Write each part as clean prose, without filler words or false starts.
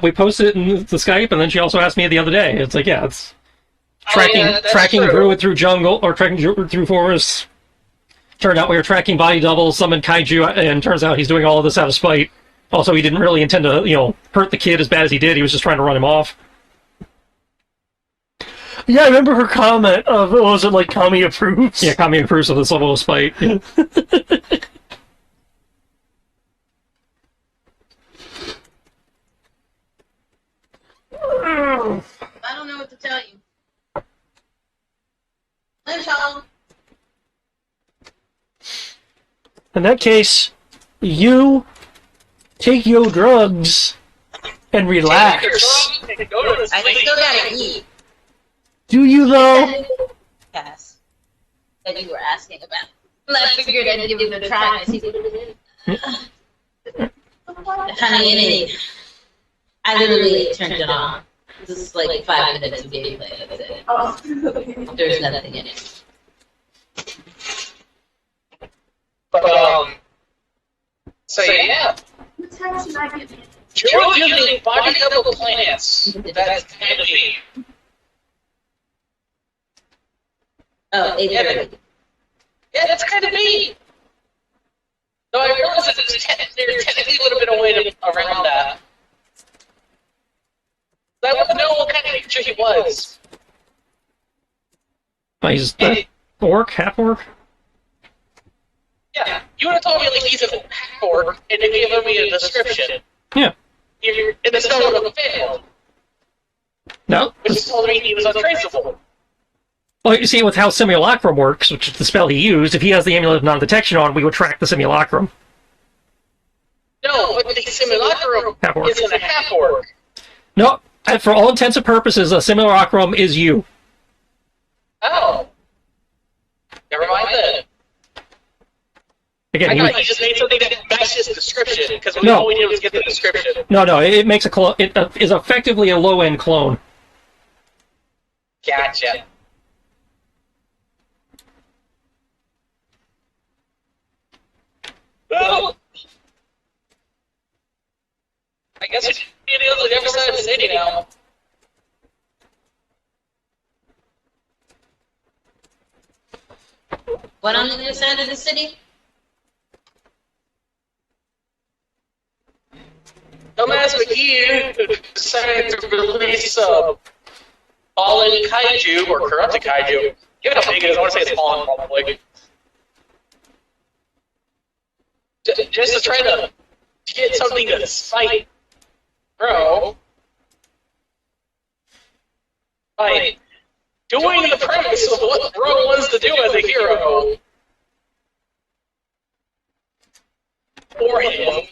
We posted it in the Skype, and then she also asked me the other day. It's like, yeah, it's tracking druid through jungle, or tracking druid through forests. Turned out we were tracking body doubles, summoned kaiju, and turns out he's doing all of this out of spite. Also, he didn't really intend to, hurt the kid as bad as he did. He was just trying to run him off. Yeah, I remember her comment of, was it like Kami approves? Yeah, Kami approves of this level of spite. Yeah. I don't know what to tell you. Live home. In that case, you take your drugs and relax. I still gotta eat. Do you though? Yes. That you were asking about. I figured I'd give it a try and see what it is. Honey, it ain't. I literally turned it on. This is like 5 minutes of gameplay. That's it. Oh. There's nothing in it. But, so yeah. What time should I get in? You're using body double plants. That's kind of neat. Oh, 8:30. Yeah, that's kind of neat. Though I realize that there's technically a little bit of way around that. I want to know what kind of creature he was. He's orc, half orc. Yeah, you would have told me like he's a half orc, and then given me a description. Yeah. And the spell would have failed. No. Which told me he was untraceable. Well, you see, with how Simulacrum works, which is the spell he used, if he has the Amulet of Non-Detection on, we would track the Simulacrum. No, but the Simulacrum Half-orc. isn't a half orc. No, for all intents and purposes, a Simulacrum is you. Oh. Never mind then. Again, I thought you just made something that matched his description, because No. all we did was get the description. No, it makes it is effectively a low-end clone. Gotcha. Well, I guess it is on the other side of the city now. What on the other side of the city? Dumbass McGee decided to release fallen kaiju, or corrupted kaiju. Given how big it is, I want to say it's fallen probably. Just to try to get something to spite Bro. By doing the premise of what Bro wants to do as a hero. For him.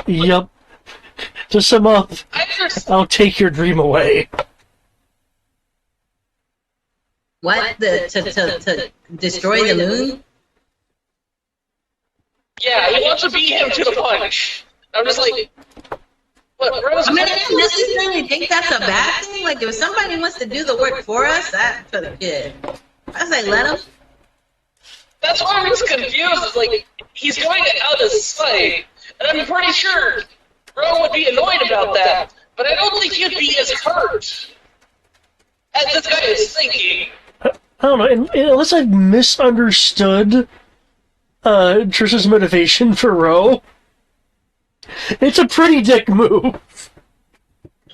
Yup. To sum up, I'll take your dream away. What? To destroy the moon? Yeah, he wants to beat him to the punch. I'm just like, what, Bro's I mean, I don't necessarily think that's a bad thing. Like, if somebody wants to do the work for us, that's for the kid. I was like, let him. That's why I was confused. It's like, he's doing it out of spite. And I'm pretty sure Bro would be annoyed about that. But I don't think he'd be as hurt as this guy is thinking. I don't know, unless I've misunderstood Trish's motivation for Ro. It's a pretty dick move.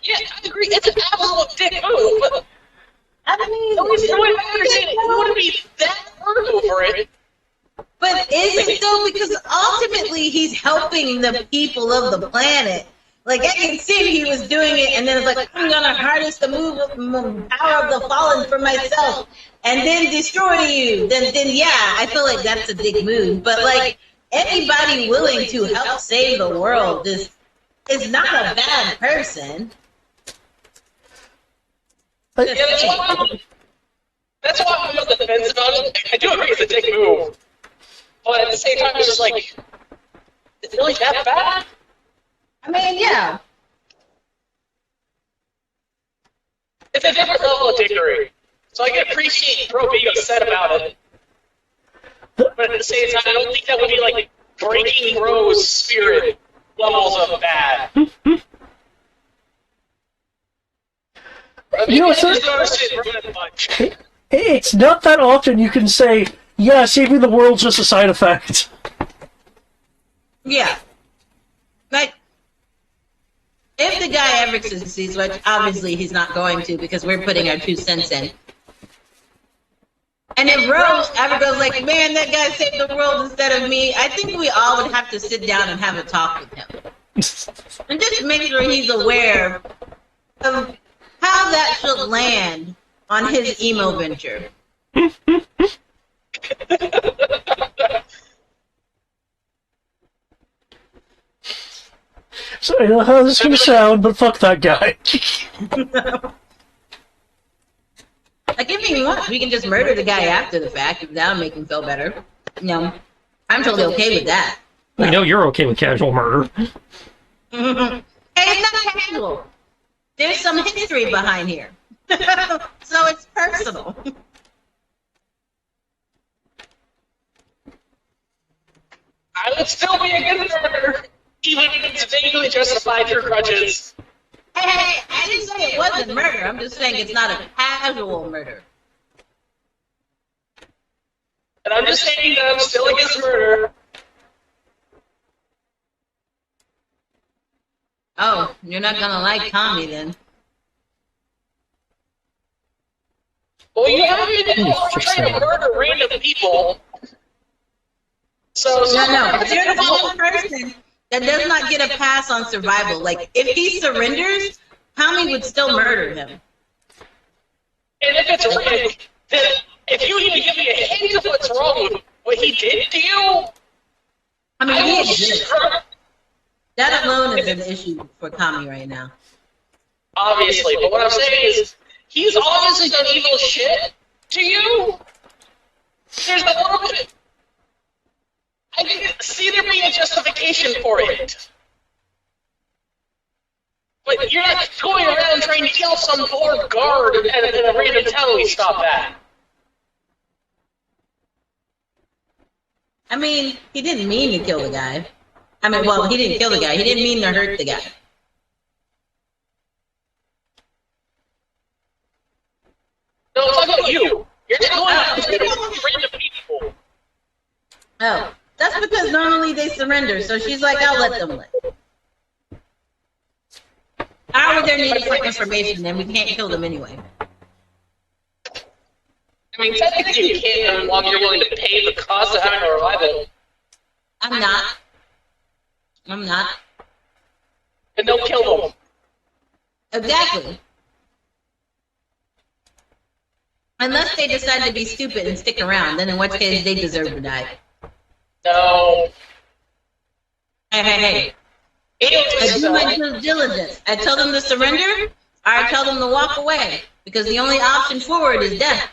Yeah, I agree. It's an absolute dick move, but I mean, at least the way I understand it, he wouldn't be that hurt over it. but is it though? Because ultimately, he's helping the people of the planet. Like, I can see he was doing it, and then it's like, I'm gonna harness the power of the fallen for myself, and then destroy you. Then yeah, I feel like that's a dick move. But like, anybody willing to help save the world is not a bad person. Yeah, that's why I'm on the fence about it. I do agree it's a dick move. But at the same time, it's just like, is it really that bad? I mean, yeah. It's a different level of dickery. So I can appreciate Bro being upset about it. But at the same time, I don't think that would be like breaking Bro's spirit. levels of bad. You know, I just noticed it really much. it's not that often you can say, yeah, saving the world's just a side effect. Yeah. Like, if the guy ever succeeds, which obviously he's not going to because we're putting our 2 cents in. And if Rose ever goes like, man, that guy saved the world instead of me, I think we all would have to sit down and have a talk with him. And just make sure he's aware of how that should land on his emo venture. So I know how this is going to sound, but fuck that guy. Like, if he wants, we can just murder the guy after the fact, if that'll make him feel better. No, I'm totally okay with that. I know you're okay with casual murder. Hey, it's not casual. There's some history behind here. So it's personal. I would still be a good murderer, even if it's vaguely justified through grudges. Hey, I didn't say it wasn't murder. I'm just saying it's not a casual murder. And I'm just saying that I'm still against murder. Oh, you're not gonna like Tommy then. Well, you haven't been trying to murder random people. So, No. You're the one person that does not get a pass on survival. Like, if he surrenders, Tommy would still murder him. And if it's rigged, then if you even give me a hint of what's wrong with what he did to you, I mean, I he will exists. That alone is an issue for Tommy right now. obviously. But what I'm saying is, he's obviously done evil shit to you. There's a little bit. I can see there being a justification for it. But you're not going around trying to kill some poor guard in a random town we stop at. I mean, he didn't mean to kill the guy. I mean, well, he didn't kill the guy. He didn't mean to hurt the guy. No, it's about you. You're just going after random people. Oh, that's because normally they surrender. So she's like, I'll let them live. How would there need for information? Then we can't kill them anyway. I mean, technically you can as long as you're willing to pay the cost of having to revive it. I'm not. And don't kill them. Exactly. Unless they decide to be stupid and stick around, then in which case they deserve to die. No. Hey. I do my due diligence. I tell them to surrender, or I tell them to walk away, because the only option forward is death.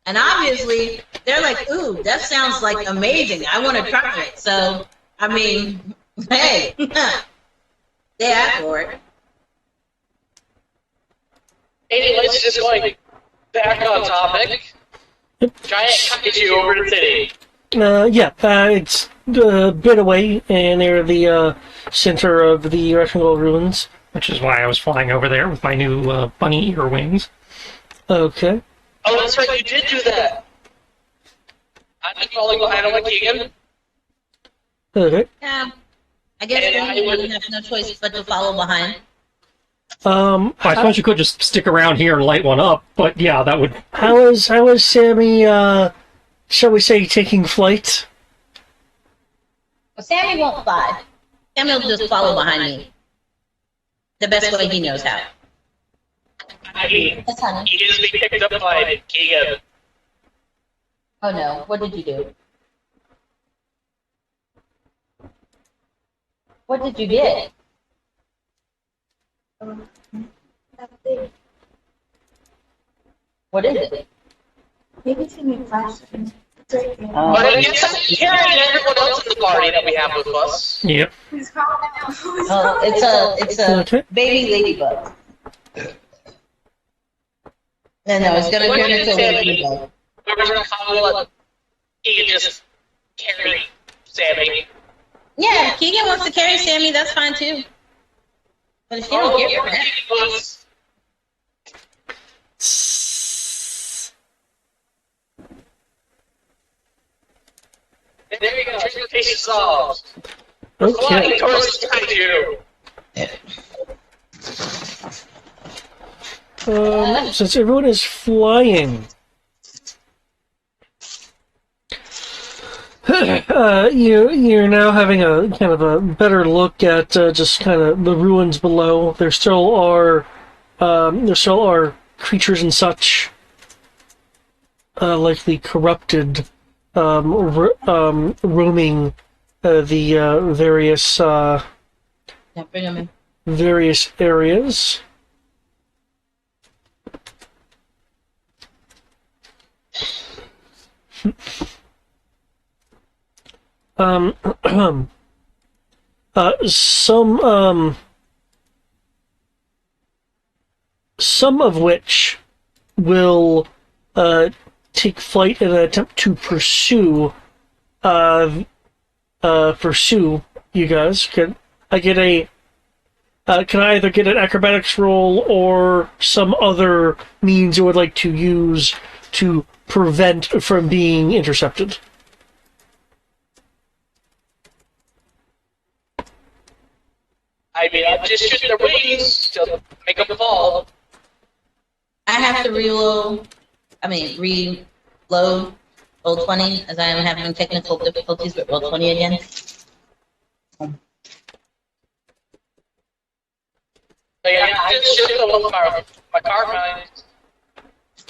And obviously, they're like, ooh, that sounds like amazing. I want to try it. So, I mean, hey, they asked for it. Anyways, just going back on topic. Giant kaiju over the city. It's a bit away, and near the center of the Russian Gold ruins. Which is why I was flying over there with my new bunny ear wings. Okay. Oh, that's right, you did do that. I've been falling behind on my Keegan. Okay. I guess we wouldn't have no choice but to follow behind. I suppose you could just stick around here and light one up, but yeah, that would... How is Sammy, shall we say, taking flight? Well, Sammy won't fly. Sammy will just follow behind me. The best way he knows how. I mean, Yes, honey. he is being picked up by Keegan. Oh no, what did you do? What did you get? What is it? Maybe it's gonna be flashing. But it's carrying everyone else in the party that we have with us. Yep. He's calling out. Oh, it's a baby ladybug. No, it's gonna turn into a ladybug. Whoever's gonna follow up, he can just carry Sammy. Yeah, if Keegan wants to carry Sammy, that's fine too. But if you don't Oh, care for that, was. There you go. Transportation solved. We're flying Okay. towards the kaiju. Since everyone is flying, you're now having a kind of a better look at just kind of the ruins below. There still are creatures and such, likely corrupted, roaming the yeah, bring him in. various areas. Um, some of which will take flight in an attempt to pursue you guys. Can I either get an acrobatics roll or some other means you would like to use to prevent from being intercepted? I mean, I'm just shooting their wings to make them fall. I have to reload roll 20, as I am having technical difficulties with roll 20 again. So yeah, I just shoot them with my carbine.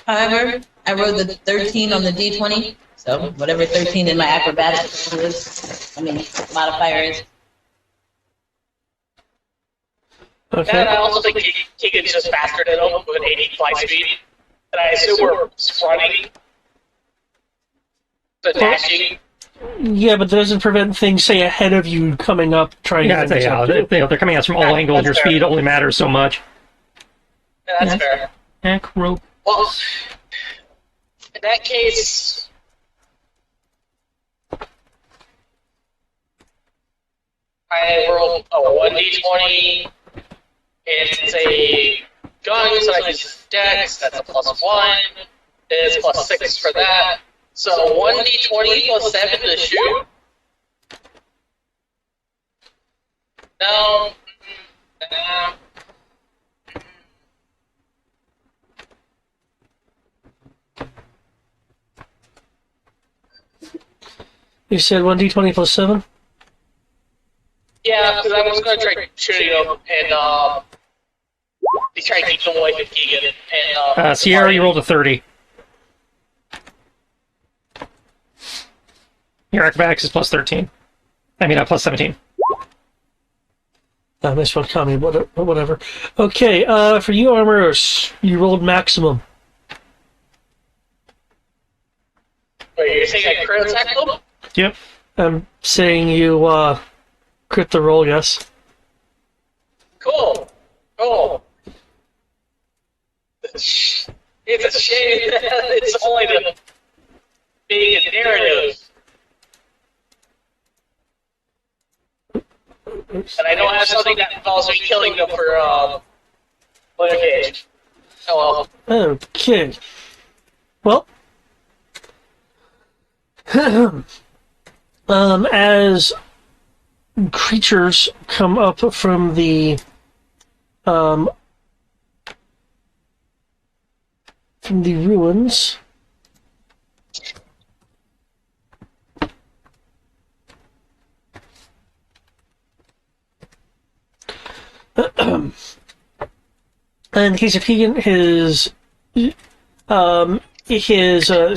However, I rolled the 13 on the D20, so whatever 13 in my acrobatics is, modifier is. Okay. And I also think Keegan's just faster than them with an 80 flight speed. And I assume we're running. The dashing. Yeah, but that doesn't prevent things, say, ahead of you coming up trying Yeah, to intercept you. they're coming at us from all angles. Your That's fair. speed only matters so much. Yeah, that's fair. Acro. Well, in that case, I roll a 1d20. It's a gun, so I use dex. That's a +1. It's +6 for that. So 1d20 +7 to shoot. No. You said 1d20 plus 7? Yeah, because I was going to try shooting him and try to keep them away from Keegan. And Sierra, you rolled a 30. Your acrobatics is +13. I mean, +17. I misspelled comedy, but whatever. Okay, for you, Armoros, you rolled maximum. Wait, you're saying I crit attack them? Yep. I'm saying you crit the roll, yes. Cool. Cool. It's a shame that it's only the being a narrative. And I don't have something that involves me killing them for litigation. Oh well. Okay. Well, as creatures come up from the ruins, in the case of Keegan, his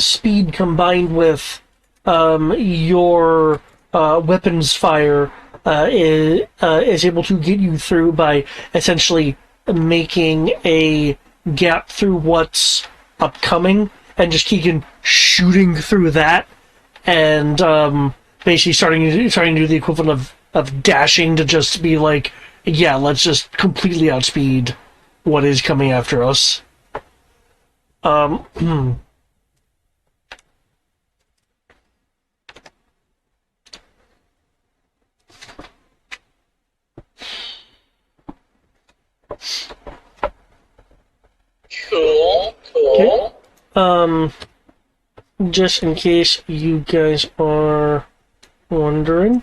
speed combined with your weapons fire is able to get you through by essentially making a gap through what's upcoming, and just Keegan shooting through that, and basically starting to do the equivalent of dashing to just be like, yeah, let's just completely outspeed what is coming after us. just in case you guys are wondering,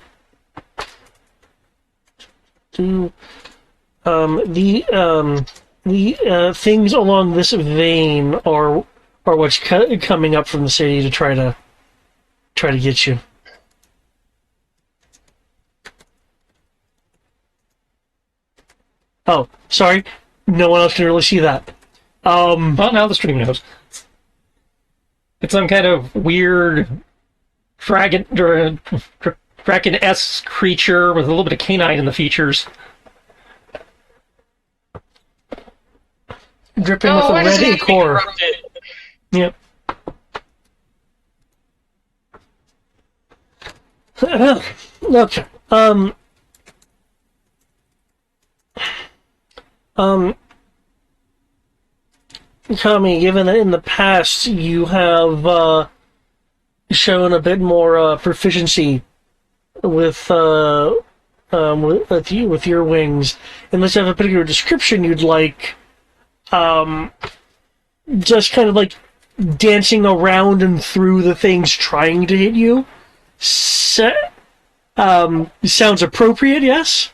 the things along this vein are what's coming up from the city to try to get you. Oh, sorry. No one else can really see that. Well, now the stream knows. It's some kind of weird dragon-esque creature with a little bit of canine in the features. Dripping with a why does red it have to be ichor. corrupted? Yep. Okay. Kami, given that in the past you have shown a bit more proficiency with with your wings, unless you have a particular description you'd like, just kind of like dancing around and through the things trying to hit you. Sounds appropriate, yes?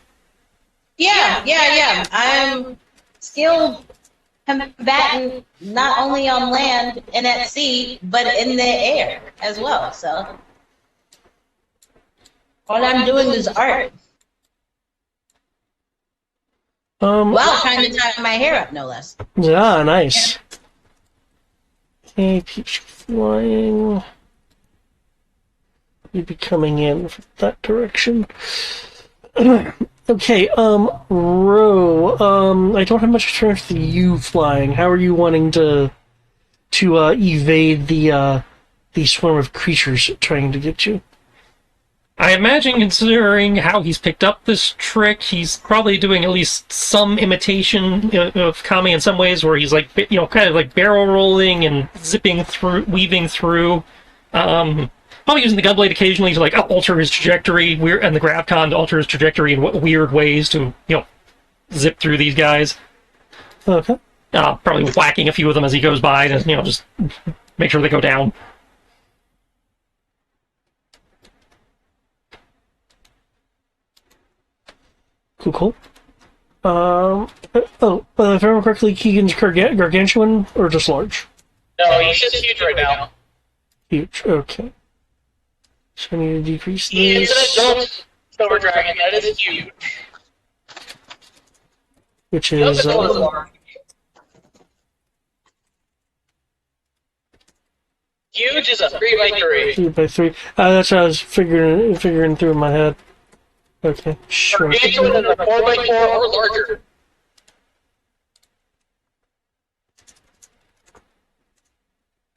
Yeah. I'm skilled combatant not only on land and at sea, but in the air as well. So all I'm doing is art. While trying to tie my hair up, no less. Yeah, nice. Okay, peach flying. You'd be coming in from that direction. Okay, Ro, I don't have much experience with you flying. How are you wanting to evade the swarm of creatures trying to get you? I imagine, considering how he's picked up this trick, he's probably doing at least some imitation of Kami in some ways, where he's like, kind of like barrel rolling and zipping through, weaving through. Probably using the gunblade occasionally to like alter his trajectory, and the gravcon to alter his trajectory in weird ways to zip through these guys. Okay. Probably whacking a few of them as he goes by to just make sure they go down. Cool. If I remember correctly, Keegan's gargantuan or just large? No, he's just huge right now. Huge. Okay. So I need to decrease He is this, an adult silver dragon. That is huge. which The is other one is large. Huge is a 3x3. 3 by 3. That's what I was figuring through in my head. Okay, sure. Gargantuan is a 4x4 or larger.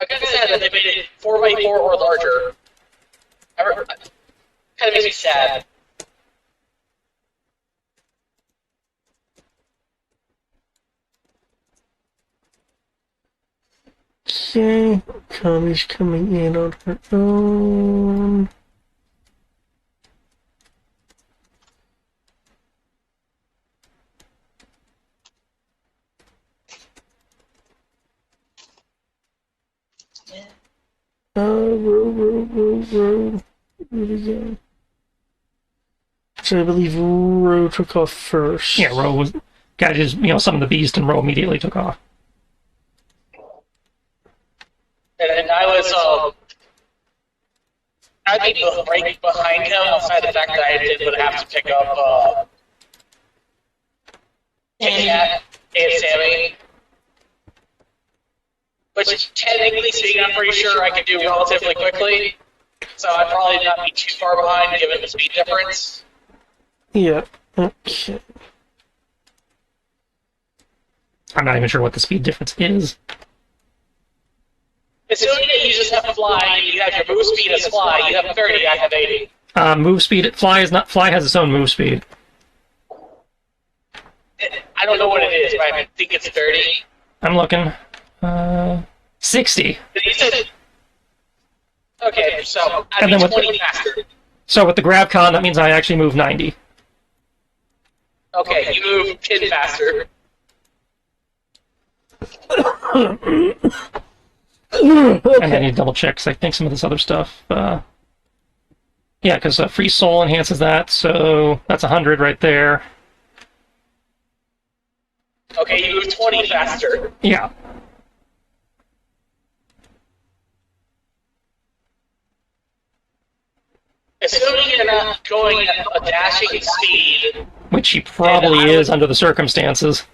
I kind of sad that they made it 4x4 or larger. Kind of makes me sad. Okay, Kami's coming in on her own. Row. Where'd he go? So I believe Row took off first. Yeah, Ro got his, some of the beast, and Ro immediately took off. And I was, I'd be right behind him outside the fact that I would have to pick up, Kit Kat and Sammy. Which, technically speaking, I'm pretty sure I could do relatively quickly. So I'd probably not be too far behind given the speed difference. Yeah, okay. I'm not even sure what the speed difference is. Assuming that you just have to fly, you have your move speed as fly, you have 30 activating. Move speed. Fly has its own move speed. I don't know what it is, but I think it's 30. I'm looking. 60. But he said, okay, so I'd And be then 20 faster. So with the GravCon, that means I actually move 90. Okay, you move 10 faster. And I Okay. need to double check, 'cause I think some of this other stuff. Yeah, because Free Soul enhances that, so that's 100 right there. Okay, you move 20 faster. Yeah. Assuming you're not going at a dashing speed, Which he probably is under the circumstances.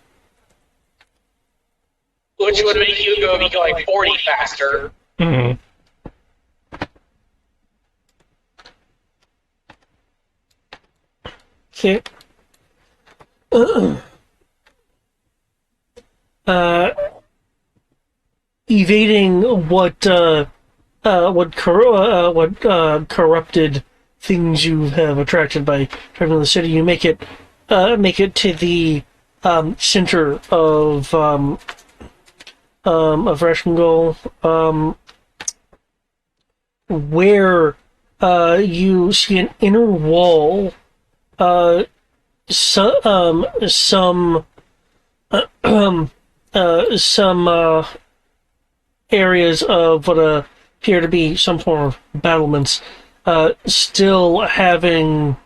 which would make you be going 40 faster. Hmm. Okay. Uh, evading what corrupted things you have attracted by traveling to the city, you make it to the center of Rashengol, where you see an inner wall. Some areas of what appear to be some form of battlements, still having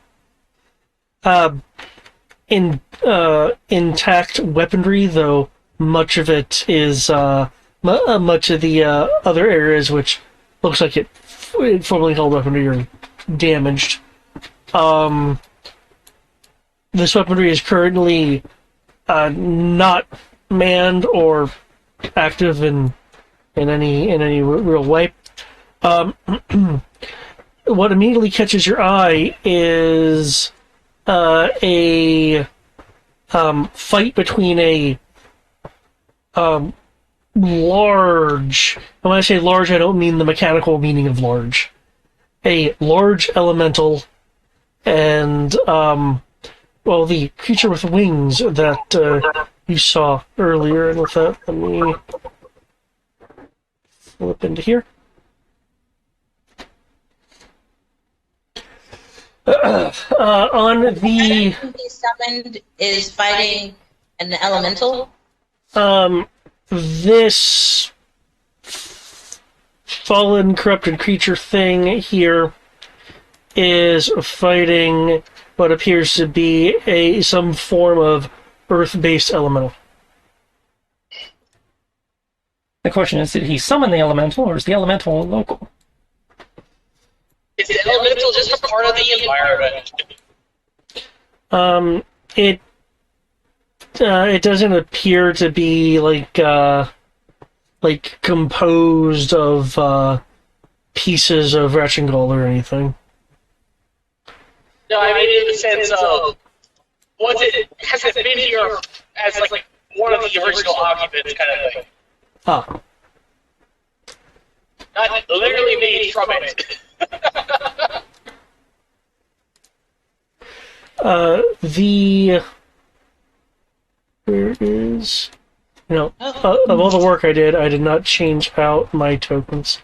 intact weaponry, though much of it is much of the other areas, which looks like it formerly held weaponry, are damaged. This weaponry is currently not manned or active in any real way. What immediately catches your eye is a fight between a large. And when I say large, I don't mean the mechanical meaning of large. A large elemental and well, the creature with wings that you saw earlier. And with that, let me flip into here. On the He summoned is fighting an elemental. This fallen, corrupted creature thing here is fighting what appears to be some form of earth-based elemental. The question is, did he summon the elemental, or is the elemental local? Is the elemental just a part of the environment? It doesn't appear to be like composed of pieces of Rachengol or anything. No, I mean in the sense of, has it been here as like one of the original occupants kind of thing? Ah. Not literally made from it. Where is... of all the work I did not change out my tokens.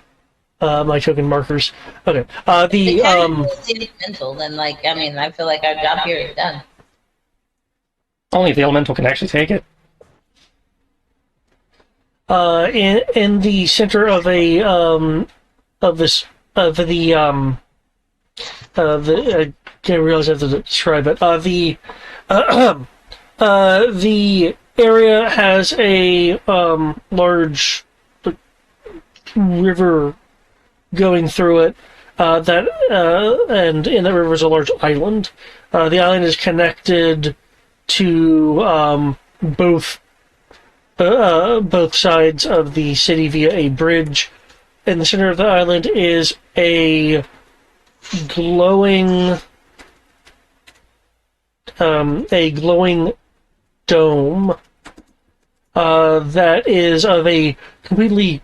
My token markers. Okay. The elemental, then I feel like our job here is done. Only if the elemental can actually take it. In the center of I can't realize I have to describe it. The area has a large river going through it. And in the river is a large island. The island is connected to both sides of the city via a bridge. In the center of the island is a glowing dome that is of a completely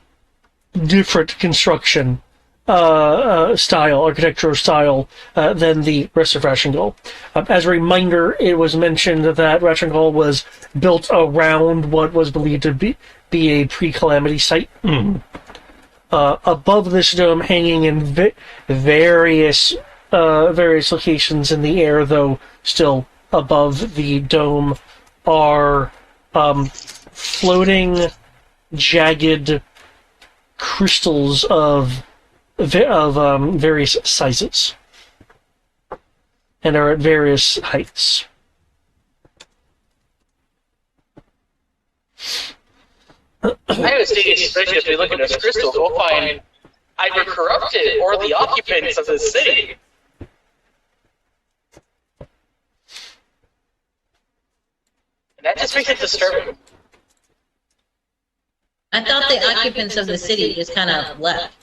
different construction architectural style than the rest of Rachengol. As a reminder, it was mentioned that Rachengol was built around what was believed to be a pre-calamity site. Above this dome, hanging in various locations in the air, though still above the dome, are floating, jagged crystals of various sizes, and are at various heights. I was thinking, especially as we look at those crystals, we'll find either corrupted or the occupants of the city. And that just makes it disturbing. I thought the occupants of the city just kind of left.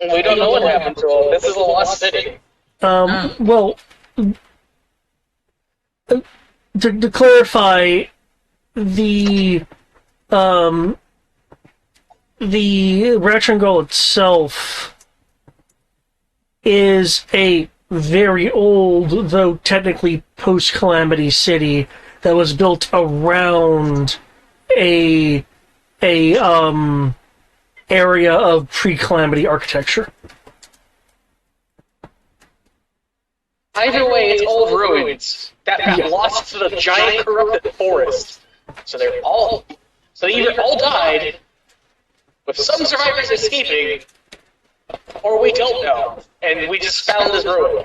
And we don't know what happened to them. This is a lost city. Well, to clarify, the Ratchangal itself is a very old, though technically post-calamity city that was built around a area of pre-calamity architecture. Either way, it's old ruins that got lost to the giant corrupted forest. So they either all died, with some survivors escaping, or we don't know, and we just found this ruin.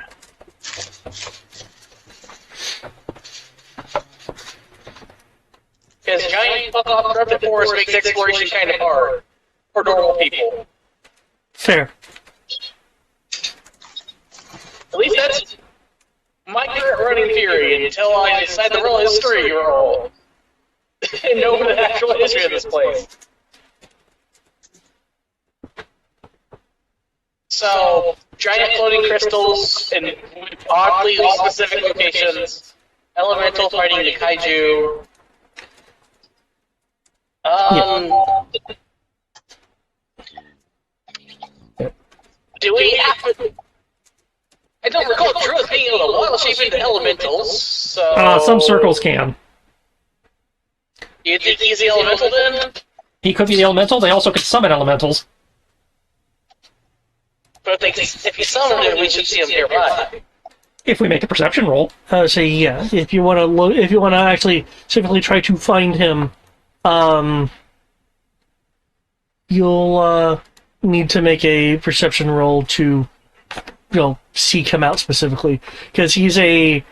Because giant fuck-off corrupted forest makes exploration kind of hard for normal people. Fair. At least that's my current running theory until I decide the real history roll and know the actual history of this place. So, giant floating crystals in oddly specific locations, elemental fighting the kaiju. Do we have to... I don't recall Druid being able to wild shape into elementals, so... Some circles can. You think he's the elemental then? He could be the elemental. They also could summon elementals. But if he summoned him, we should see him nearby. If we make a perception roll. So yeah, if you want to actually specifically try to find him, you'll need to make a perception roll to, seek him out specifically, because he's in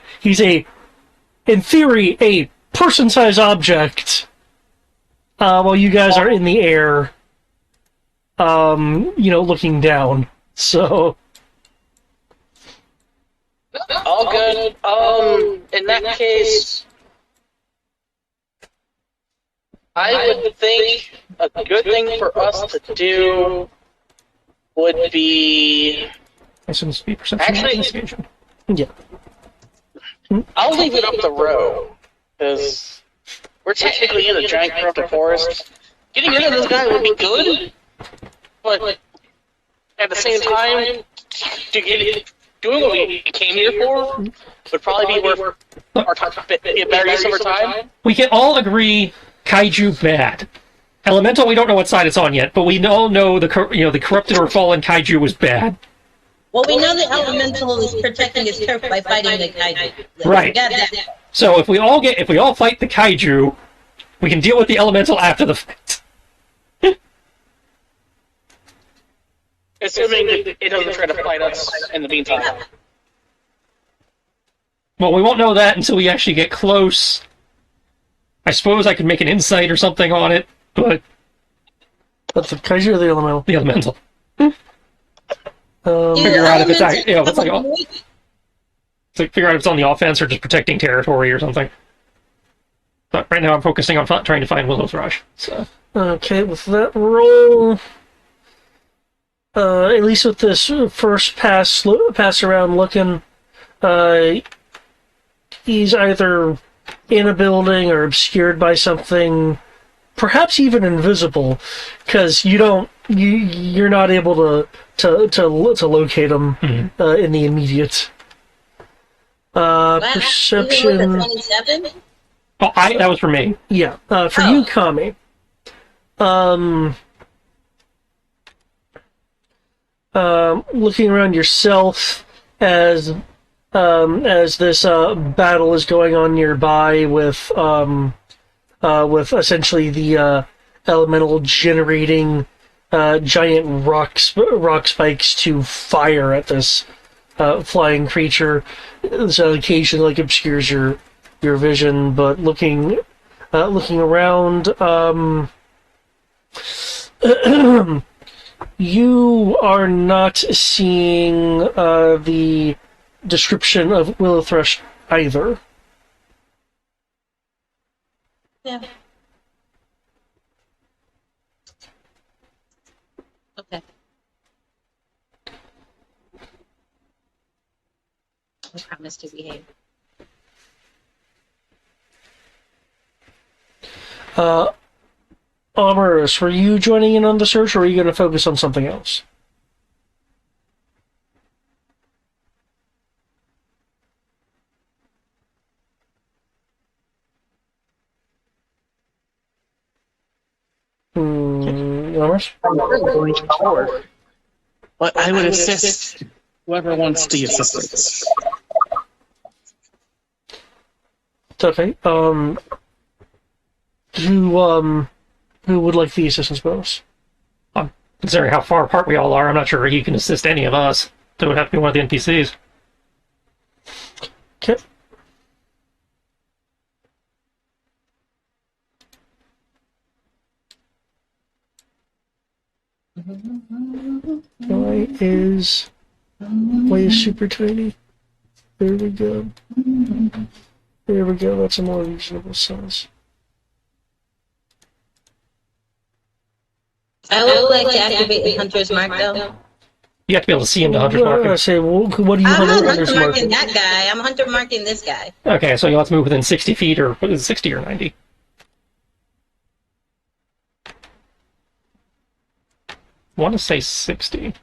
theory, a person-sized object, while you guys are in the air, looking down. So. All good. In that case, I would think a good thing for us to do would be... I assume this would be perception Actually- investigation. Yeah. I'll leave it up to Roe, because we're technically in a giant corrupted forest. Getting rid of this guy would be good, but at the same time, doing what we came here for would probably be worth our time, a better use of our time. We can all agree kaiju bad. Elemental, we don't know what side it's on yet, but we all know the corrupted or fallen kaiju was bad. Well, we know the elemental is protecting its turf by fighting the kaiju. Right. We got that. So if we all fight the kaiju, we can deal with the elemental after the fact. Assuming that it doesn't try to fight us in the meantime. Well, we won't know that until we actually get close. I suppose I could make an insight or something on it, but That's the kaiju or the elemental? the elemental. Either Figure out if it's elemental- figure out if it's on the offense or just protecting territory or something. But right now I'm focusing on trying to find Willow's Rush. So Okay, with that roll, at least with this first pass around looking, he's either in a building or obscured by something, perhaps even invisible, because you're not able to locate him in the immediate. Perception. Even with a 27? oh, that was for me. Yeah, for you, Kami. Looking around yourself as this battle is going on nearby with essentially the elemental generating giant rock spikes to fire at this flying creature. This occasionally obscures your vision, but looking around, you are not seeing the description of willow thrush either. Yeah. Okay. I promise to behave. Omerus, were you joining in on the search, or are you going to focus on something else? Omerus? I'm going forward. But I would assist whoever wants the assistance. Okay. Who would like the assistance bonus? Considering how far apart we all are, I'm not sure he can assist any of us. So it would have to be one of the NPCs. Okay. Why is super tiny? There we go. There we go. That's a more reasonable size. I would like to activate the Hunter's Mark, though. You have to be able to see him to Hunter's I Mark. say, well, what do you I'm not Hunter's Hunter Mark? marking that guy. I'm Hunter marking this guy. Okay, so you want to move within 60 feet, or what is it, 60 or 90? I want to say 60.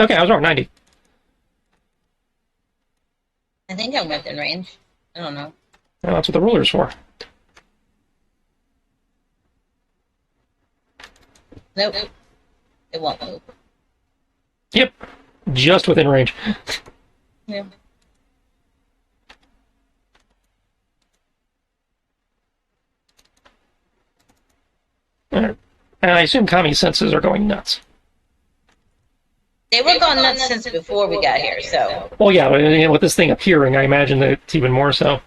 Okay, I was wrong, 90. I think I'm within range. I don't know. Well, that's what the ruler's for. Nope. It won't move. Yep, just within range. Yeah. Alright. And I assume Kami's senses are going nuts. They were going nuts since before we got here, so. Well, yeah, but with this thing appearing, I imagine that it's even more so.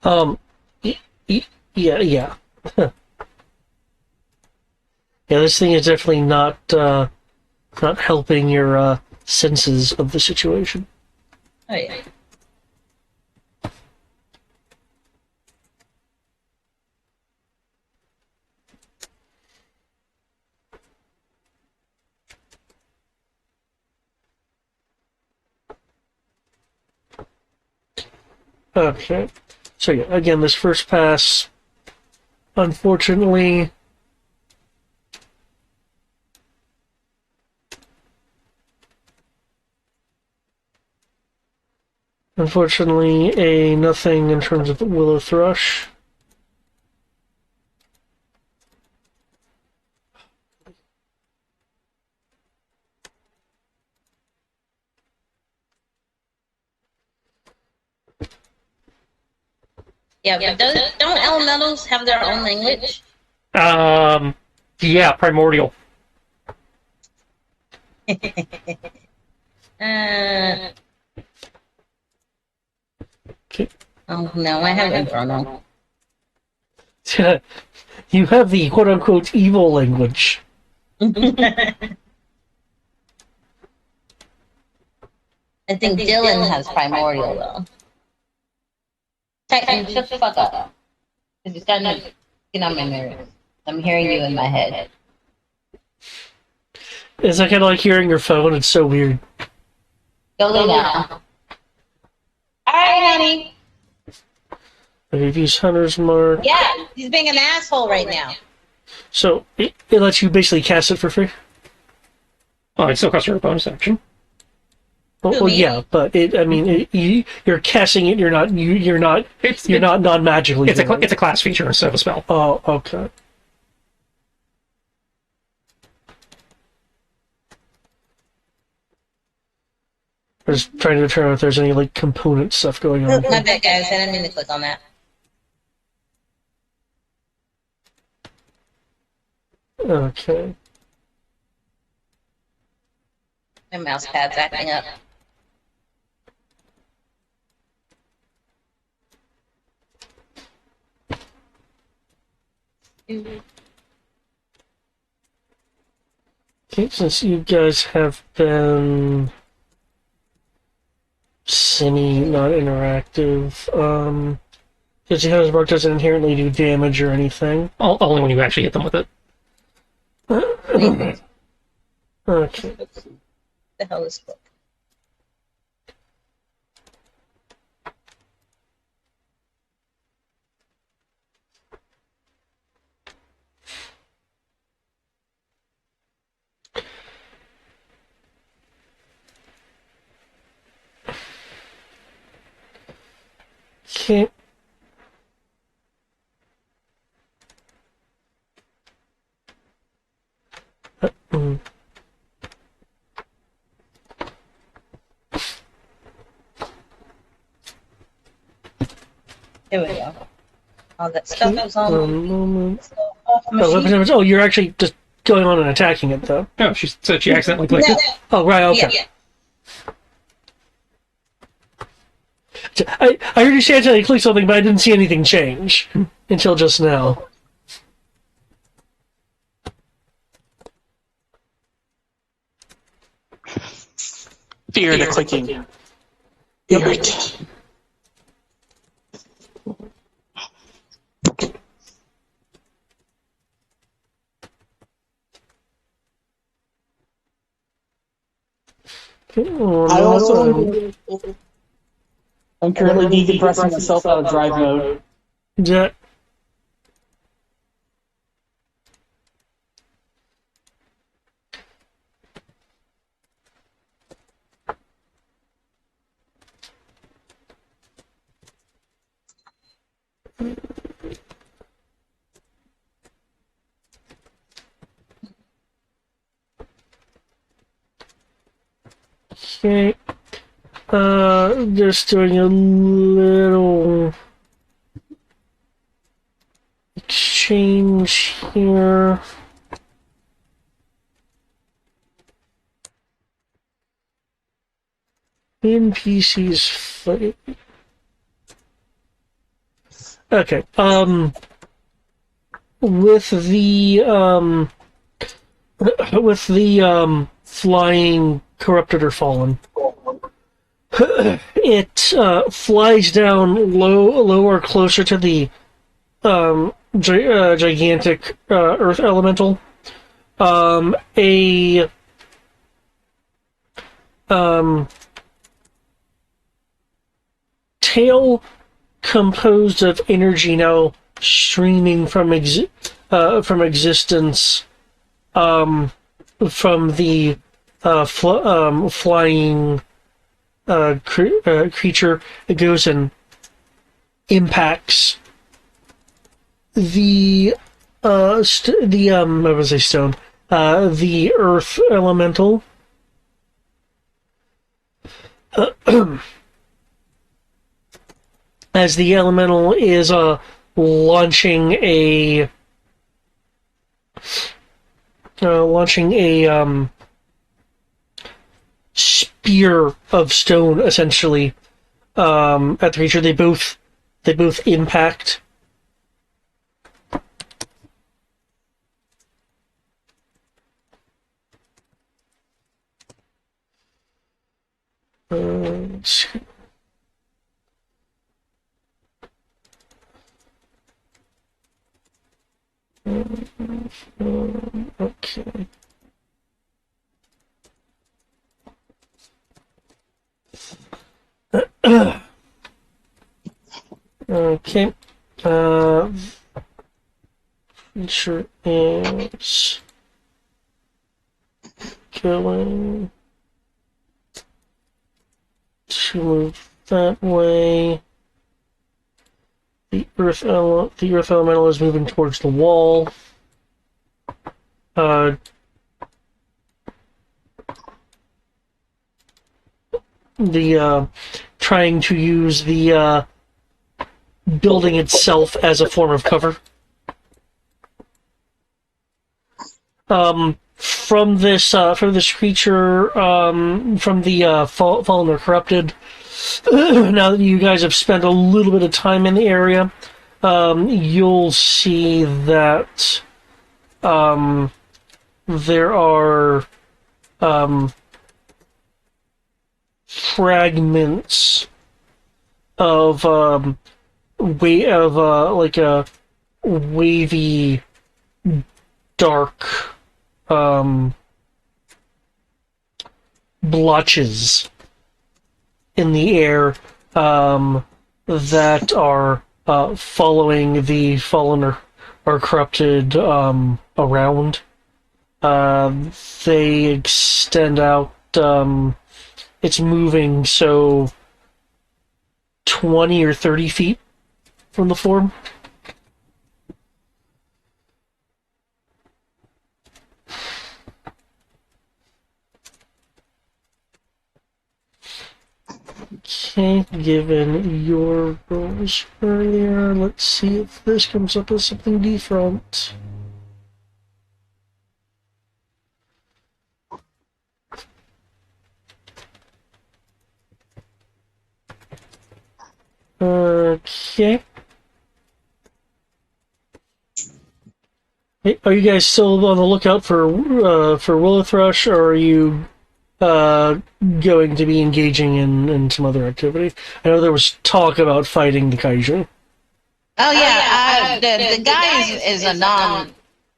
Yeah. Yeah, this thing is definitely not helping your senses of the situation. Oh, yeah. Okay. So yeah, again, this first pass, unfortunately, a nothing in terms of the willow thrush. Yeah, but don't elementals have their own language? Yeah, primordial. Okay. Oh, no, I have Inferno. You have the quote-unquote evil language. I think Dylan has Primordial, though. Titan, shut the fuck up. Because you're starting to get on my nerves. I'm hearing you in my head. It's like kind of like hearing your phone. It's so weird. Go lay down. Alright, honey. We've used Hunter's Mark. Yeah, he's being an asshole right now. So it lets you basically cast it for free. Oh, it still costs you a bonus action. Well, yeah, but you're casting it. You're not non-magically. It's a class feature instead of a spell. Oh, okay. I was trying to determine if there's any like component stuff going Oh, on. my bad, guys. I didn't mean to click on that. Okay. My mouse pad's acting up. Okay, since you guys have been semi-not-interactive, because your Spark doesn't inherently do damage or anything. Only when you actually hit them with it. Okay. The hell is book? Okay. Mm. Here we go. All that stuff was on One moment. off the Oh, machine. oh, you're actually just going on and attacking it, though. No, she said she accidentally clicked it. Oh, right, okay. Yeah. I heard you say accidentally click something, but I didn't see anything change until just now. Fear the clicking. Fear it. Okay, I also I'm currently decompressing myself out of drive mode. Yeah. Okay. Just doing a little exchange here. NPCs fight. Okay. With the flying corrupted or fallen. It flies down lower, closer to the gigantic earth elemental. A tail composed of energy now streaming from existence from the flying creature. It goes and impacts the what was I stone? The earth elemental. As the elemental is launching a spear of stone, essentially, at the creature. They both impact. Okay. Okay. Feature is going to move that way. The earth elemental is moving towards the wall. trying to use the building itself as a form of cover. From this creature, from the fallen or corrupted. Now that you guys have spent a little bit of time in the area, you'll see that there are fragments of like a wavy, dark blotches in the air that are following the fallen or corrupted around. They extend out. It's moving, so 20 or 30 feet from the form. Okay, given your rolls earlier, let's see if this comes up as something different. Okay. Hey, are you guys still on the lookout for Willow Thrush, or are you going to be engaging in some other activity? I know there was talk about fighting the kaiju. Oh yeah, the guy is a non.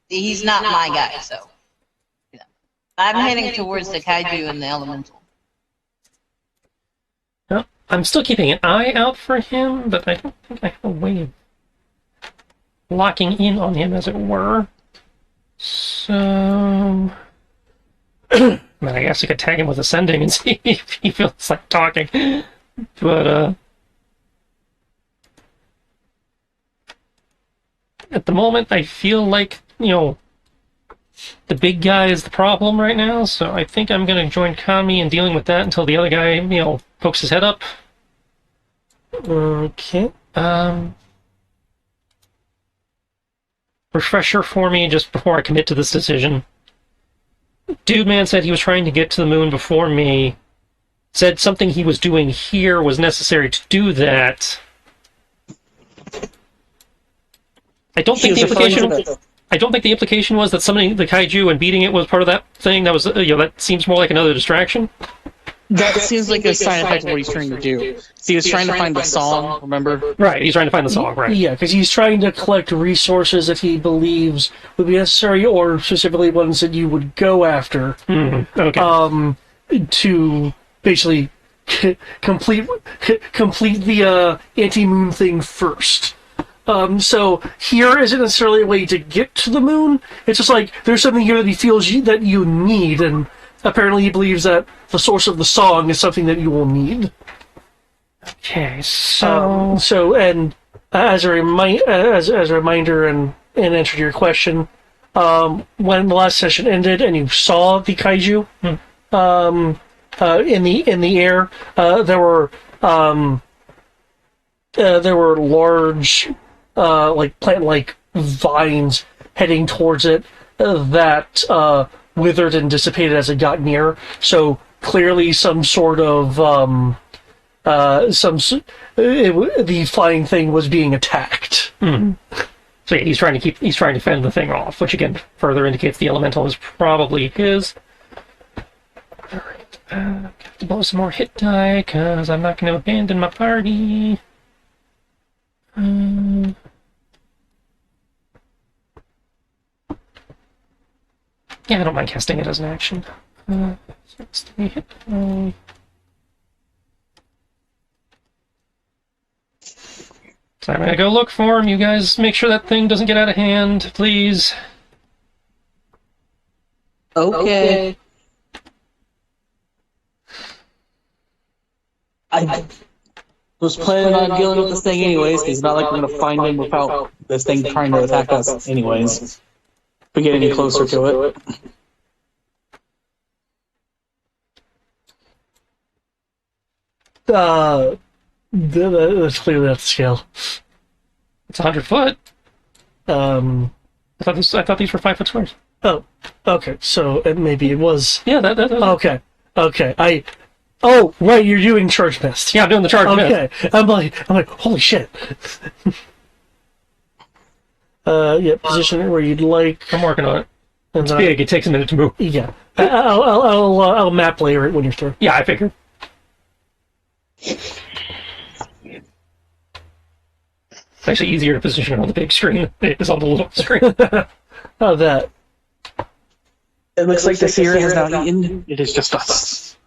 He's not my guy, so you know. I'm heading towards the kaiju and the elemental. Well, I'm still keeping an eye out for him, but I don't think I have a way of locking in on him, as it were. So, I mean, I guess I could tag him with ascending and see if he feels like talking. But at the moment, I feel like, the big guy is the problem right now, so I think I'm going to join Kami in dealing with that until the other guy, pokes his head up. Okay. Refresher for me just before I commit to this decision. Dude Man said he was trying to get to the moon before me. Said something he was doing here was necessary to do that. I don't think the implication was that summoning the kaiju and beating it was part of that thing. That was, that seems more like another distraction. That seems like a side effect of what he's trying to do. So he was trying to find the song, remember? Right, he's trying to find the song, right. Yeah, because he's trying to collect resources that he believes would be necessary, or specifically ones that you would go after. Mm-hmm. Okay. To basically complete the anti-moon thing first. So here isn't necessarily a way to get to the moon. It's just like there's something here that he feels that you need, and apparently he believes that the source of the song is something that you will need. Okay, so and as a reminder and answer to your question, when the last session ended and you saw the kaiju in the air, there were large like plant-like vines heading towards it that withered and dissipated as it got near. So clearly, some sort of the flying thing was being attacked. Mm. So yeah, he's trying to fend the thing off, which again further indicates the elemental is probably his. All right, I have to blow some more hit die because I'm not going to abandon my party. Yeah, I don't mind casting it as an action. So it's 3 hit die. So I'm gonna go look for him. You guys make sure that thing doesn't get out of hand, please. Okay. I was planning on dealing with this thing anyways, because it's not like we're going to find him without this thing trying to attack us anyways. If we get any closer to it. That's clearly not the scale. It's 100 foot. Um, I thought these were 5-foot squares. oh, okay, so maybe it was. Yeah, that Okay, oh, right, you're doing charge mist. yeah, I'm doing the charge mist. Okay, I'm like, holy shit. Yeah, position it where you'd like. I'm working on it. And It's then big. It takes a minute to move. yeah, I'll map layer it when you're through. Yeah, I figured. It's actually easier to position it on the big screen than it is on the little screen. Oh, that. It looks like the Sierra has now eaten. It is just us.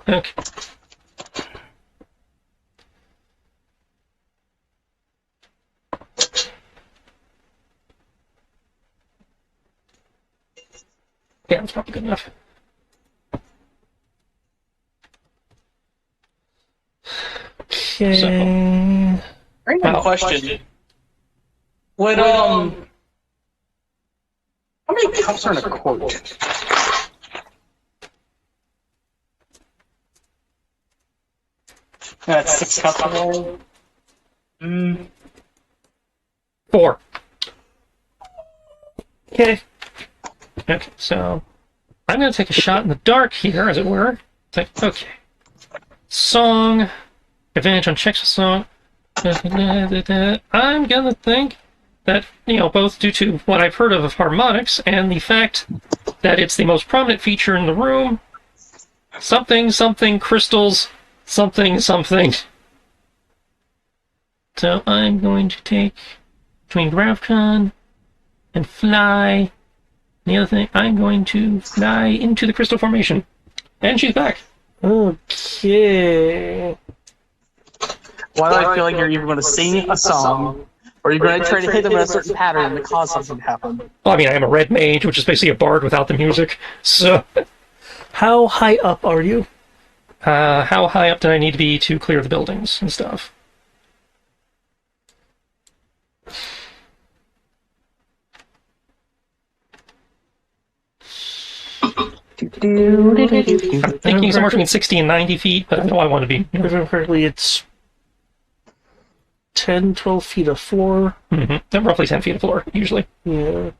Okay. Yeah, that's probably good enough. Okay. Random Wow. question. Would how many cups are in a quart? That's 6 cups of water. 4. Okay. Okay, so I'm going to take a shot in the dark here, as it were. It's like, okay. Song. Advantage on checks with song. I'm going to think that, both due to what I've heard of harmonics and the fact that it's the most prominent feature in the room, something, crystals, something. So I'm going to take between GravCon and fly. The other thing, I'm going to fly into the crystal formation. And she's back. Okay. Why do I feel like you're either going to sing a song, or you're going to try to hit them in a certain pattern to cause something to happen? Well, I mean, I am a red mage, which is basically a bard without the music. So, How high up are you? how high up do I need to be to clear the buildings and stuff? I'm thinking somewhere between 60 and 90 feet, but I know I want to be. If I remember correctly, it's 10, 12 feet of floor. I'm roughly 10 feet of floor, usually. Yeah.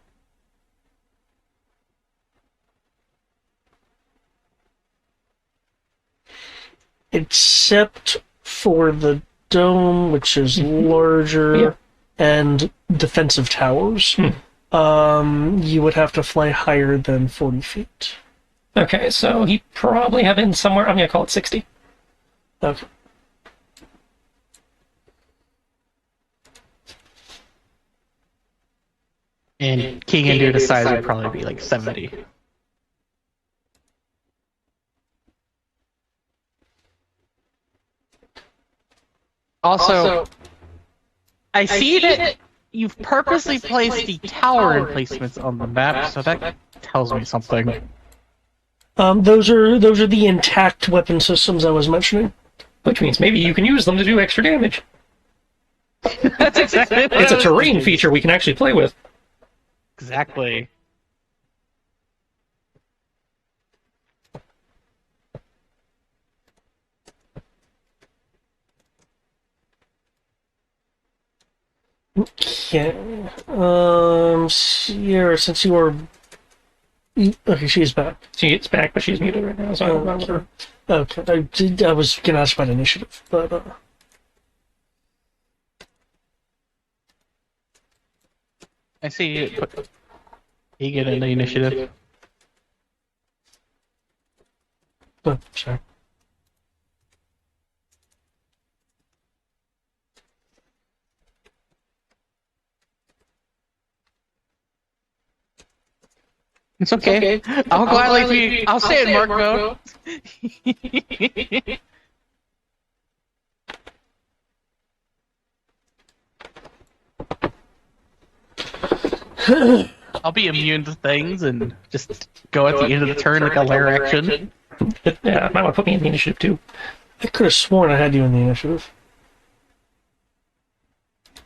Except for the dome, which is larger, Yeah. and defensive towers. You would have to fly higher than 40 feet. Okay, so he probably have been somewhere. I'm going to call it 60. Okay. And King and Dude size would probably be like 70. Also, I see that you've purposely placed the tower emplacements on the map, so that tells me something. Those are the intact weapon systems I was mentioning. Which means maybe you can use them to do extra damage. That's exactly what It's I a was terrain thinking. feature we can actually play with. Exactly. Okay. Sierra, since you are... Okay, she's back. She gets back, but she's muted right now, so I don't know what her. Okay, I was gonna ask about initiative, but... I see you put Egan in the initiative. Sorry. It's okay. I'll gladly be. I'll stay in Mark mode. I'll be immune to things and just go at the end of the turn like a lair action. Yeah, might want to put me in the initiative too. I could have sworn I had you in the initiative.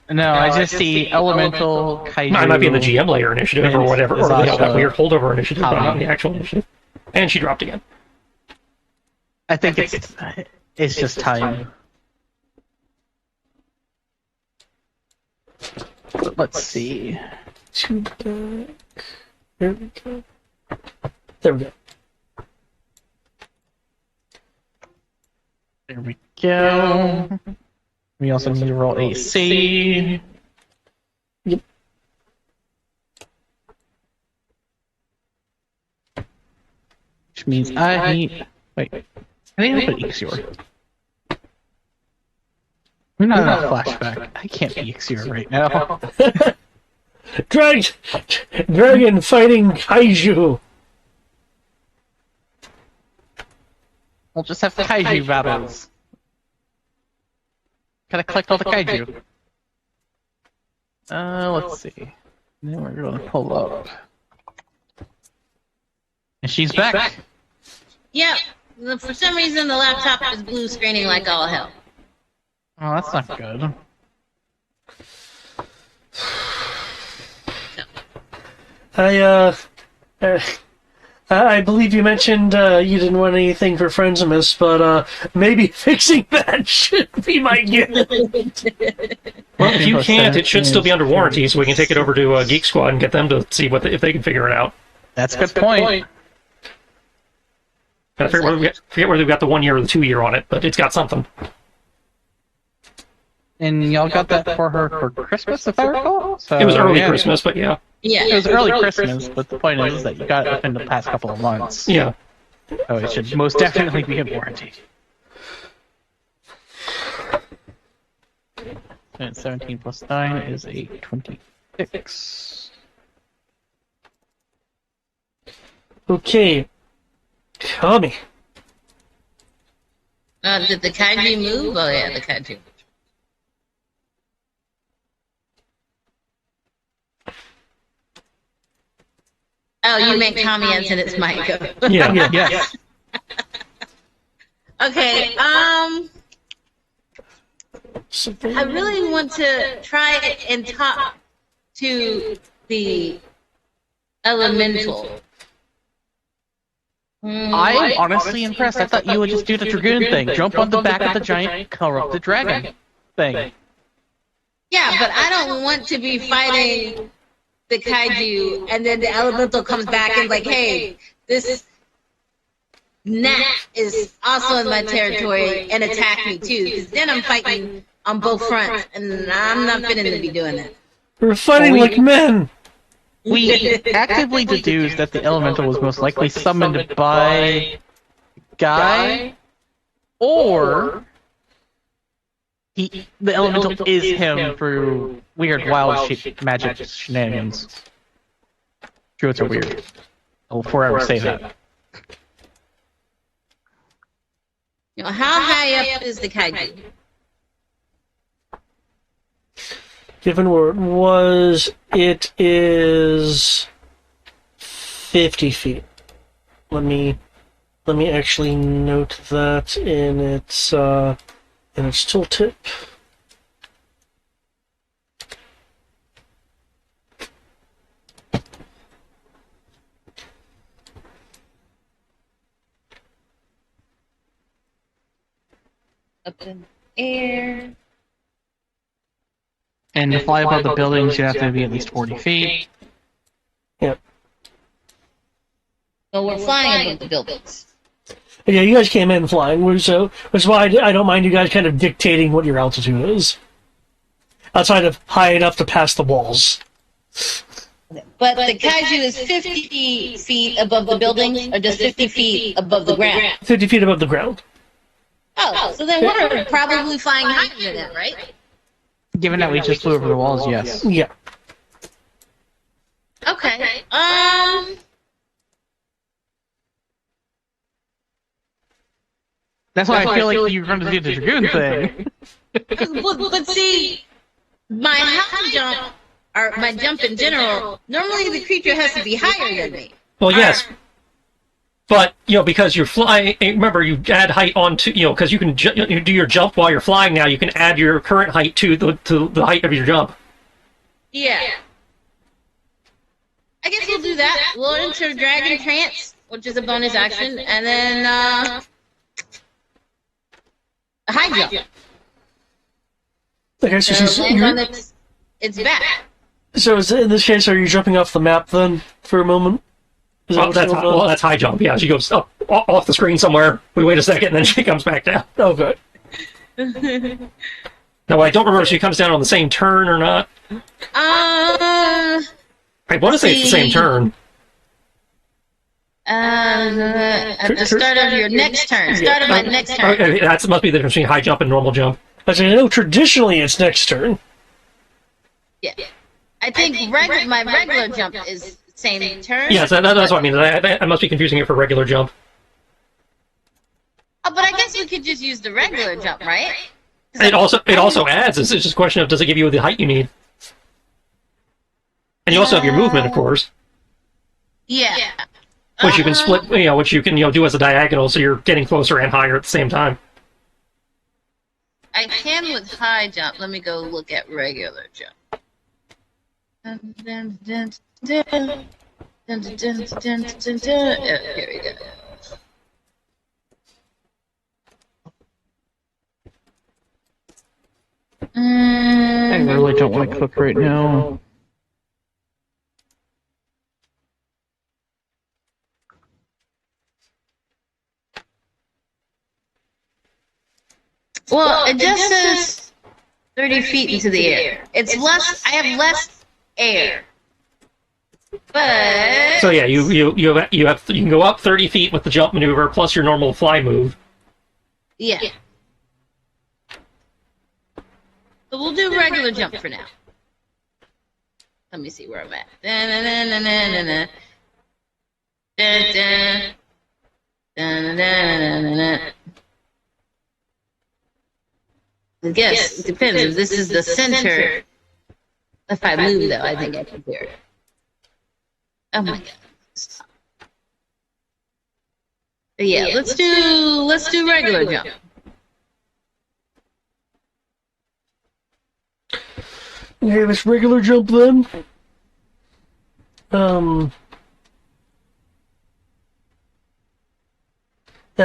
No, I just see elemental kaiju. I might be in the GM layer initiative or whatever, or that Zasha. weird holdover initiative, but I'm not in Hobby. the actual initiative. And she dropped again. I think it's just time. Let's see. Two back. There we go. There we go. There we go. We also need to roll AC. Yep. Which means I need. Wait. I need to put Ixior. We're not in a flashback. I can't be Ixior right now. Dragon fighting kaiju. We'll just have kaiju battles. Gotta collect all the kaiju. Let's see. Then we're gonna pull up. And she's back. Yep. For some reason, the laptop is blue screening like all hell. Oh, that's not good. I believe you mentioned you didn't want anything for Friendsmas, but maybe fixing that should be my gift. Well, if you can't, it should still be under warranty, so we can take it over to Geek Squad and get them to see if they can figure it out. That's a good point. I forget whether we've got the 1 year or the 2 year on it, but it's got something. And y'all got that for her for Christmas, if I recall? So, It was early Christmas, but yeah. Yeah. It was early Christmas, but the point is that you got it within the past couple of months. Yeah. So it should most definitely be in warranty. And 17 plus 9 is a 26. Okay. Tommy. Did the kaiju move? Oh, yeah, the kaiju. Oh, you meant Tommy answered its mic. Yeah. Yeah. Okay, I really want to try and talk to the elemental. I'm honestly impressed. I thought you would just do the Dragoon thing. Jump on the back of the giant corrupted dragon thing. Yeah, but I don't want to be fighting the kaiju, and then the elemental comes back and like, hey, this gnat is also in my territory and attack me too. Because then I'm fighting on both fronts, and I'm not fitting to be doing that. We're fighting like men. We actively deduced that the elemental was most likely summoned by Guy, or the elemental is him through weird wild magic shenanigans. Druids are weird. I'll forever say that. You know, how high up is the kaiju? Given where it is 50 feet. Let me actually note that in its tooltip. Up in the air. And to fly above the buildings, you have to be at least 40 feet. Yep. So we're flying above the buildings. Yeah, you guys came in flying, which is why I don't mind you guys kind of dictating what your altitude is. Outside of high enough to pass the walls. But the kaiju is 50 feet above the buildings, or just 50 feet above the ground? 50 feet above the ground. Oh, so then we're probably flying higher than that, right? Given that we just flew over the walls, yes. Yeah. Okay. That's why I feel like you're going to do the Dragoon thing. But see, my high jump, or my jump in general, normally the creature has to be higher than me. Well, yes. But, because you're flying, remember, you add height onto, because you can you do your jump while you're flying now, you can add your current height to the height of your jump. Yeah. I guess we'll do that. We'll enter Dragon Trance, which is a bonus action, and then, high jump. Okay, so So land on its back. so in this case, are you jumping off the map then for a moment? Is that Well, what's going on? well, that's high jump. Yeah, she goes up off the screen somewhere. We wait a second, and then she comes back down. Okay. No, I don't remember if she comes down on the same turn or not. I want to say it's the same turn. At the start of your next turn. Start of my next turn. Okay, that must be the difference between high jump and normal jump. As I know, traditionally it's next turn. Yeah. I think my regular jump is same turn. Yes, that's what I mean. I must be confusing it for regular jump. Oh, but I guess we could just use the regular jump, right? It also adds. It's just a question of does it give you the height you need, and you also have your movement, of course, Yeah. which you can split. Which you can do as a diagonal, so you're getting closer and higher at the same time. I can with high jump. Let me go look at regular jump. Here we go. I really don't want to cook right now. Well, it just says 30 feet into the air. It's less. I have less air. But So yeah, you can go up 30 feet with the jump maneuver plus your normal fly move. yeah. So we'll do regular jump for now. Let me see where I'm at. Da-na-na-na-na-na-na. Da-da. Da-na-na-na-na-na. I guess it depends. If this is the center, if I move though, I think I can hear it. Oh my god! Stop. But yeah, let's do regular jump. Okay, this regular jump then. Then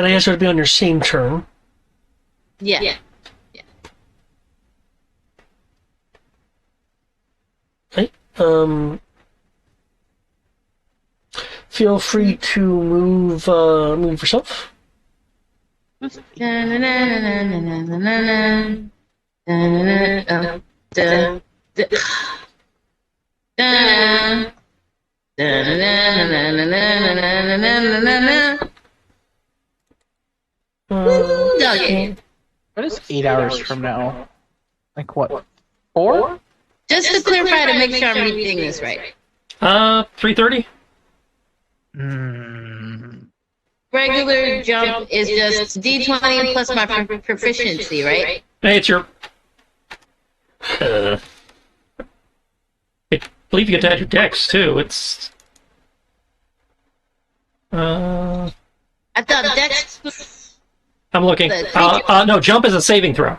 I guess it would be on your same turn. Yeah. Right? Feel free to move yourself. Da-na-na-na-na-na-na-na. Da-na-na. Da-da. Da-na. Da-na-na-na-na-na-na-na-na-na-na. Woo, doggy. What is 8 hours from now? Like what? 4? Just to clarify to make sure I'm reading this right. 3:30. Regular jump is just D20 plus my proficiency, right? Hey, it's your. I believe you get to add your dex too. It's. I thought Dex was... I'm looking. The creature- No, jump is a saving throw.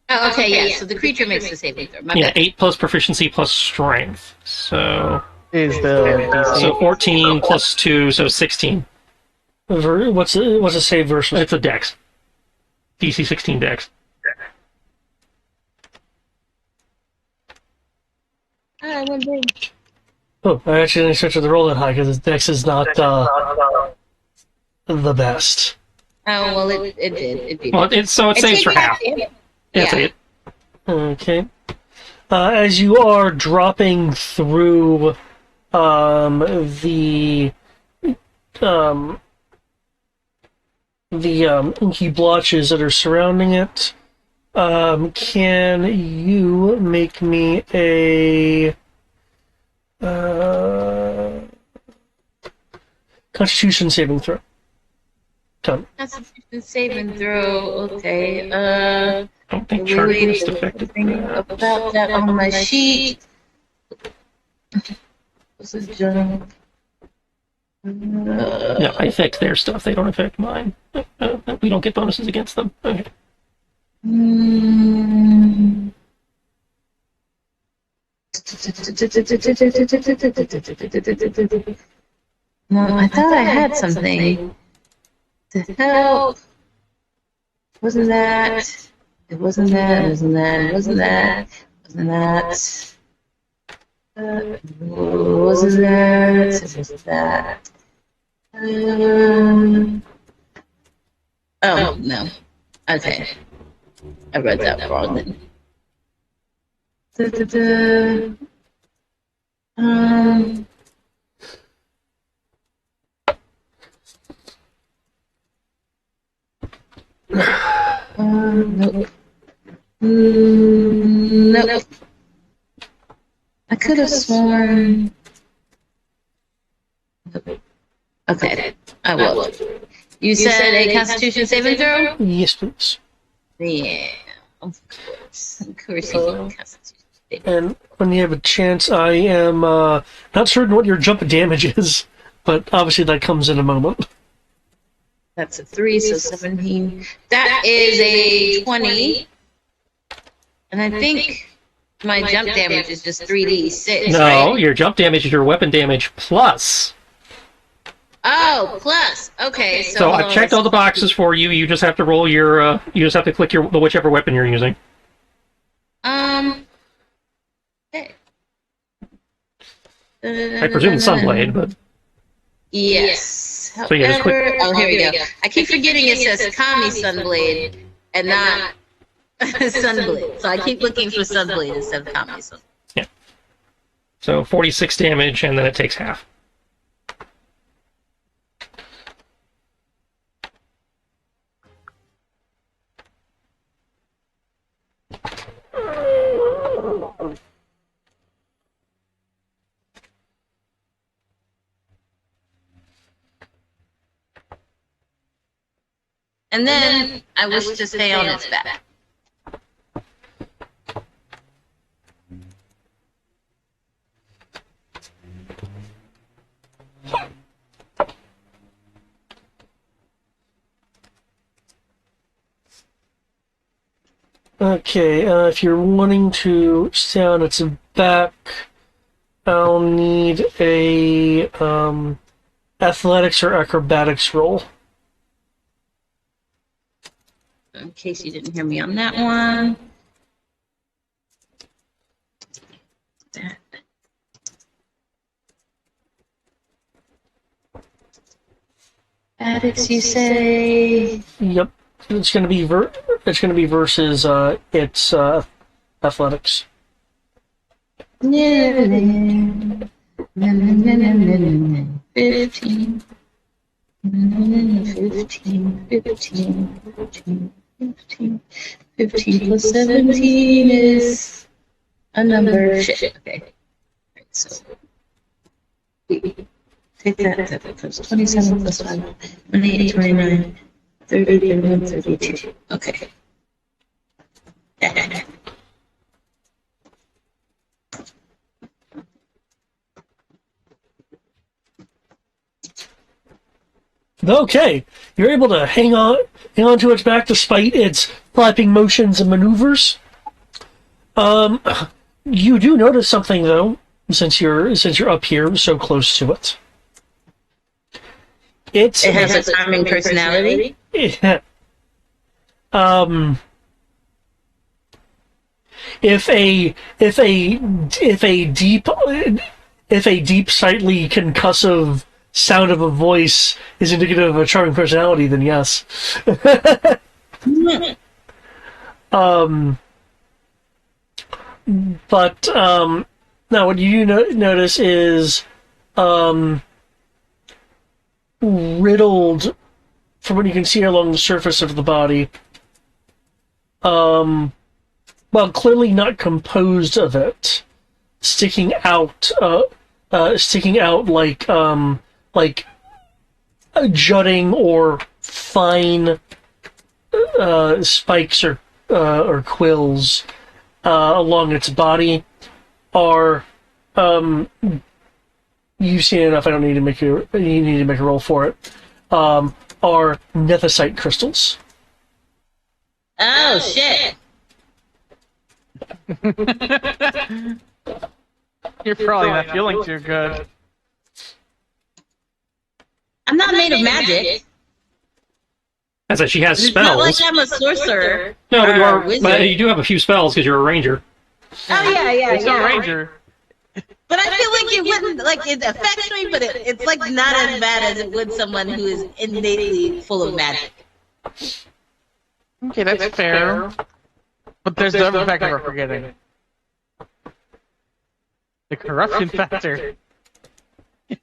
Oh, okay, yeah. So the creature makes the saving throw. My Yeah, bad. 8 plus proficiency plus strength. So Is the DC? 14 plus 2, so 16. What's a save versus? It's a dex. DC 16 dex. Oh, I actually didn't expect it to roll that high because dex is not the best. Oh, well, it did. It beat Well, it. it saves for taking half. damage. That's Yeah. it. Okay. As you are dropping through the inky blotches that are surrounding it, can you make me a Constitution saving throw? Done. Constitution saving throw. Okay. I don't think charging is affected. About that on my sheet. What's this jump? Yeah, I affect their stuff. They don't affect mine. We don't get bonuses against them. Okay. Well, I thought I had something to help. Wasn't that? It wasn't that. It wasn't that. It wasn't that. It wasn't that. Wasn't that? It was that. Oh no. Okay. I read that wrong then. Da, da, da. Nope. Nope. I could have sworn. Nope. Okay, I will. You said a Constitution saving throw? Yes, please. Yeah, of course. Of course you need a Constitution saving. And when you have a chance, I am not certain what your jump damage is, but obviously that comes in a moment. That's a 3, so 17. That is a 20. And I think my jump damage is just 3d6. No, right? your jump damage is your weapon damage plus. Oh, plus. Okay, So I've checked all the boxes for you. You just have to roll your. You just have to click the whichever weapon you're using. Okay. I presume the Sunblade, but Yes. So you just click- However, oh, here we go. I keep forgetting it says Kami Sunblade and not Sunblade. So I keep looking for Sunblade instead of Kami Sunblade. yeah. So 46 damage, and then it takes half. And then I wish to stay on its back. Okay, if you're wanting to stay on its back, I'll need a athletics or acrobatics roll. In case you didn't hear me on that one. That. Addicts, you say? Yep, it's going to be versus its athletics. 15. 15. 15 plus 17 is a number. Shit. Okay. Right, so take that plus 27 plus 5, 28, 29, 30, 31, 32. Okay. Okay, you're able to hang on to its back despite its flapping motions and maneuvers. You do notice something though, since you're up here so close to it. It has a charming personality. If a deep, slightly concussive sound of a voice is indicative of a charming personality, then yes. But now what you notice is riddled, from what you can see along the surface of the body. Well, clearly not composed of it, sticking out like jutting or fine spikes or quills along its body are you've seen enough. I don't need to make you need to make a roll for it. Are nethicite crystals. Oh shit! You're probably not feeling too good. I'm not made of magic. As that she has It's not like spells. I'm a sorcerer. No, but you or are. a wizard. But you do have a few spells because you're a ranger. Oh yeah. It's a ranger. But I feel like it wouldn't it affects me, but it's like not as bad as it would someone who is innately full of magic. Okay, that's fair. But there's the other factor we're forgetting. The corruption factor.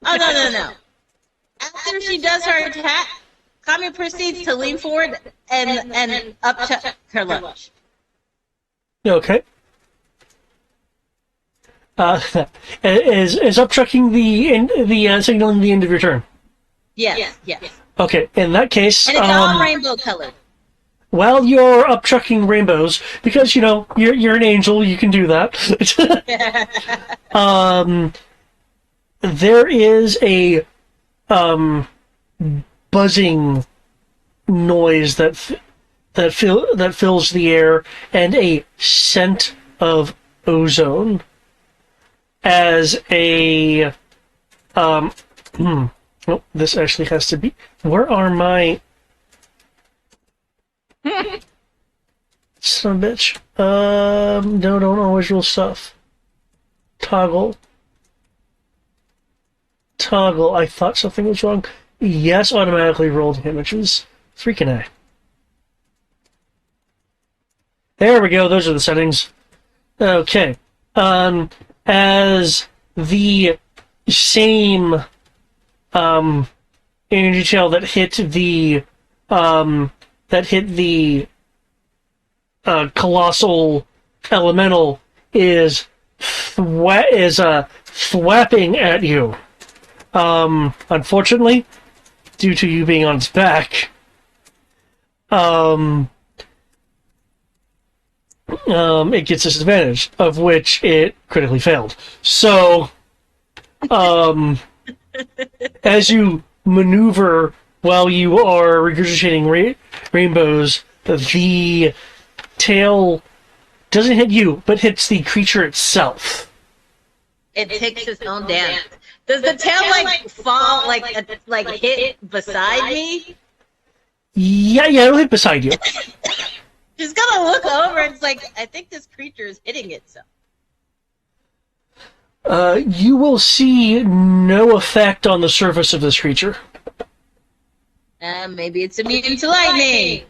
Oh no. After she does her attack, Kami proceeds to lean forward and upchuck her lunch. Okay. Is upchucking the signaling the end of your turn? Yes. Okay, in that case, And it's all rainbow colored. while you're upchucking rainbows, because you're an angel, you can do that. There is a buzzing noise that fills the air, and a scent of ozone. As a this actually has to be. Where are my son of a bitch? No, don't always roll stuff. Toggle. I thought something was wrong. Yes, automatically rolled images. Freaking A. There we go. Those are the settings. Okay. As the same energy tail that hit the colossal elemental is thwapping at you. Unfortunately, due to you being on its back, it gets disadvantage, of which it critically failed. So, as you maneuver while you are regurgitating rainbows, the tail doesn't hit you, but hits the creature itself. It takes its own damage. Does the tail fall hit beside me? Yeah, it'll hit beside you. She's gonna look over and it's like, I think this creature is hitting itself. You will see no effect on the surface of this creature. Maybe it's immune to lightning.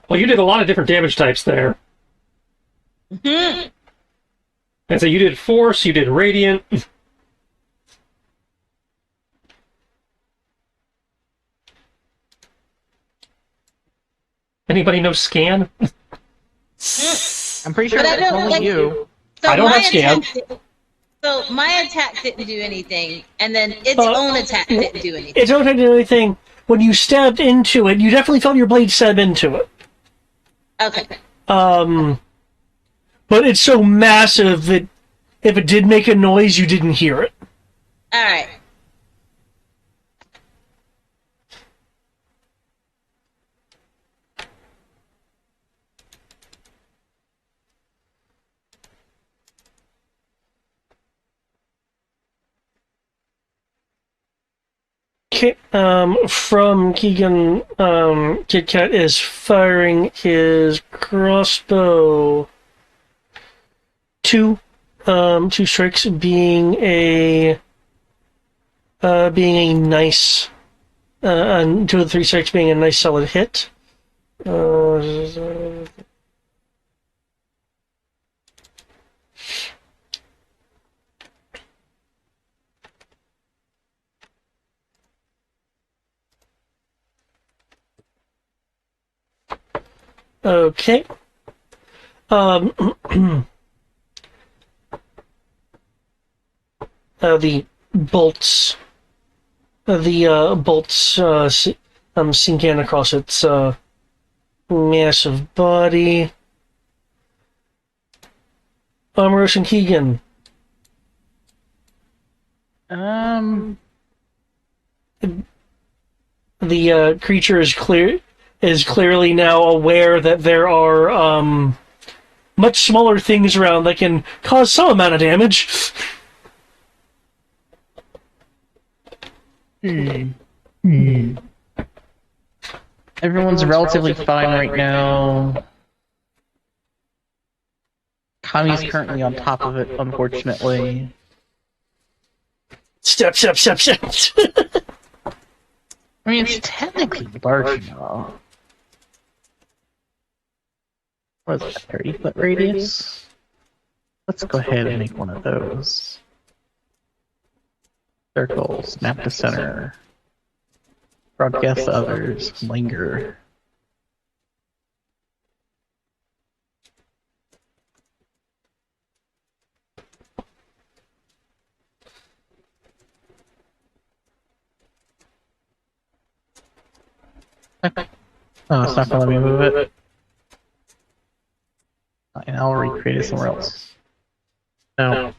Well, you did a lot of different damage types there. Mm-hmm. And so you did force, you did radiant. Anybody know scan? I'm pretty sure But I it's don't only like- you. So I don't my have scan. So my attack didn't do anything, and then its own attack didn't do anything. It don't do anything. When you stabbed into it, you definitely felt your blade stab into it. Okay. But it's so massive that if it did make a noise, you didn't hear it. All right. From Keegan, Kit Kat is firing his crossbow. Two strikes being a nice, and 2 of the 3 strikes being a nice solid hit. Okay. The bolts sink in across its massive body. Rose and Keegan. The creature is clearly now aware that there are much smaller things around that can cause some amount of damage. Everyone's relatively fine right now. Kami's currently on top of it, unfortunately. Step. I mean, it's technically large enough. What is that, 30-foot radius? Let's go ahead and make one of those. Circle, snap to center. Broadcast to others, linger. Oh, it's not gonna let me move it. And I'll recreate it somewhere else. No.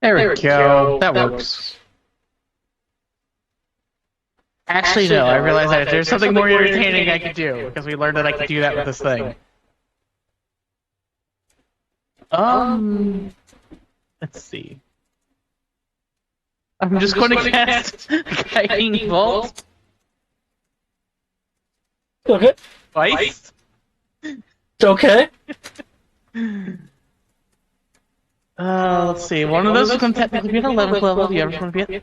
There we go. That works. Actually, no. I realized that there's something more entertaining I could do because we learned that I could do that with this thing. Let's see. I'm just going to cast Guiding Bolt Okay. twice. Okay. Let's see. One of those can technically be at 11th level. The other's going to be at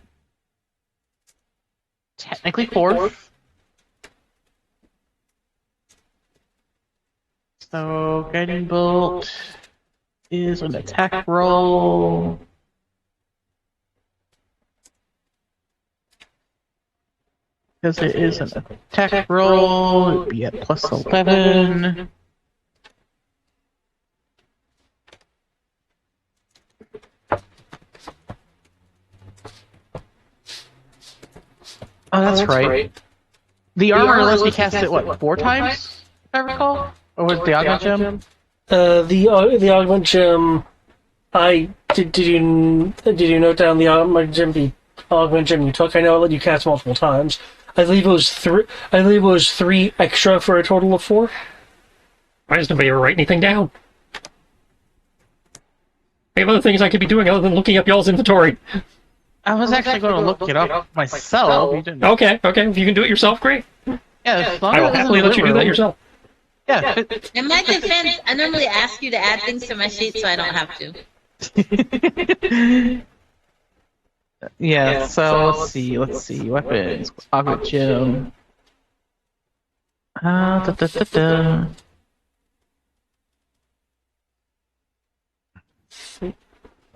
technically 4th. So, Guiding Bolt is an attack roll. Because it is an attack roll, it would be at plus 11. Oh, that's right. The armor lets me cast it, what, 4 times, if I recall? Or was it the Augment Gem? The augment gem. Did you note down the augment gem? The augment gem you took. I know it let you cast multiple times. I believe it was 3. I believe it was 3 extra for a total of 4. Why does nobody ever write anything down? I have other things I could be doing other than looking up y'all's inventory. I was actually going to look it up myself. You didn't. Okay. If you can do it yourself, great. Yeah, as long I will as it's happily in the let you do room. that yourself. Yeah. In my defense, I normally ask you to add things to my sheet so I don't have to. Yeah, so let's see. Weapons. Augment Gem.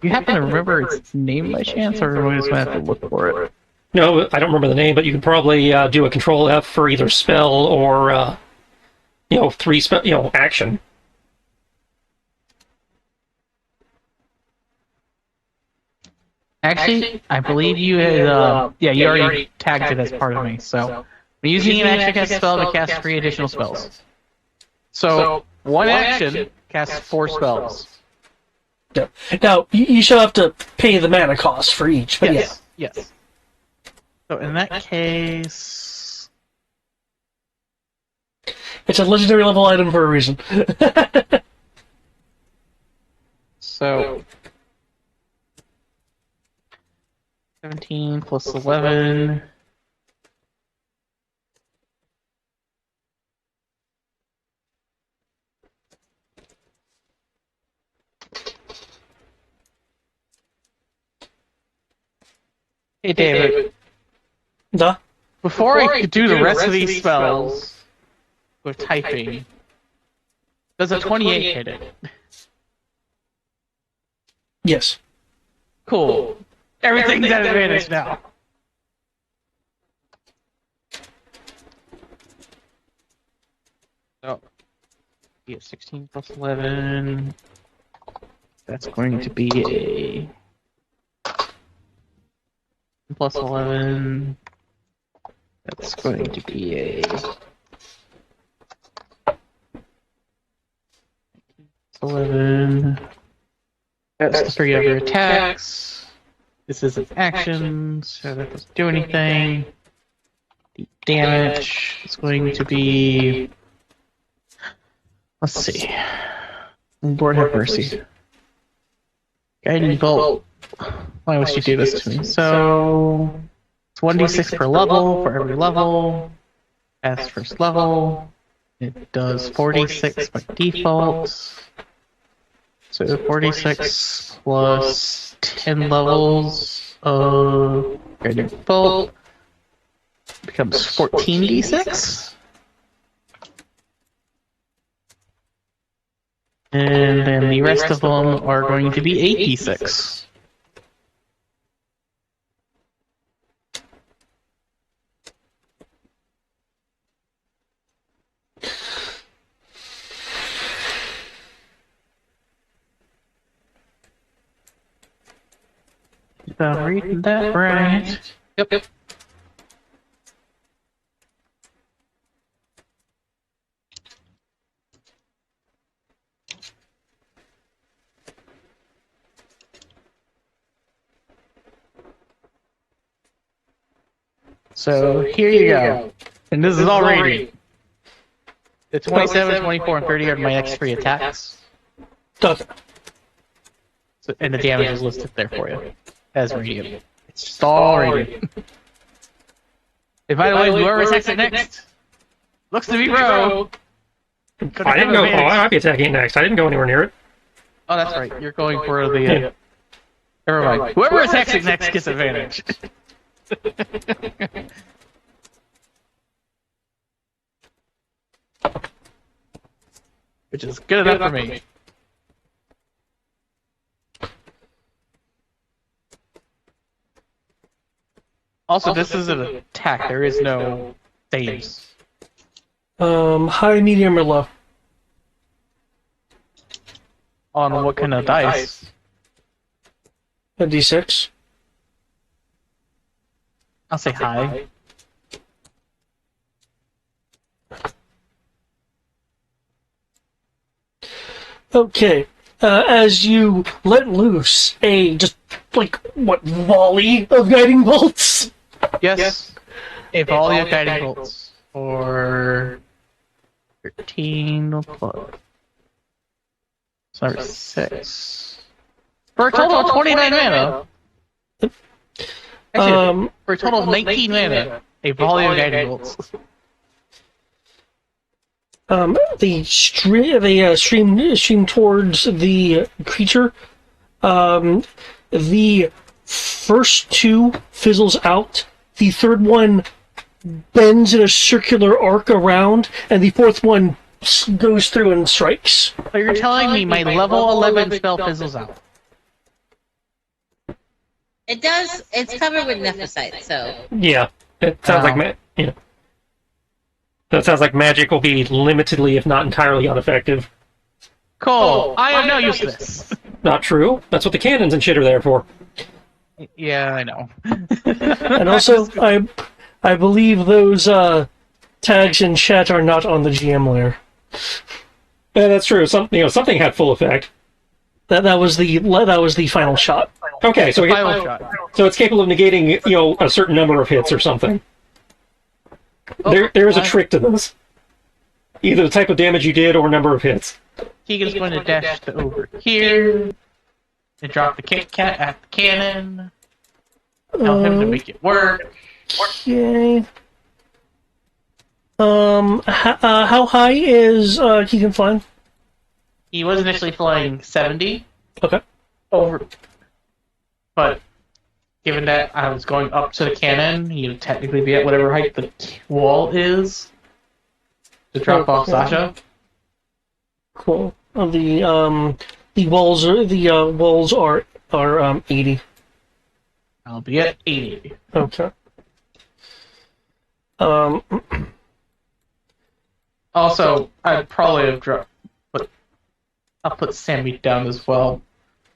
You happen to remember its name by chance, or we just gonna have to look for it? No, I don't remember the name, but you can probably do a Control F for either spell or 3 spell, action. Actually, I believe you had, you already tagged it as part of me, so. I'm using an action to cast a spell to cast 3 additional spells. So, 1 action casts 4 spells. Yeah. Now you shall have to pay the mana cost for each. But Yes. So in that case, it's a legendary level item for a reason. so 17 plus 11. Hey, David. Duh. Before I could do the rest of these spells with typing, does a 28 hit it? Yes. Cool. Everything's at advantage now. So, yeah, 16 plus 11. That's going to be a plus 11. That's going to be a 11. That's the 3 other attacks. This is an action, so that doesn't do anything. The damage is going to be. Let's see. Lord have mercy. Guiding Bolt. Why would you do this to me? So. It's 1d6 per level for every level. As first level, it does 46 by default. So 46 plus 10 levels of guiding bolt becomes 14d6. And then the rest of them are going to be 8d6. If I'm reading that right. Yep. So here you go. And this is all rating. The 27, 24, and 30 are my next three attacks. Okay. So, and the damage is listed there for you. As radiant. It's just all radiant. And by the way, whoever attacks it next looks to be Ro. I didn't go. Oh, I might be attacking it next. I didn't go anywhere near it. Oh, that's right. You're going for the. Never mind. Whoever attacks it next gets advantage. Which is good enough for me. Also, this is an attack. There is no saves. High, medium, or low? On what kind of dice? A D6. I'll say high. Okay. As you let loose a volley of guiding bolts. Yes. A volley of guiding bolts for 13 plus. Sorry, 6. For a total of 29 mana. Actually, for a total of 19 mana, a volley of guiding bolts. They stream towards the creature. The first two fizzles out. The third one bends in a circular arc around, and the fourth one goes through and strikes. So you're telling me my level 11 spell fizzles out? It does. It's covered with nephesite, so. Yeah, it sounds like that sounds like magic will be limitedly, if not entirely, ineffective. Cool. I am no use to this. Not true. That's what the cannons and shit are there for. Yeah, I know. And also, I believe those tags in chat are not on the GM layer. Yeah, that's true. Something had full effect. That was the final shot. Okay, so Final shot. so it's capable of negating a certain number of hits or something. Oh, there is a trick to this. Either the type of damage you did or number of hits. Keegan's going to dash to over here and drop the Kit Kat at the cannon. Tell him to make it work. Okay. How high is Keegan flying? He was initially flying 70 Okay. over, but given that I was going up to the cannon, he would technically be at whatever height the wall is to drop off Sasha. Cool. The walls are 80. I'll be at 80. Okay. Also, I'd probably have dropped, but I'll put Sammy down as well,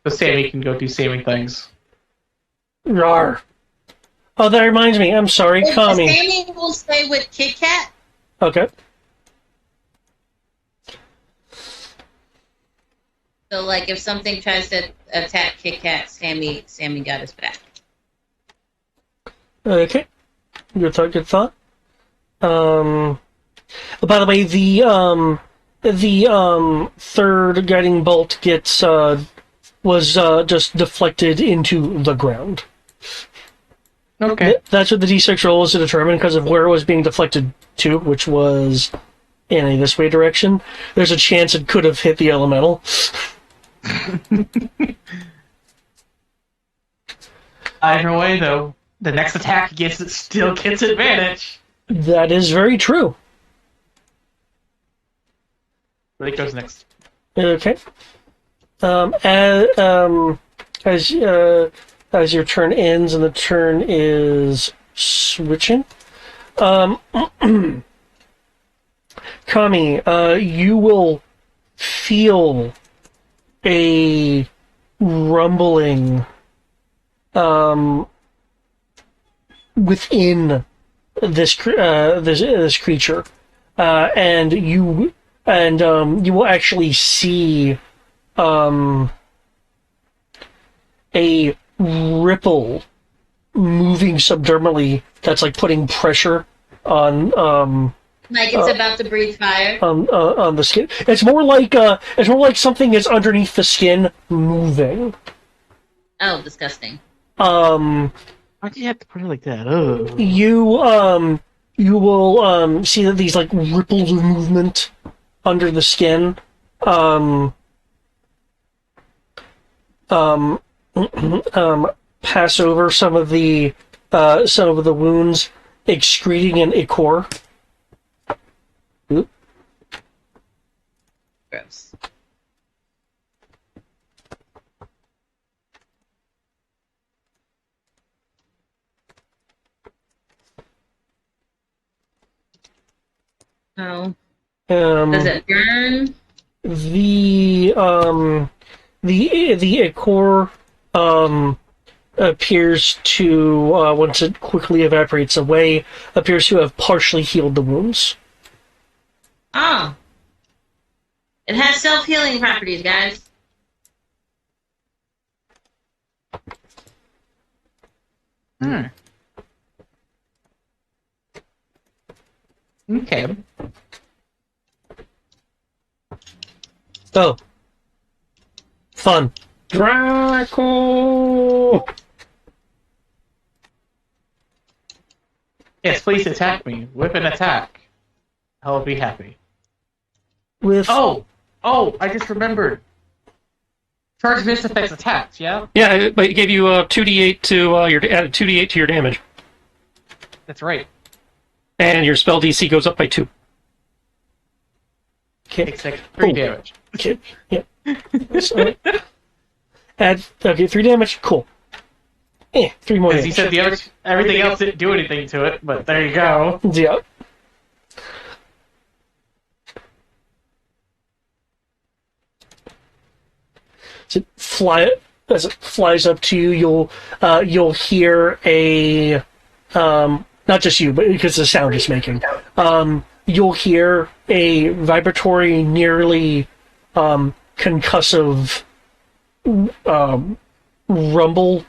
so Sammy can go do Sammy things. Rar. Oh, that reminds me. I'm sorry, Kami. Sammy will stay with Kit Kat. Okay. So, like, if something tries to attack Kit Kat, Sammy got his back. Okay. Good thought. Good thought. By the way, the third guiding bolt was just deflected into the ground. Okay. That's what the D6 roll is to determine because of where it was being deflected to, which was in a this way direction. There's a chance it could have hit the elemental. Either way, though, the next attack still gets advantage. That is very true. Blake goes next. Okay. As your turn ends and the turn is switching, Kami, you will feel a rumbling within this creature, and you will actually see a ripple moving subdermally that's like putting pressure on Like it's about to breathe fire. on the skin. It's more like something is underneath the skin moving. Oh, disgusting. Why'd you have to put it like that? Oh. You will see that these like ripples of movement under the skin pass over some of the wounds, excreting an ichor. Oop. Gross. Oh. Does it burn? The ichor appears to once it quickly evaporates away, appears to have partially healed the wounds. Oh. It has self-healing properties, guys. Okay. Oh. Fun. Draco! Yes, please attack me with an attack. I'll be happy. With Oh, I just remembered. Charge miss affects attacks. Yeah, Yeah, but it gave you 2d8 to added 2d8 to your damage, that's right. and your spell DC goes up by 2. okay. Takes 3 Oh. damage. Okay. Yeah. So, add 3 damage. Cool. 3 more Because he damage. said everything else didn't do anything to it, but there you go. Yeah. As it flies up to you, you'll hear a not just you, but because the sound it's making. You'll hear a vibratory, nearly concussive rumble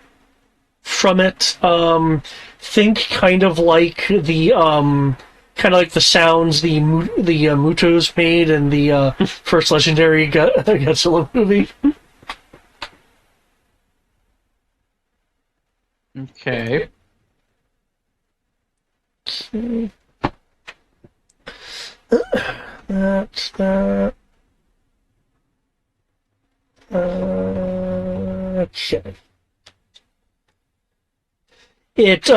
from it. Think kind of like the sounds the Mutos made in the first legendary Godzilla movie. Okay. That's that. Okay. Its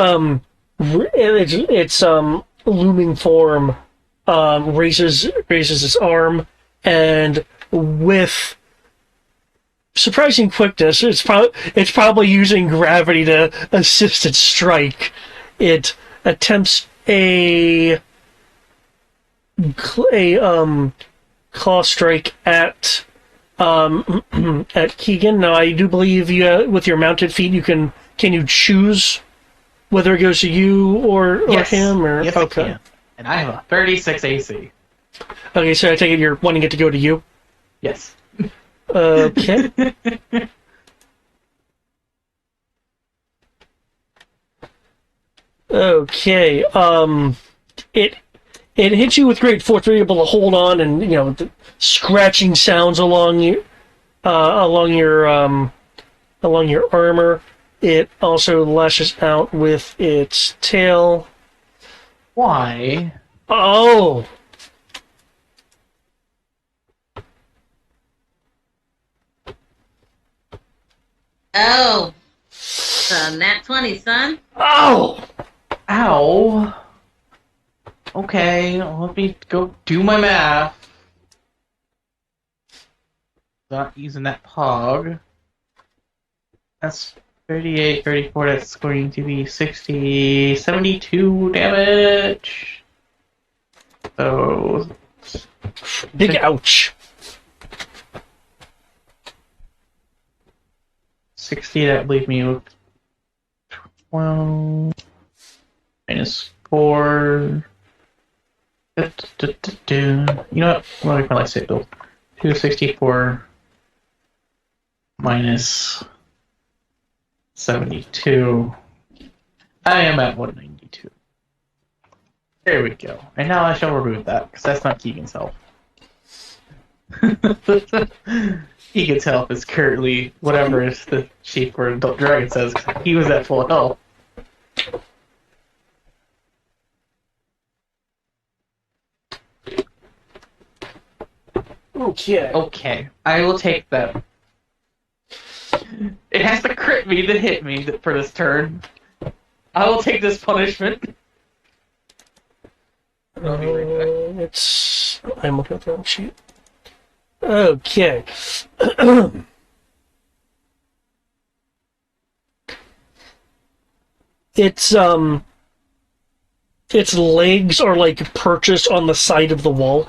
looming form raises its arm, and with surprising quickness, it's probably using gravity to assist its strike. It attempts a claw strike at Keegan. Now, I do believe you, with your mounted feet, can you choose whether it goes to you or him? Or yes, okay. I can. And I have a 36 AC. Okay, so I take it you're wanting it to go to you. Yes. Okay. Okay. It hits you with great force. You're able to hold on, and the scratching sounds along your armor. it also lashes out with its tail. Why? Oh! Oh. Nat 20, son. Oh! Ow. Okay, let me go do my math. Not using that pog. That's 38, 34, that's going to be 60, 72 damage. So... Big ouch. 60, that leave me with 12 minus 4. You know what? Let me probably say build. 264 minus 72. I am at 192. There we go. And now I shall remove that, because that's not Keegan's health. Keegan's health is currently whatever is the chief word Adult Dragon says. He was at full health. Okay. Okay, I will take that. It has to crit me to hit me for this turn. I will take this punishment. I'll be right back. I'm looking at the wrong sheet. Okay. Its legs are like perched on the side of the wall.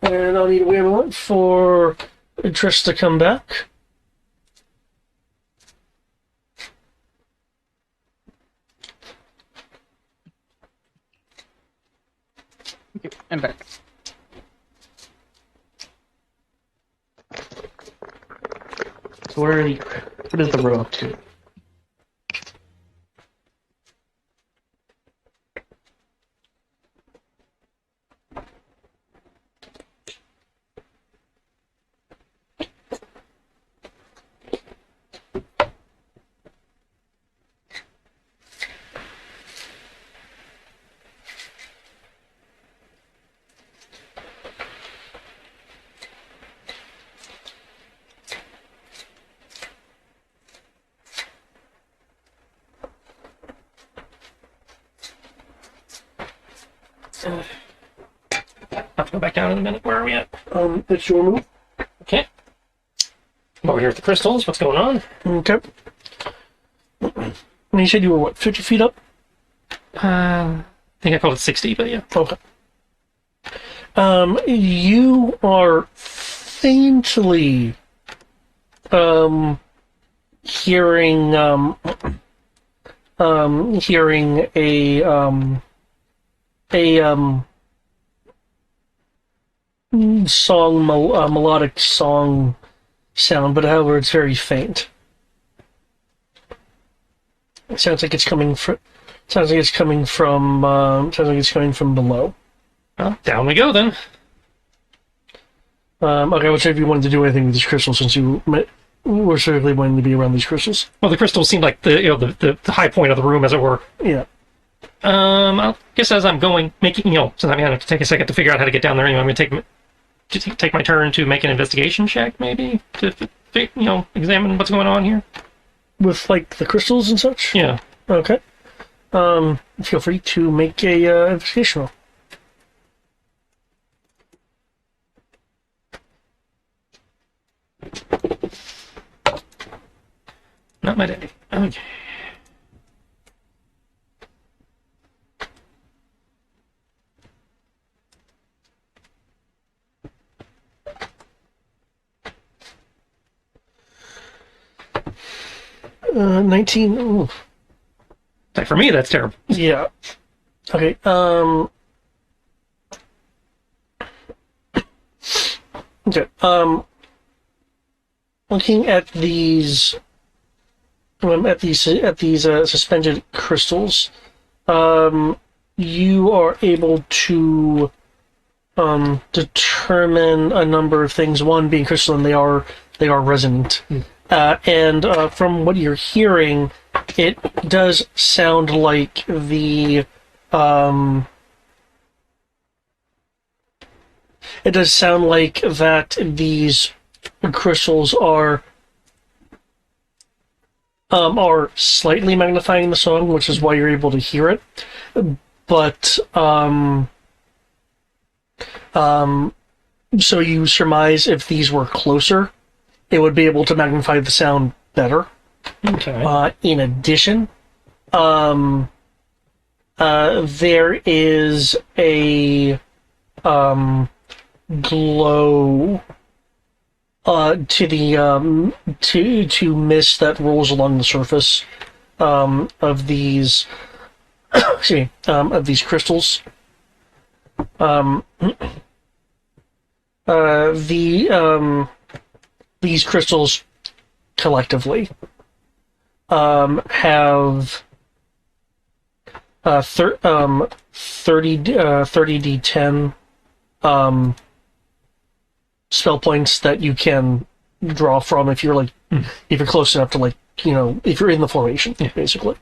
And I'll need to wait a moment for Trish to come back. Okay, I'm back. So what is the row up to? Have to go back down in a minute. Where are we at? It's your move. Okay. I'm over here with the crystals. What's going on? Okay. And you said you were, what, 50 feet up? I think I called it 60, but yeah. Okay. You are faintly hearing hearing a melodic song sound, but however it's very faint. It sounds like it's coming from below. Well, down we go then. Okay, let's say if you wanted to do anything with these crystals, since you were certainly wanting to be around these crystals. Well, the crystals seem like the high point of the room, as it were. Yeah. I guess as I'm going, since I'm gonna have to take a second to figure out how to get down there, anyway, I'm gonna take my turn to make an investigation check, maybe to examine what's going on here. With like the crystals and such. Yeah. Okay. Feel free to make a investigation roll. Not my day. Okay. Uh, 19. Ooh. Like for me, that's terrible. Yeah. Okay. Okay. Looking at these suspended crystals, you are able to determine a number of things. One being crystalline, they are resonant, and from what you're hearing, it does sound like it does sound like that these crystals are slightly magnifying the song, which is why you're able to hear it. But so you surmise if these were closer, it would be able to magnify the sound better. Okay. In addition, there is a glow to the to mist that rolls along the surface of these excuse me, of these crystals. These crystals collectively have 30d10 spell points that you can draw from if you're if you're close enough to if you're in the formation, basically.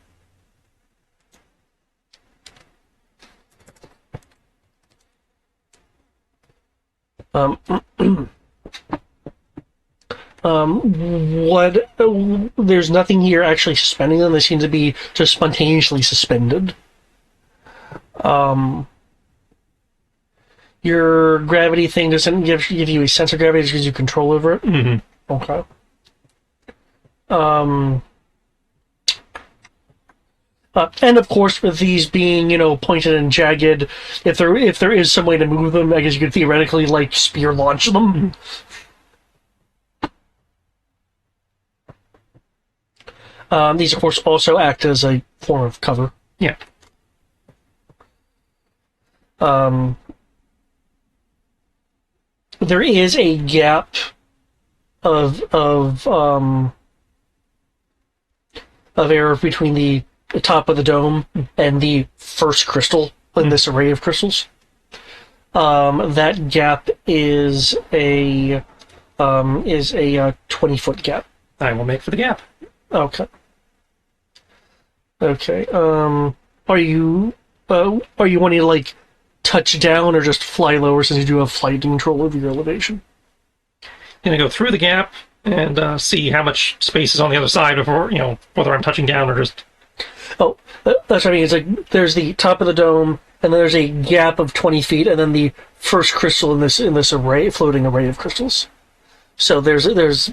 There's nothing here actually suspending them. They seem to be just spontaneously suspended. Your gravity thing doesn't give you a sense of gravity, it just gives you control over it. Mm-hmm. Okay. And of course, with these being, pointed and jagged, if there is some way to move them, I guess you could theoretically spear launch them. These, of course, also act as a form of cover. Yeah. There is a gap of error between the top of the dome and the first crystal in this array of crystals. That gap is a 20-foot gap. I will make for the gap. Okay. Okay. Are you wanting to touch down or just fly lower since you do have flight control over your elevation? Gonna go through the gap and see how much space is on the other side before, whether I'm touching down or just... Oh, that's what I mean. It's there's the top of the dome, and then there's a gap of 20 feet, and then the first crystal in this floating array of crystals. So it's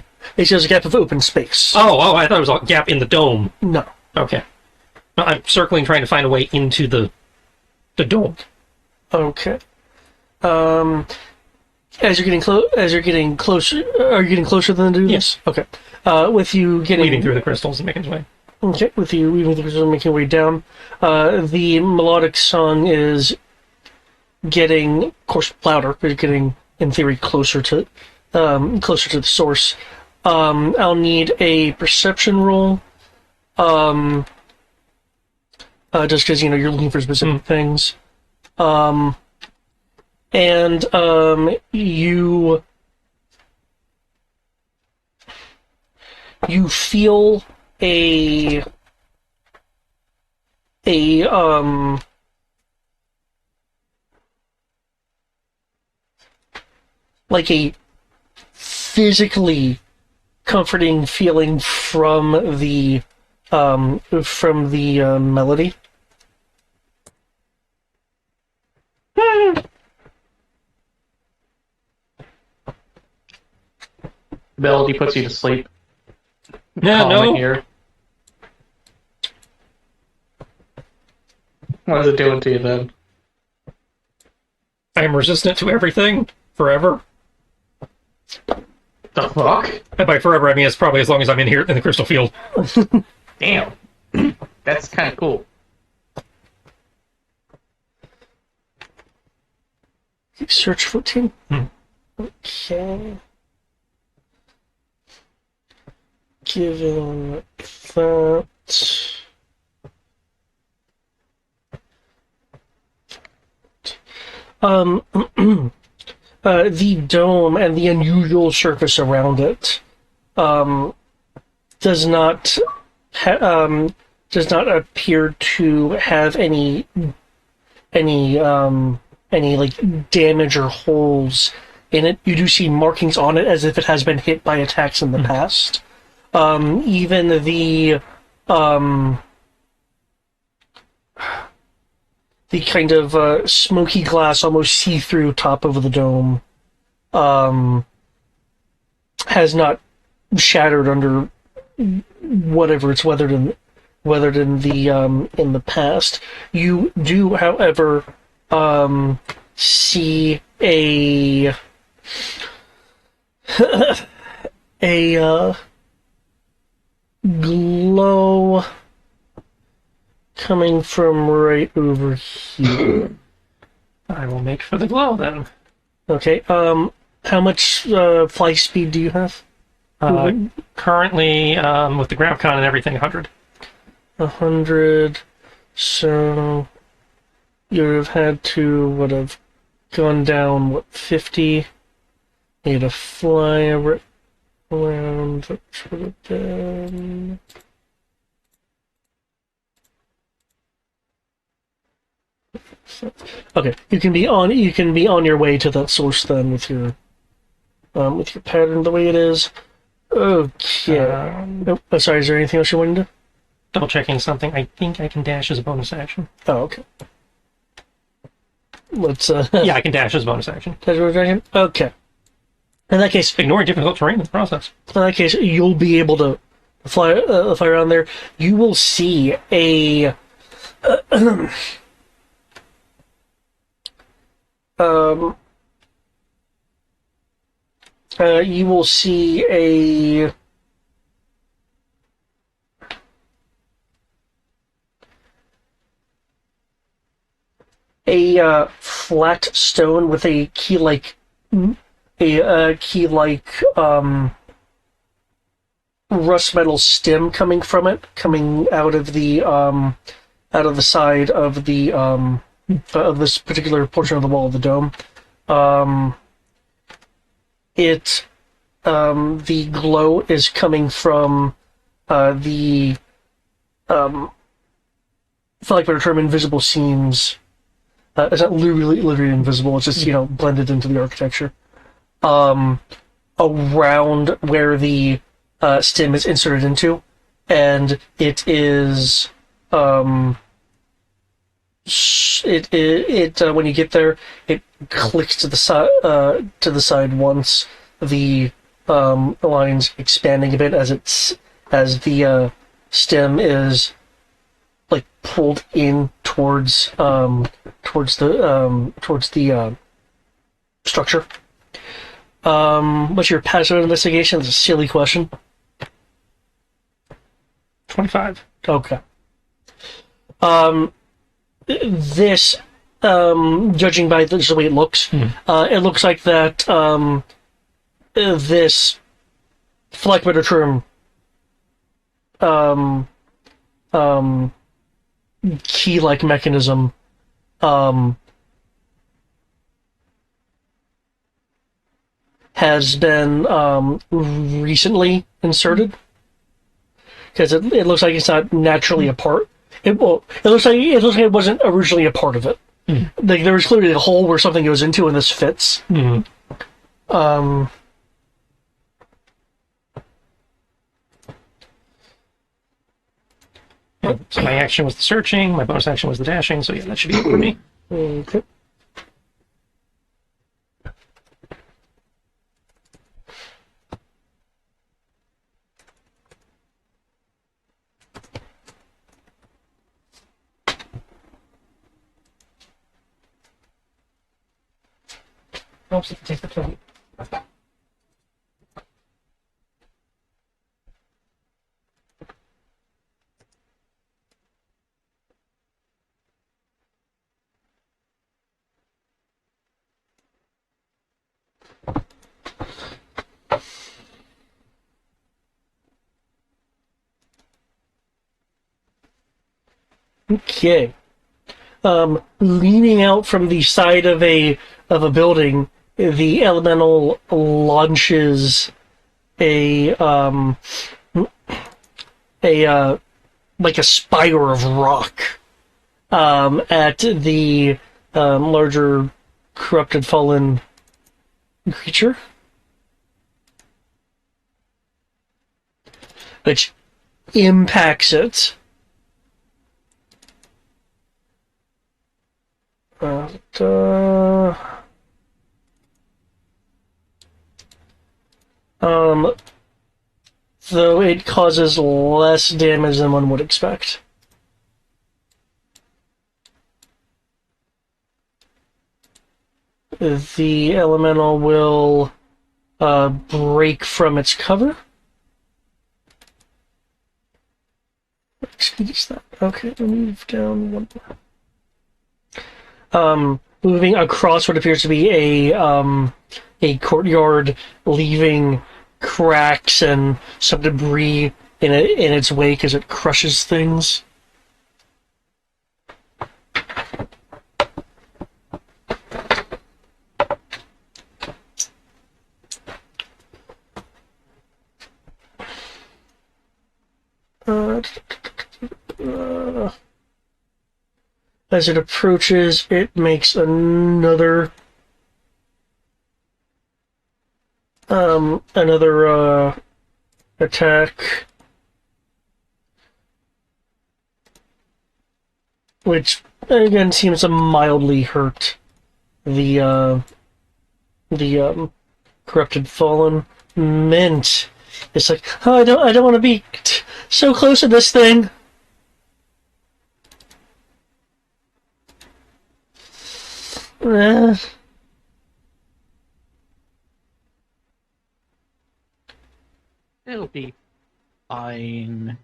just a gap of open space. Oh, I thought it was a gap in the dome. No. Okay. No, I'm circling, trying to find a way into the dome. Okay. As you're getting closer, are you getting closer than to do this? Yes. Okay. With you getting Weaving through the crystals and making his way. Okay, with you weaving through the crystals and making your way down, the melodic song is getting, of course, louder. But you're getting, in theory, closer to the source. I'll need a perception roll. Just because you're looking for specific things. And you feel a physically comforting feeling from the melody. Melody puts you to sleep. Yeah, Calm no. it here. What is it doing to you then? I am resistant to everything forever. The fuck? And by forever, I mean it's probably as long as I'm in here in the crystal field. Damn. That's kind of cool. Search 14. Okay. Given that. The dome and the unusual surface around it does not does not appear to have any like damage or holes in it. You do see markings on it as if it has been hit by attacks in the past. Even the kind of smoky glass, almost see-through top of the dome has not shattered under whatever it's weathered in the past. You do, however, see a glow coming from right over here. I will make for the glow then. Okay. How much fly speed do you have? Currently, with the ground con and everything, 100. 100. So you would have had to would have gone down 50. Need to fly around. Which would have been. Okay, you can be on your way to that source then with your pattern the way it is. Okay. Sorry, is there anything else you wanted to do? Double checking something. I think I can dash as a bonus action. Oh, okay. Let's Yeah, I can dash as a bonus action. Okay. In that case, Ignoring difficult terrain in the process. in that case, you'll be able to fly around there. You will see a you will see a flat stone with a key-like rust metal stem coming from it, coming out of the side of the of this particular portion of the wall of the dome. The glow is coming from the for lack of a better term, invisible seams. It's not literally invisible. It's just blended into the architecture. Around where the stem is inserted into, and it is when you get there, it clicks to the side once, the line's expanding a bit as the stem is like pulled in towards the structure. What's your passive investigation? That's a silly question. 25. Okay. This, judging by the way it looks, it looks like that this, for lack of a better term, key-like mechanism has been recently inserted, because it looks like it's not naturally a part. It looks like it wasn't originally a part of it. Like there was clearly a hole where something goes into, and this fits. So my action was the searching, my bonus action was the dashing, so yeah, that should be it for me. Okay. Helps if you take the plate. Okay. leaning out from the side of a building, the elemental launches a like a spire of rock at the larger corrupted fallen creature, which impacts it. Though it causes less damage than one would expect. The elemental will break from its cover. Excuse that. Okay, move down one more. Moving across what appears to be a courtyard, leaving cracks and some debris in its wake as it crushes things. As it approaches, it makes another attack, which again seems to mildly hurt the corrupted fallen. Mint. It's like, oh, I don't want to be so close to this thing. It'll be fine.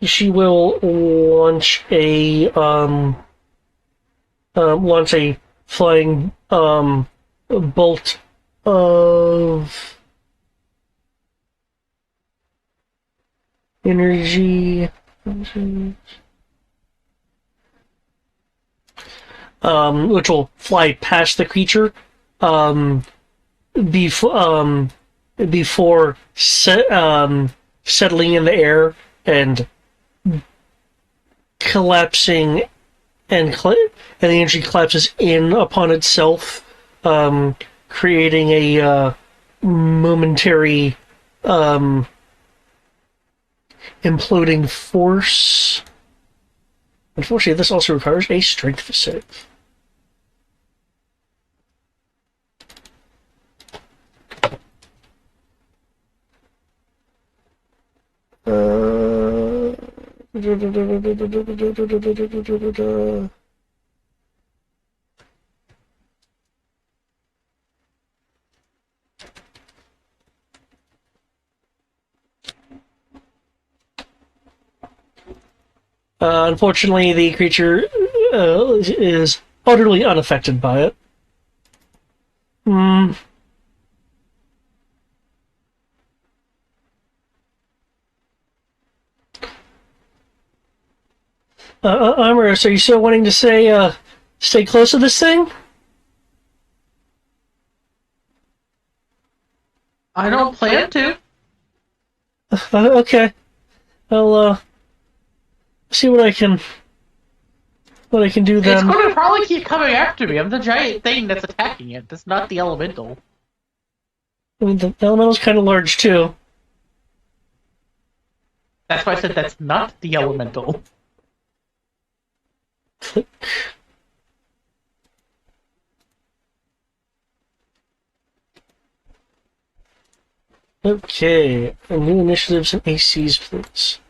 She will launch a flying bolt of energy, which will fly past the creature before settling in the air and collapsing, and the energy collapses in upon itself, creating a momentary imploding force. Unfortunately, this also requires a strength save. Unfortunately, the creature is utterly unaffected by it. Amorous, are you still wanting to stay close to this thing? I don't plan to. Okay. I'll see what I can do then. It's going to probably keep coming after me. I'm the giant thing that's attacking it. That's not the elemental. I mean, the elemental's kind of large too. That's why I said that's not the elemental. Click. Okay, new initiatives and ACs, please.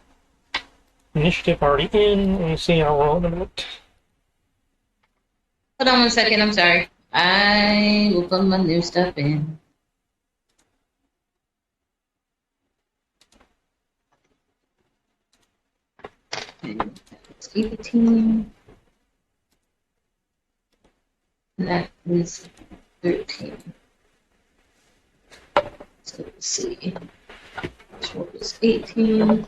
Initiative already in. Let me see how roll in a minute. Hold on 1 second, I'm sorry. I will put my new stuff in. It's 18. That is 13. So let's see. This one is 18.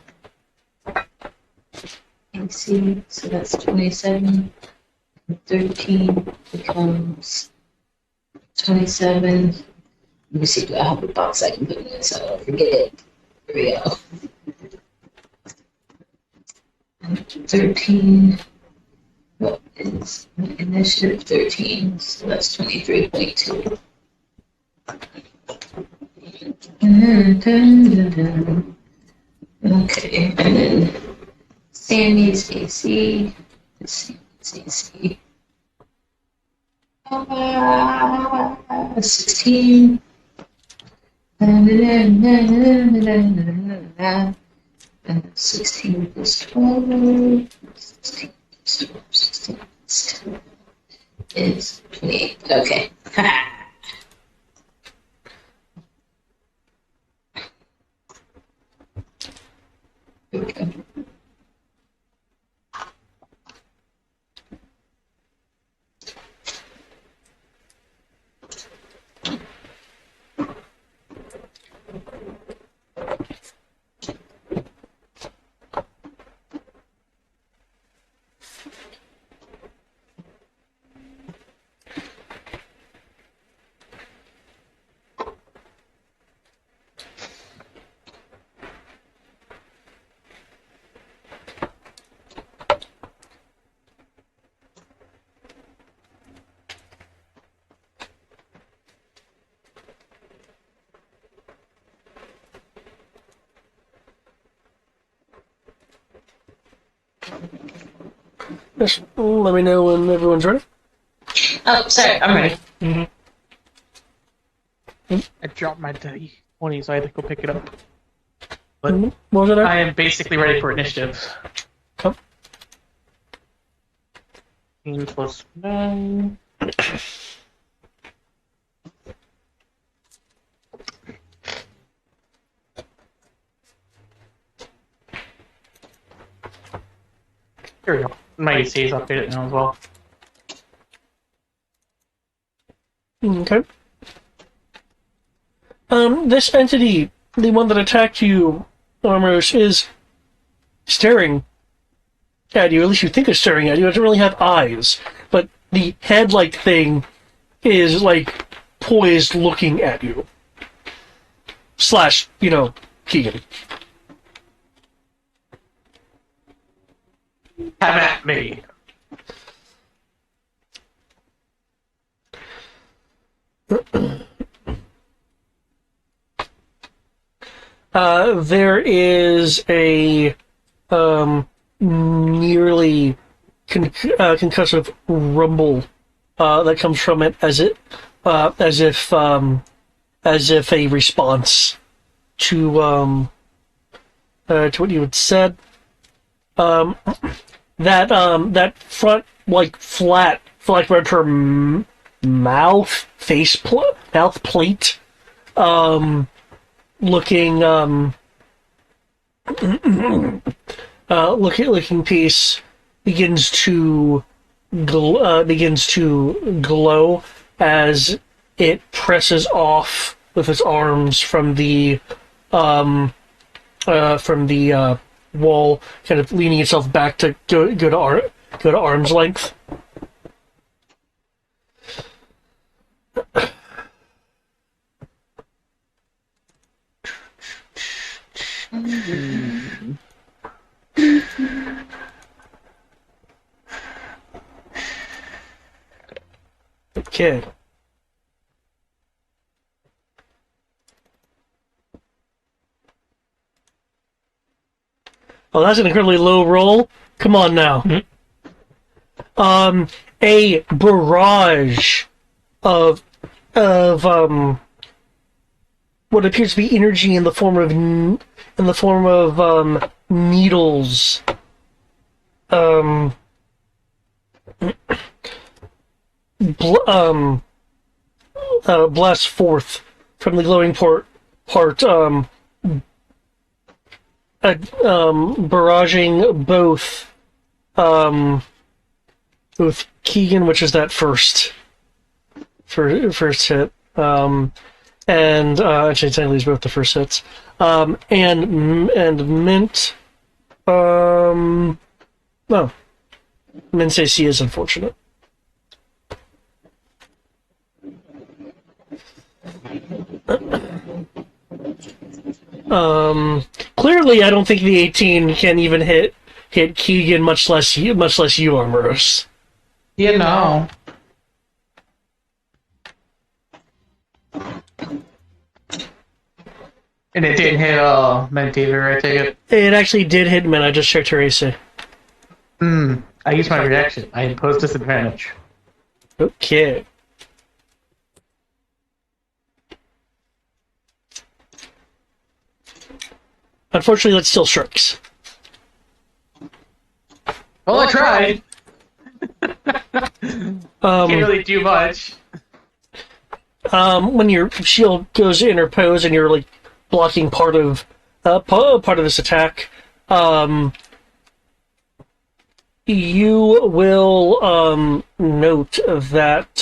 AC, so that's 27. 13 becomes 27. Let me see, do I have a box I can put in it so I don't forget it? Here we go. 13. What is initiative 13? So that's 23.2. Okay, and then Sammy's AC. Let's see, AC. 16. And 16 plus 12. 16 plus 12. 16 plus 10 is 28. Okay. Here we go. Just let me know when everyone's ready. Oh, sorry, I'm ready. I dropped my D20, so I had to go pick it up. What was it? I am basically ready for initiative. Come. 15 plus 9. Here we go. My AC is updated now as well. Okay. This entity, the one that attacked you, Armros, is staring at you. At least you think it's staring at you. It doesn't really have eyes, but the head-like thing is like poised, looking at you. Slash, Keegan. Have at me. There is a nearly concussive rumble that comes from it, as if a response to what you had said. That front, like, flat, for lack of a better term, mouth plate, looking piece begins to glow as it presses off with its arms from the wall, kind of leaning itself back to go to arm's length. Okay. Oh, that's an incredibly low roll. Come on now. A barrage of what appears to be energy in the form of needles. Blast forth from the glowing part, barraging both Keegan, which is that first hit, and actually technically it's both the first hits, and Mint, No. Mensei is unfortunate. Clearly, I don't think the 18 can even hit Keegan, much less you, Armoros. Yeah, no. And it didn't hit Mentator, I take it. It actually did hit Min. I just checked her AC. I used my reaction. I imposed disadvantage. Okay. Unfortunately, that still strikes. Well, I tried. Can't really do much. When your shield goes to interpose and you're like blocking part of this attack, you will note that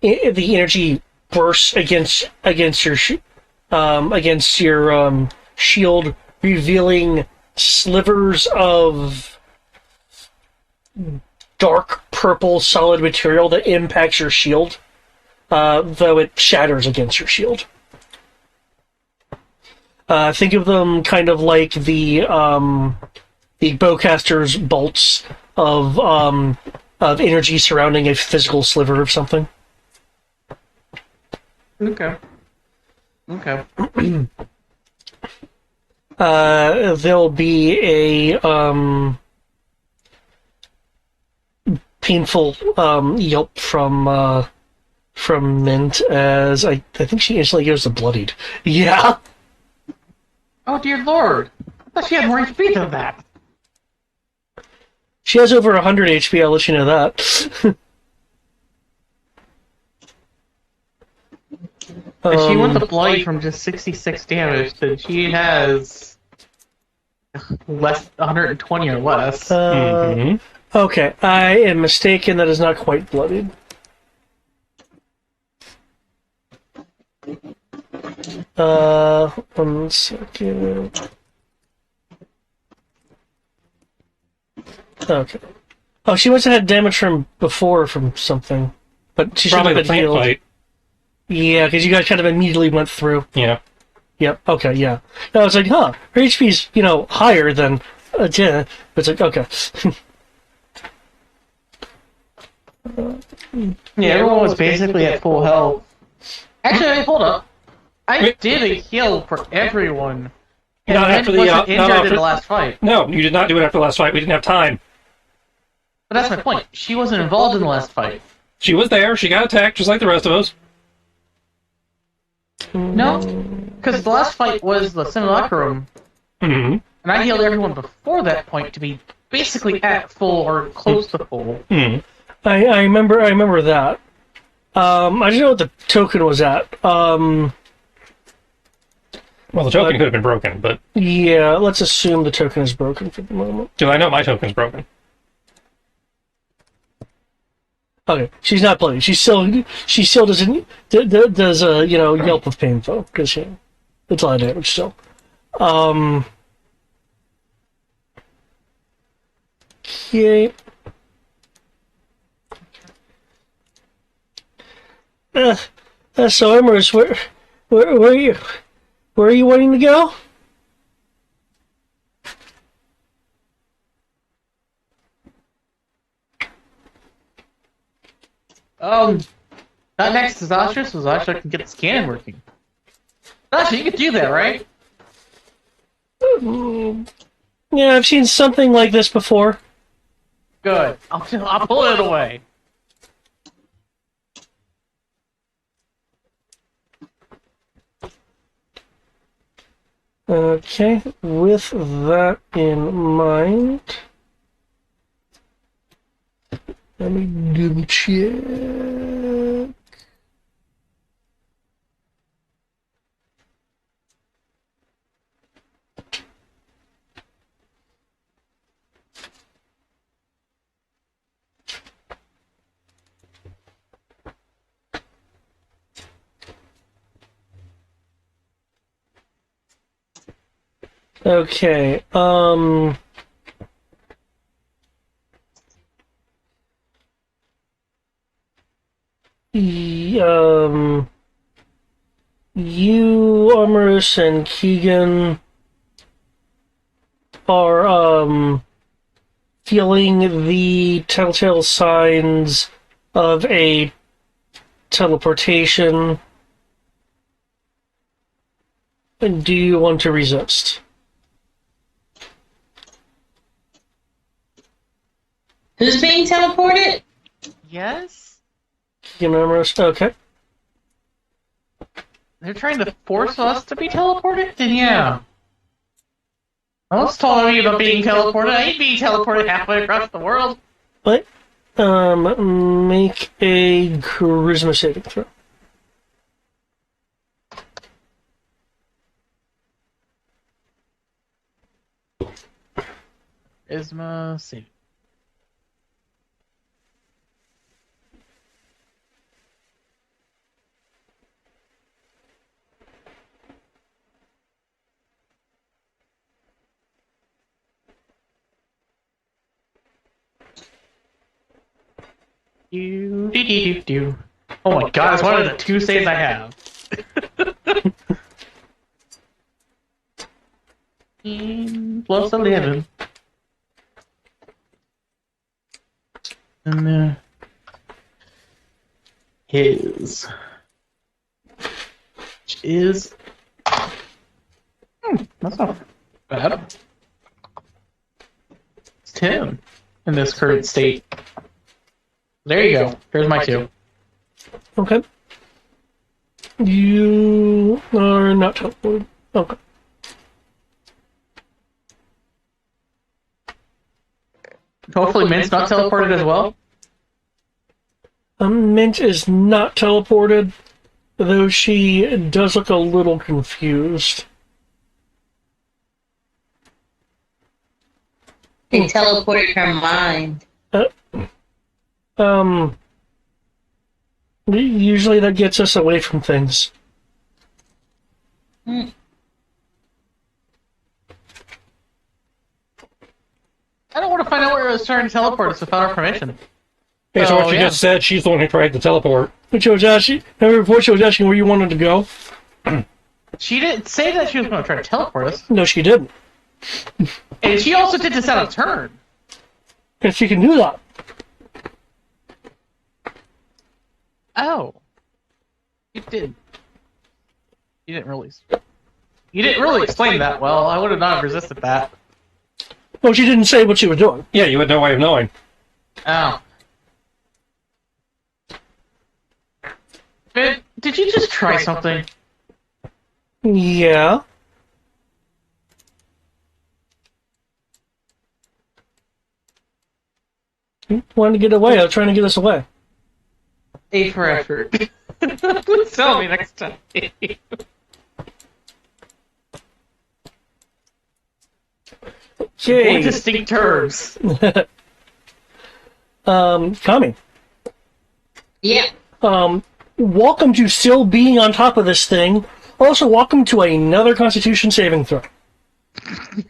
the energy bursts against your shield, revealing slivers of dark purple solid material that impacts your shield, though it shatters against your shield. Think of them kind of like the bowcaster's bolts of energy surrounding a physical sliver of something. Okay. Okay. There'll be a painful yelp from Mint as I think she instantly goes to bloodied. Yeah. Oh dear lord! I thought she had more HP than that. She has over 100 HP. I'll let you know that. If she went to bloody from just 66 damage, then she has less 120 or less. Okay, I am mistaken. That is not quite bloodied. One second. Okay. Oh, she must have had damage from before from something, but she should Probably have the been plant healed. fight. Yeah, because you guys kind of immediately went through. Yeah. Yep. Okay. Yeah. I was like, huh, her HP's higher than 10. But it's like, okay. Yeah, everyone was basically at full health. Actually, hold up. I did a heal for everyone. And Not after the wasn't injured not after in the last fight. No, you did not do it after the last fight. We didn't have time. But that's my point. She wasn't involved in the last fight. She was there. She got attacked just like the rest of us. No, because the last fight was the simulacrum, Mm-hmm. and I healed everyone before that point to be basically at full or close to full. Mm-hmm. I remember that. I didn't know what the token was at. Well, the token could have been broken, but Yeah, let's assume the token is broken for the moment. do I know my token's broken? Okay, she's not bloody. She still doesn't does a yelp of pain though, because it's a lot of damage still. Okay. So Emrys, where are you wanting to go? Not next to Zasha, so Zasha can get the scan working. Zasha, you can do that, right? Yeah, I've seen something like this before. Good. I'll pull it away. Okay, with that in mind, let me double check. Okay, you, Armorous, and Keegan are feeling the telltale signs of a teleportation. And do you want to resist? Who's being teleported? Yes? Keegan, Armorous, okay. They're trying to force us to be teleported? Then yeah. What's telling me about being teleported? I ain't being teleported halfway across the world. But, make a charisma saving throw. Isma, save. Do. Oh my god, it's one of the 2 saves I have. Plus 11. And his. Which is. That's not bad. It's 10 in this current state. There you go. Here's my 2. Okay. You are not teleported. Okay. Hopefully Mint's not teleported as well. Mint is not teleported, though she does look a little confused. They teleported her mind. Usually that gets us away from things. Hmm. I don't want to find out where I was trying to teleport us without our permission. Based on what Oh, she yeah. just said, she's the one who tried to teleport. But she was asking, remember before she was asking where you wanted to go? She didn't say that she was going to try to teleport us. No, she didn't. And she also did this out of turn. And she can do that. Oh. You did. You didn't really... You didn't really explain that well. I would have not resisted that. Well, she didn't say what she was doing. Yeah, you had no way of knowing. Oh. But did you just try something? Yeah. Wanted to get away. I was trying to get us away. A for effort. Please tell me next time. Okay. In distinct terms. Kami. Yeah. Welcome to still being on top of this thing. Also, welcome to another Constitution saving throw.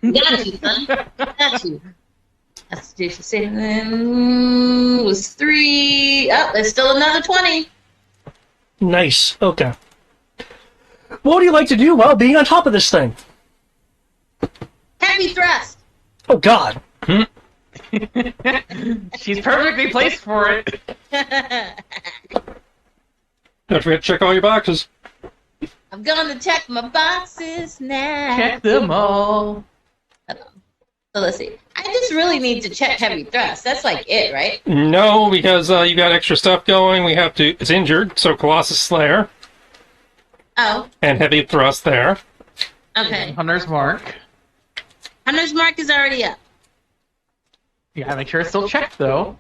Got you, son. Got you. Constitution saving was 3. Oh, there's still another 20. Nice. Okay. What do you like to do while being on top of this thing? Heavy thrust. Oh, God. She's perfectly placed for it. Don't forget to check all your boxes. I'm gonna check my boxes now. Check them all. Hold on. So let's see. I just really need to check heavy thrust. That's like it, right? No, because you got extra stuff going. We have to... It's injured, so Colossus Slayer. Oh, And heavy thrust there. okay. Hunter's Mark. Hunter's mark is already up. You gotta make sure it's still checked, though.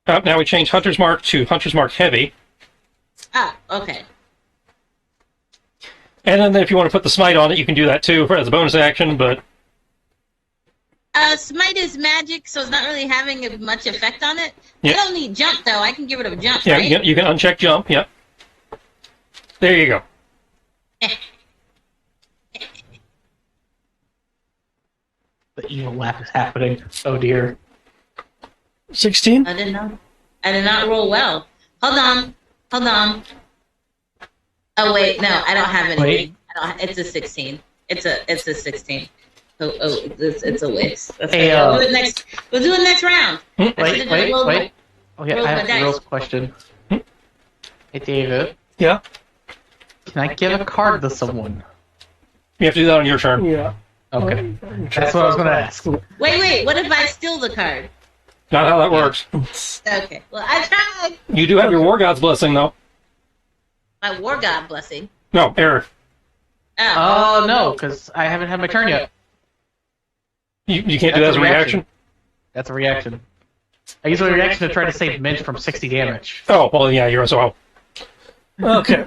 Now we change Hunter's Mark to Hunter's Mark Heavy. Ah, okay. And then if you want to put the Smite on it, you can do that too as a bonus action, but... Smite is magic, so it's not really having much effect on it. Yeah. I don't need jump, though. I can get rid of jump, Yeah, right? you can uncheck jump, yep. There you go. The evil laugh is happening. Oh dear. 16? I did not roll well. Hold on. Hold on. Oh wait, no, I don't have anything. Wait. It's a 16. It's a 16. It's a waste. That's Hey, right. We'll do it next round. Wait. Okay, roll I my have a dice. real question. Hey, David, Yeah. can I give a card to someone? You have to do that on your turn. Yeah. Okay, that's what I was going to ask. Wait. What if I steal the card? Not how that works. Okay. Well, I tried. You do have your War God's blessing, though. My War God blessing. No, Eric. Oh, no, because I haven't had my turn yet. You can't do that as a reaction? That's a reaction. I use my reaction to try to save Minch from 60 damage. Oh, well, yeah, you're so... Okay.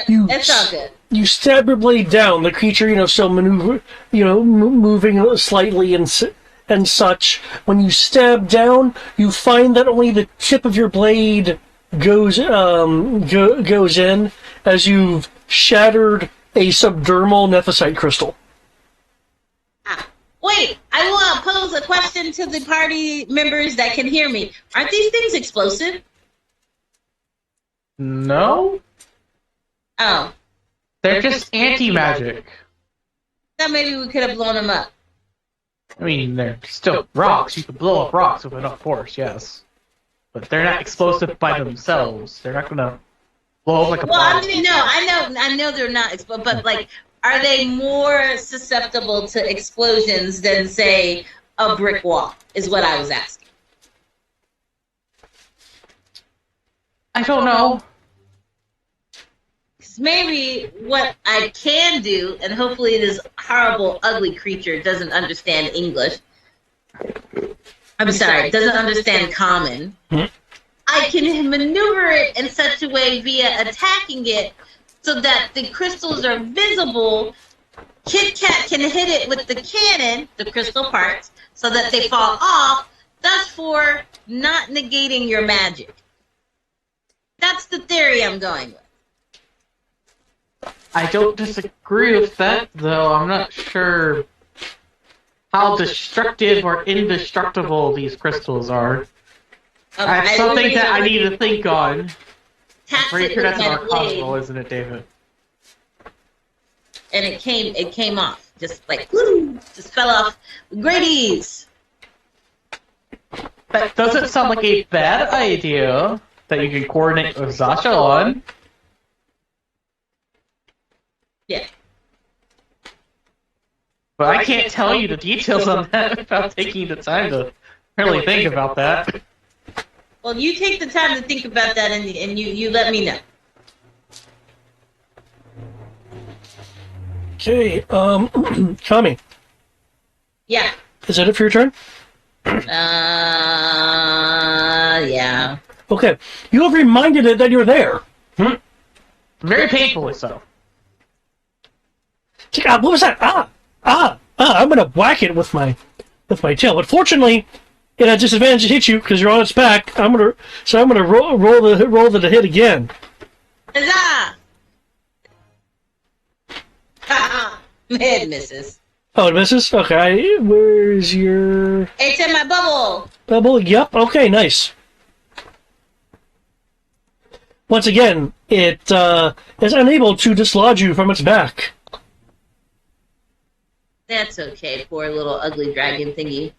You It's all good. you stab your blade down. The creature, still moving slightly and such. When you stab down, you find that only the tip of your blade goes in as you've shattered a subdermal nephesite crystal. Wait, I will pose a question to the party members that can hear me. Aren't these things explosive? No? Oh, They're just anti-magic. then maybe we could have blown them up. I mean, they're still rocks. You can blow up rocks with enough force, yes. But they're not explosive by themselves. They're not gonna blow up like a Well, I bomb. mean, no, I know they're not explosive, but like, are they more susceptible to explosions than, say, a brick wall? Is what I was asking. I don't know. 'Cause maybe what I can do, and hopefully this horrible, ugly creature doesn't understand English. I'm sorry, doesn't understand common. I can maneuver it in such a way via attacking it so that the crystals are visible. Kit Kat can hit it with the cannon, the crystal parts, so that they fall off, thus for not negating your magic. That's the theory I'm going with. I don't disagree with that, though I'm not sure how destructive or indestructible these crystals are. That's something that I need to think on. Tapped Pretty it sure with that's my not possible, blade, isn't it, David? and it came off, just like woo, just fell off with great ease. That doesn't sound like a bad idea that you can coordinate with Zasha on. Yeah. But I can't tell you the details on that without taking the time to really think about that. Well, you take the time to think about that, and you let me know. Okay. Kami, Yeah. is that it for your turn? Yeah. Okay. You have reminded it that you're there. Very painfully so. It's like, what was that? I'm gonna whack it with my tail. But fortunately, it had disadvantage to hit you because you're on its back. I'm gonna roll the hit again. Huzzah! It misses. Oh, it misses. Okay, where's your It's in my bubble. bubble? Yep. Okay, nice. Once again, it is unable to dislodge you from its back. That's okay, poor little ugly dragon thingy.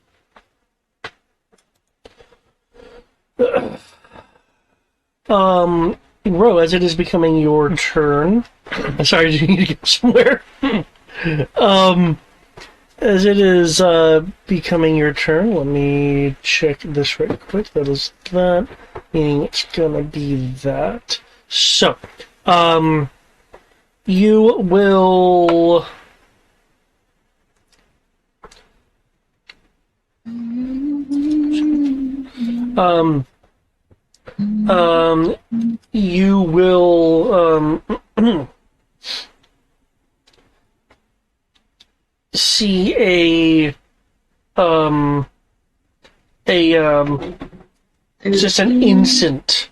Ro, as it is becoming your turn. I'm sorry, do you need to go somewhere? As it is becoming your turn, let me check this right quick. That is that, meaning it's gonna be that. So, you will. You will see just an instant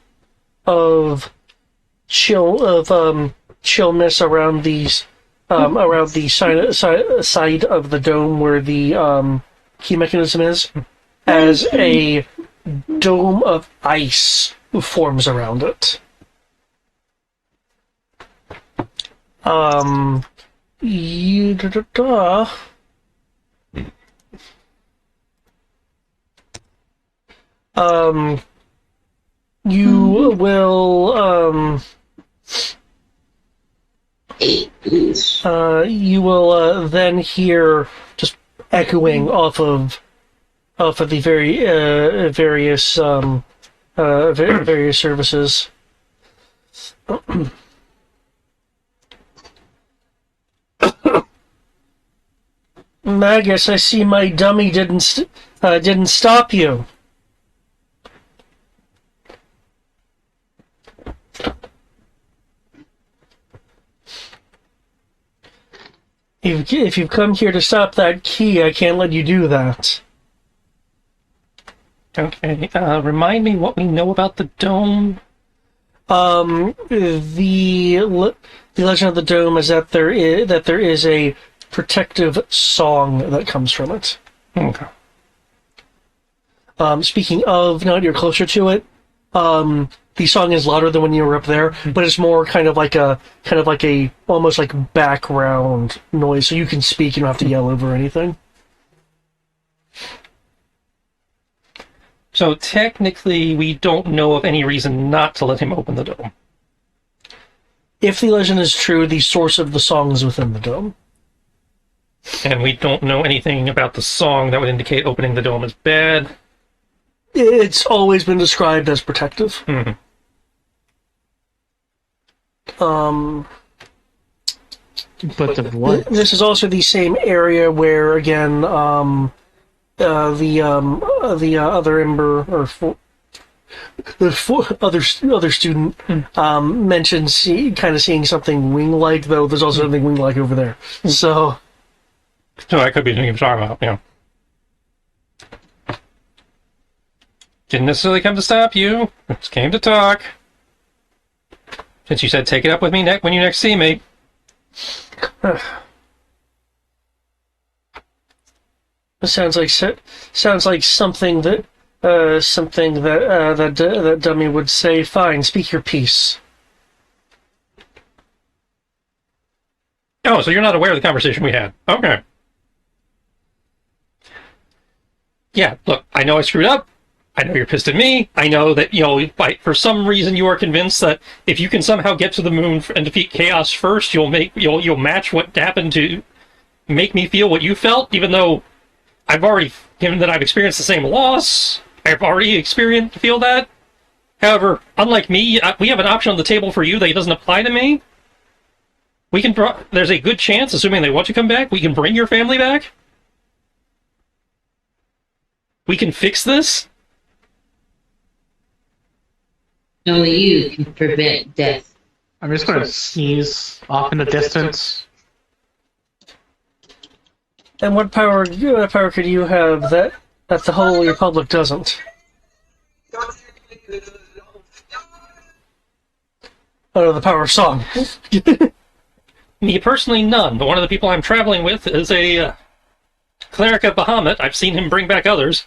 of chillness around these around the side of the dome where the key mechanism is, as a dome of ice forms around it. You da, da, da. You will then hear just echoing off of the various services. Magus, I see my dummy didn't stop you. If you've come here to stop that key, I can't let you do that. Okay, remind me what we know about the dome. The legend of the dome is that there is a protective song that comes from it. Okay. Speaking of, now that you're closer to it, the song is louder than when you were up there, but it's more kind of like a almost like background noise, so you can speak. You don't have to yell over anything. So technically, we don't know of any reason not to let him open the dome. If the legend is true, the source of the song is within the dome. And we don't know anything about the song that would indicate opening the dome is bad. It's always been described as protective. Mm-hmm. But of what? This is also the same area where, again, the other Ember or other student mentioned kind of seeing something wing-like, though there's also something wing-like over there. So I could be thinking of talking about, yeah. Didn't necessarily come to stop you. Just came to talk. Since you said take it up with me when you next see me. it sounds like something that that dummy would say. Fine, speak your piece. Oh, so you're not aware of the conversation we had. Okay. Yeah, look, I know I screwed up. I know you're pissed at me. I know that, for some reason you are convinced that if you can somehow get to the moon and defeat Chaos first, you'll match what happened to make me feel what you felt, even though given that I've experienced the same loss, I've already feel that. However, unlike me, we have an option on the table for you that doesn't apply to me. There's a good chance, assuming they want you to come back, we can bring your family back. We can fix this. Only you can prevent death. I'm just going to sneeze off in the distance. And what power could you have that the Holy Republic doesn't? Oh, the power of song. Me personally, none. But one of the people I'm traveling with is a cleric of Bahamut. I've seen him bring back others.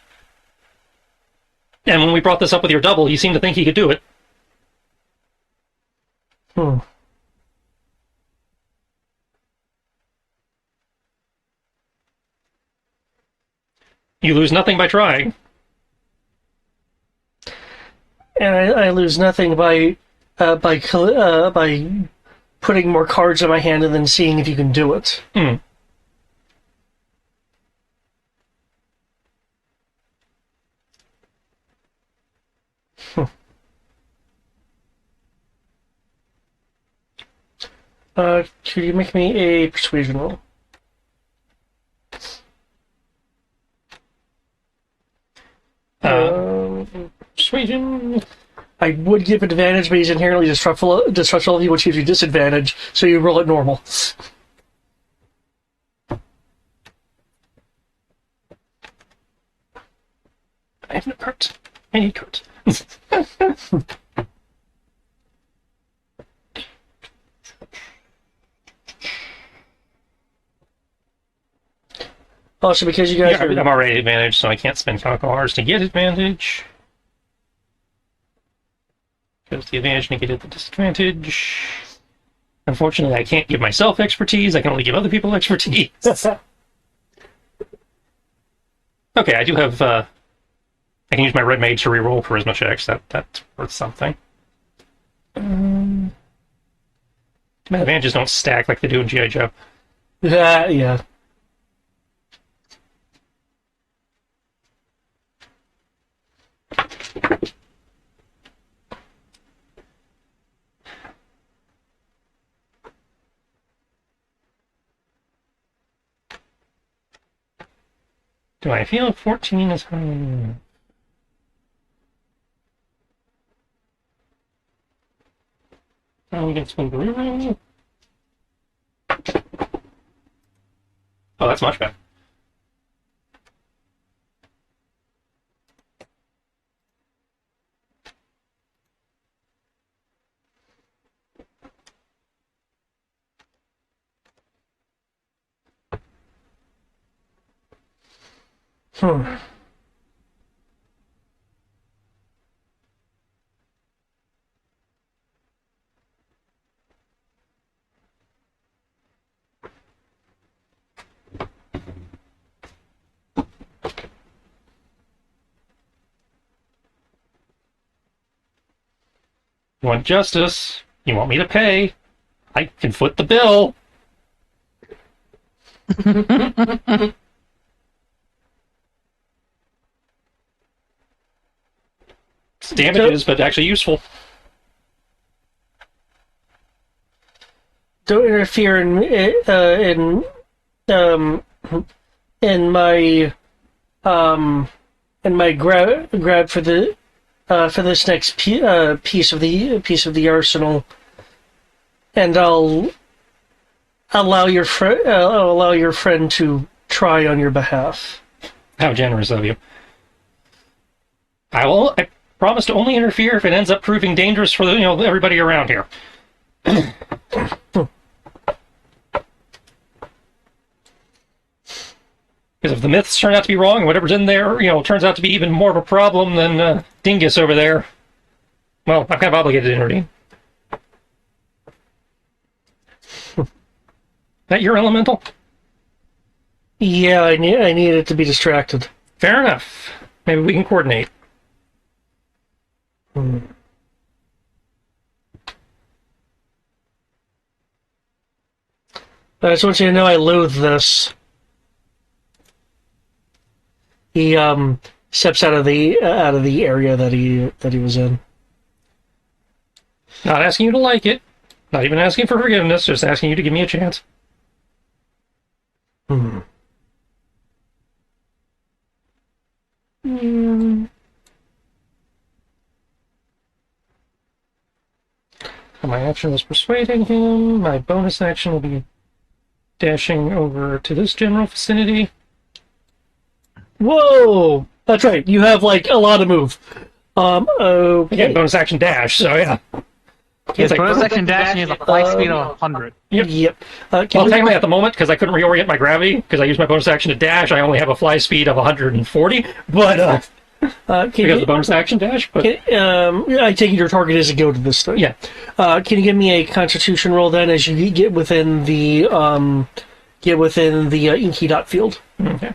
And when we brought this up with your double, he seemed to think he could do it. You lose nothing by trying. And I lose nothing by putting more cards in my hand and then seeing if you can do it. Could you make me a persuasion roll? Persuasion. I would give advantage, but he's inherently distrustful of you, which gives you disadvantage, so you roll it normal. I have no cards. I need cards. Also, because you guys Yeah, I'm already advantaged, so I can't spend conquerors to get advantage. Because the advantage negated the disadvantage. Unfortunately, I can't give myself expertise. I can only give other people expertise. Okay, I do have. I can use my red mage to reroll charisma checks. That's worth something. My advantages don't stack like they do in G.I. Joe. Yeah. Do I feel 14 is high? Oh, we can spin the reroll. Oh, that's much better. Hmm. You want justice? You want me to pay? I can foot the bill. It's damages, but actually useful. Don't interfere um in my grab for this next piece of the arsenal, and I'll allow your friend to try on your behalf. How generous of you. I promise to only interfere if it ends up proving dangerous for everybody around here. Because if the myths turn out to be wrong, and whatever's in there, turns out to be even more of a problem than Dingus over there, well, I'm kind of obligated to intervene. That your elemental? Yeah, I need it to be distracted. Fair enough. Maybe we can coordinate. I just want you to know I loathe this. He steps out of the area that he was in. Not asking you to like it. Not even asking for forgiveness. Just asking you to give me a chance. My action was persuading him. My bonus action will be dashing over to this general vicinity. Whoa! That's right. You have like a lot of move. Okay. Again, bonus action dash. So yeah. His bonus action dash and he has a fly speed of 100. Yep. Well, technically at the moment, because I couldn't reorient my gravity, because I used my bonus action to dash, I only have a fly speed of 140. But because of the bonus action dash. But I take it your target is to go to this thing. yeah. Can you give me a Constitution roll then, as you get within the inky dot field? Okay.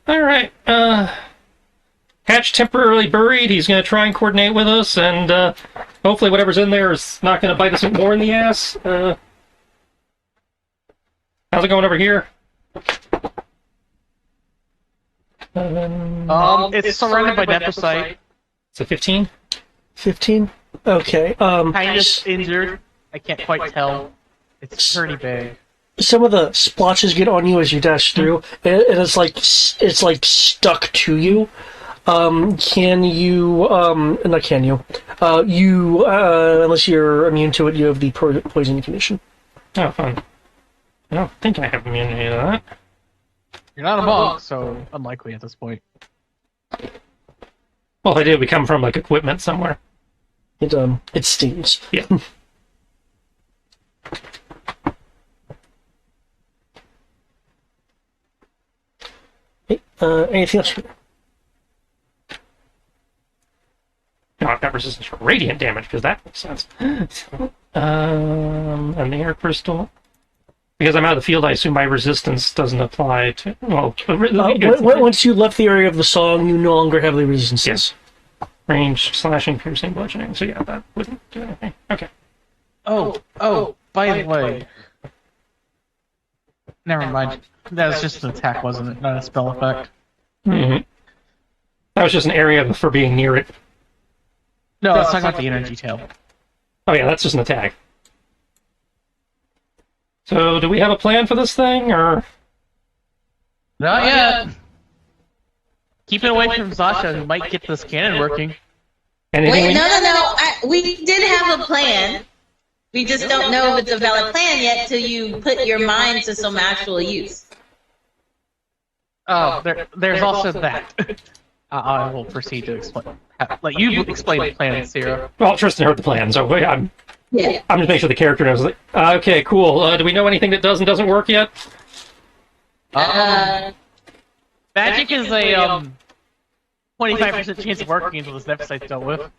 All right. Hatch temporarily buried. He's going to try and coordinate with us, and hopefully whatever's in there is not going to bite us more in the ass. How's it going over here? It's surrounded by Nephosite. It's a 15. 15. Okay. Kind of injured. I can't quite tell. It's pretty big. Some of the splotches get on you as you dash through, and it's like stuck to you. Can you? Not can you? You unless you're immune to it, you have the poison condition. Oh, fun. I don't think I have immunity to that. You're not a monk, so unlikely at this point. Well, if I did, we come from like equipment somewhere. It stings. Yeah. Anything else? No, I've got resistance for radiant damage because that makes sense. And the air crystal. Because I'm out of the field, I assume my resistance doesn't apply to. Well, once you left the area of the song, you no longer have the resistances. Yes. Range, slashing, piercing, bludgeoning. So yeah, that wouldn't do anything. Okay. Oh, by the way. Never mind. That was just an attack, wasn't it? Not a spell effect. Mm-hmm. That was just an area for being near it. No, I was talking about the energy tail. Oh yeah, that's just an attack. So, do we have a plan for this thing, or...? Not yet. Keep it away from Zasha, who might get this cannon working. Anything Wait, no. We did have a plan. We just don't know if it's a valid plan yet till you put your mind to some actual use. Oh, there's also that. I will proceed to explain. Let you explain the plan, Sarah. Well, Tristan heard the plan, so I'm just making sure the character knows. Like, okay, cool. Do we know anything that does and doesn't work yet? Magic is a 25% chance of working until this episode's dealt with.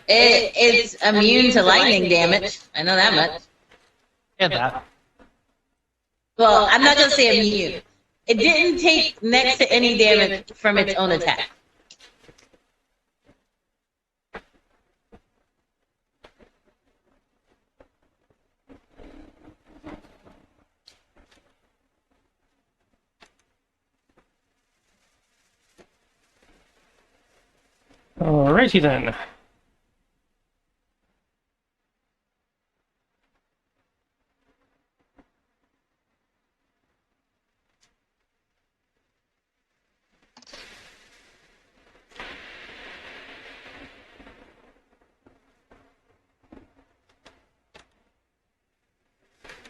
It's immune to lightning damage. I know that much. And that. Well, I'm not gonna say immune. It didn't take next to any damage from its own attack. Alrighty then.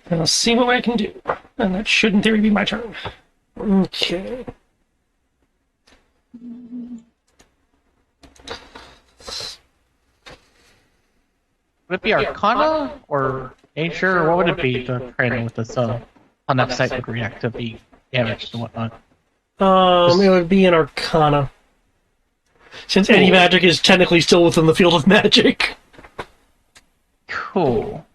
And I'll see what I can do. And that should, in theory, be my turn. Okay. Would it be Arcana or Nature, or what would it be to train with this on that site would react to the damage and whatnot? It would be an Arcana. Since any magic is technically still within the field of magic. Cool.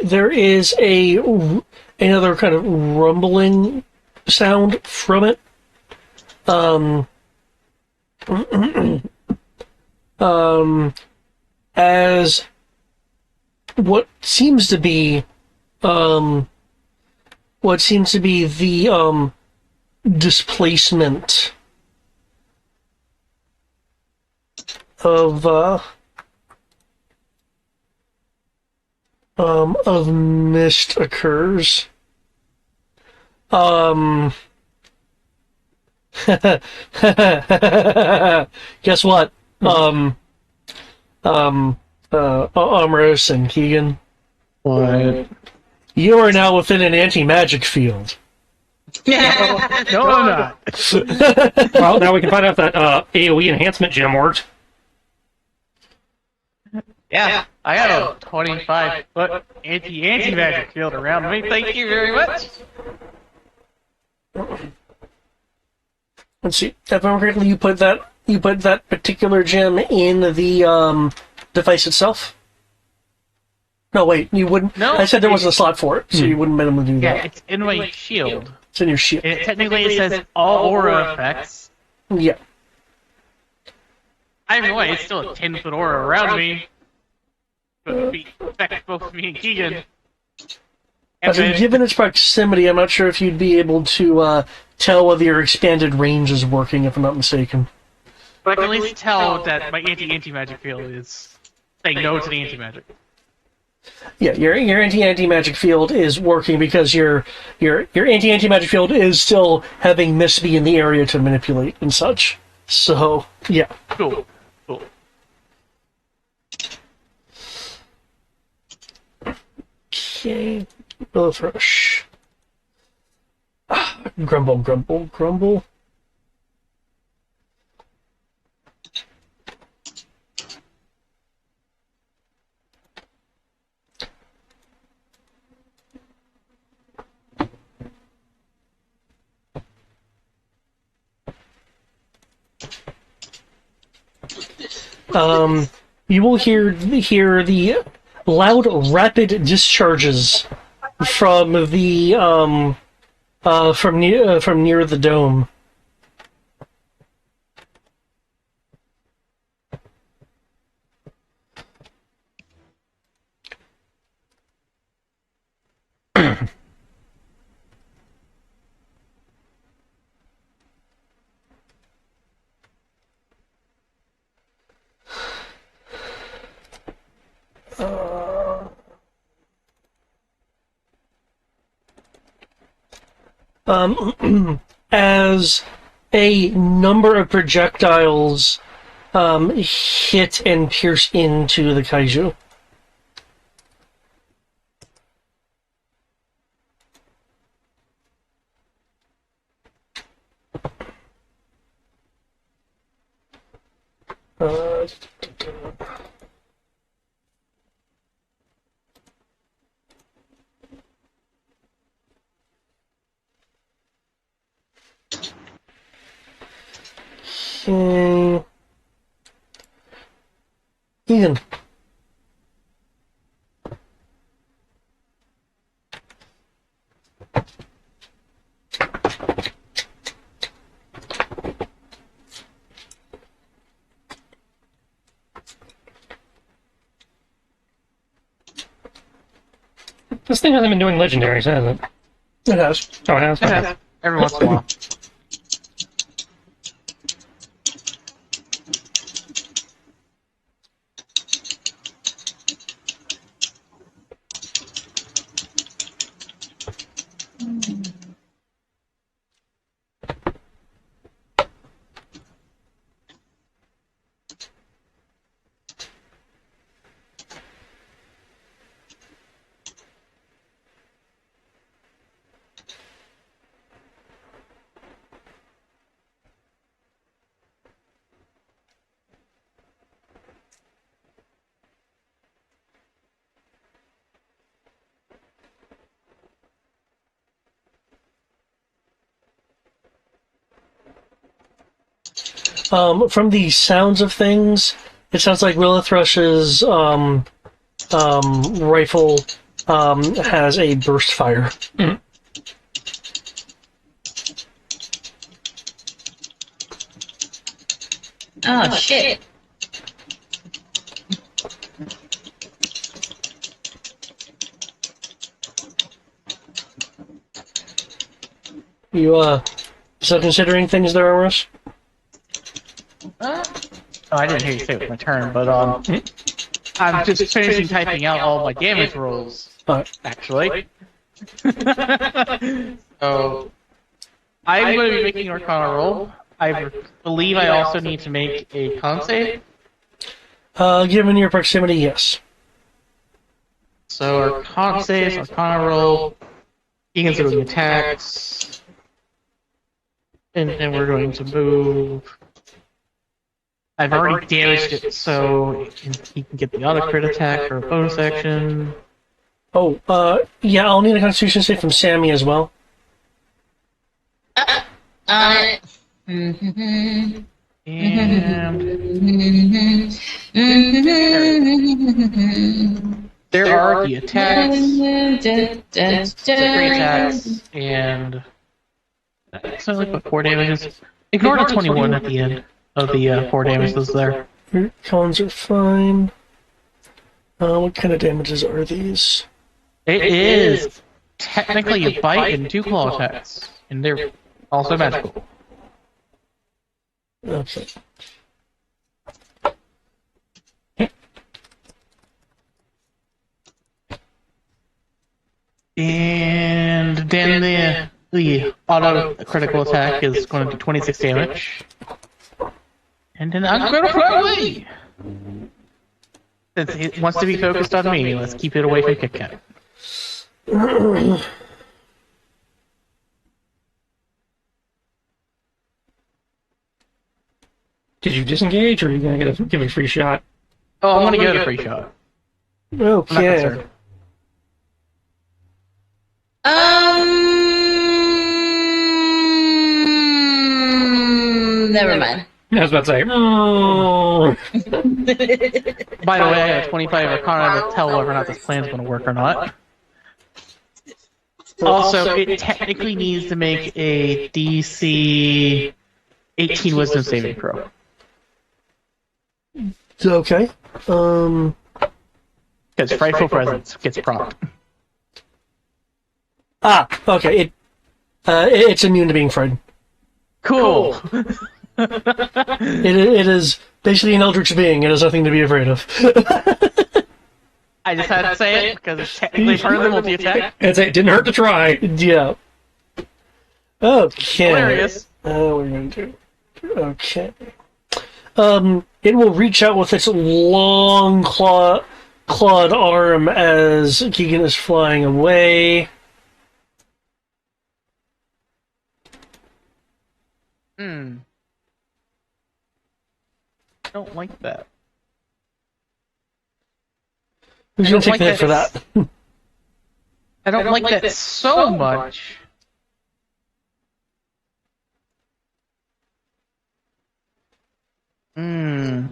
There is another kind of rumbling sound from it. As what seems to be the displacement of mist occurs. Guess what? Amorous and Keegan. What? You are now within an anti-magic field. No, I'm not. Well, now we can find out if that AoE enhancement gem worked. Yeah, I got a 25-foot anti-magic field around me. Thank you very much. Let's see. If I remember correctly, you put that particular gem in the device itself. No, wait, you wouldn't. No, I said there wasn't a slot for it, so you wouldn't be able to do Yeah, that. it's in my shield. It's in your shield. And technically it says all aura effects. Yeah. Either way, it's still a 10-foot aura around me. But it affects both me and Keegan. Given its proximity, I'm not sure if you'd be able to tell whether your expanded range is working, if I'm not mistaken. But I can at least tell that my anti-magic field is saying no to the anti-magic. Yeah, your anti-magic field is working because your anti-magic field is still having Miss be in the area to manipulate and such. So yeah. Cool. Cool. Okay. Refresh. Grumble, grumble, grumble. You will hear the loud, rapid discharges from the from near the dome. As a number of projectiles hit and pierce into the kaiju. Uh, Okay. Ian. This thing hasn't been doing legendaries, has it? It has. Oh, it has? It has. Every once in a while. From the sounds of things, it sounds like Willa Thrush's rifle has a burst fire. Mm. Oh shit. You still considering things there, Russ? Oh, I didn't hear you say it was my turn, but I'm just finishing typing out all my damage rolls. Actually. So I'm going to be making an Arcana roll. I believe I also need to make a con save. Given your proximity, yes. So our con saves, Arcana roll, Egan's doing attacks, and we're going to move. I've already damaged it, so he can get the auto crit attack or a bonus action. Oh, yeah, I'll need a Constitution save from Sammy as well. And there are the attacks, three attacks, and that's only put 4 damages. Ignore the 21 at the end of the 4 damages there. Your cons are fine. What kind of damages are these? It is technically a bite and 2 claw attacks, and they're Also magical. Okay. And then the auto critical attack is going to do 26 damage. And then I'm going to fly away! Since it wants to be focused on me, let's keep it away from Kit Kat. Did you disengage, or are you going to give it a free shot? Oh, I'm going to give it a free shot. I'm not Okay. concerned. Never mind. I was about to say. By the way, I have a 25 Arcana to tell whether or not this plan's going to work or not. Also, it technically needs to make a DC 18 Wisdom saving throw. Okay. Because Frightful Presence gets propped. Okay. It's immune to being frightened. Cool! It is basically an eldritch being. It has nothing to be afraid of. I just had to say it because it's technically part of the multi-attack. It didn't hurt to try. Yeah. Okay. Hilarious. We're going to. Okay. It will reach out with its long clawed arm as Keegan is flying away. I don't like that. Who's going to take the hit for that? I don't like that so much. Let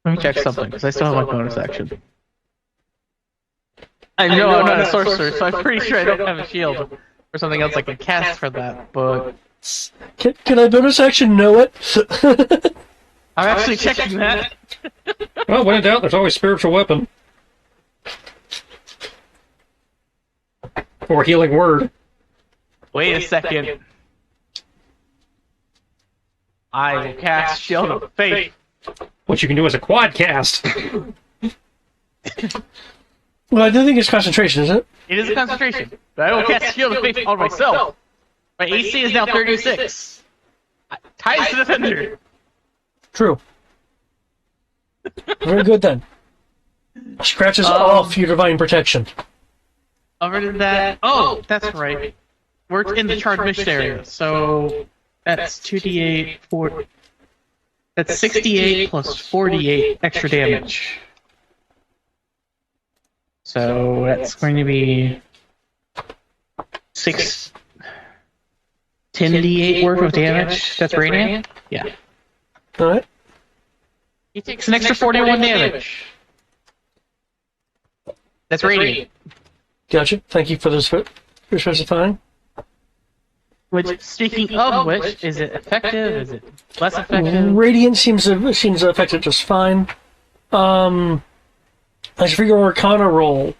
me check something, because I still have my bonus action. I know I'm not a sorcerer, so I'm pretty sure I don't have a shield or something else I can cast for that, but... Can I bonus action know it? I'm actually checking that. Well, when in doubt, there's always spiritual weapon. Or healing word. Wait a second. I will cast Shield of Faith. What you can do is a quad cast. Well, I do think it's concentration, isn't it? It is a concentration, but I will cast Shield of Faith on myself. My AC is now 36. Ties the defender. True. Very good then. Scratches off your divine protection. Other than that, oh, that's right. We're in the charged mission area, so that's 2d8, 4. That's 68 plus 48 extra damage. So that's going to be 10d8 worth of damage. That's radiant? Yeah. Alright. He takes an extra 41 damage. That's radiant. Gotcha. Thank you for this for specifying. Which, speaking of which, is it effective? Is it less effective? Radiant seems to affect it just fine. As for your Arcana roll,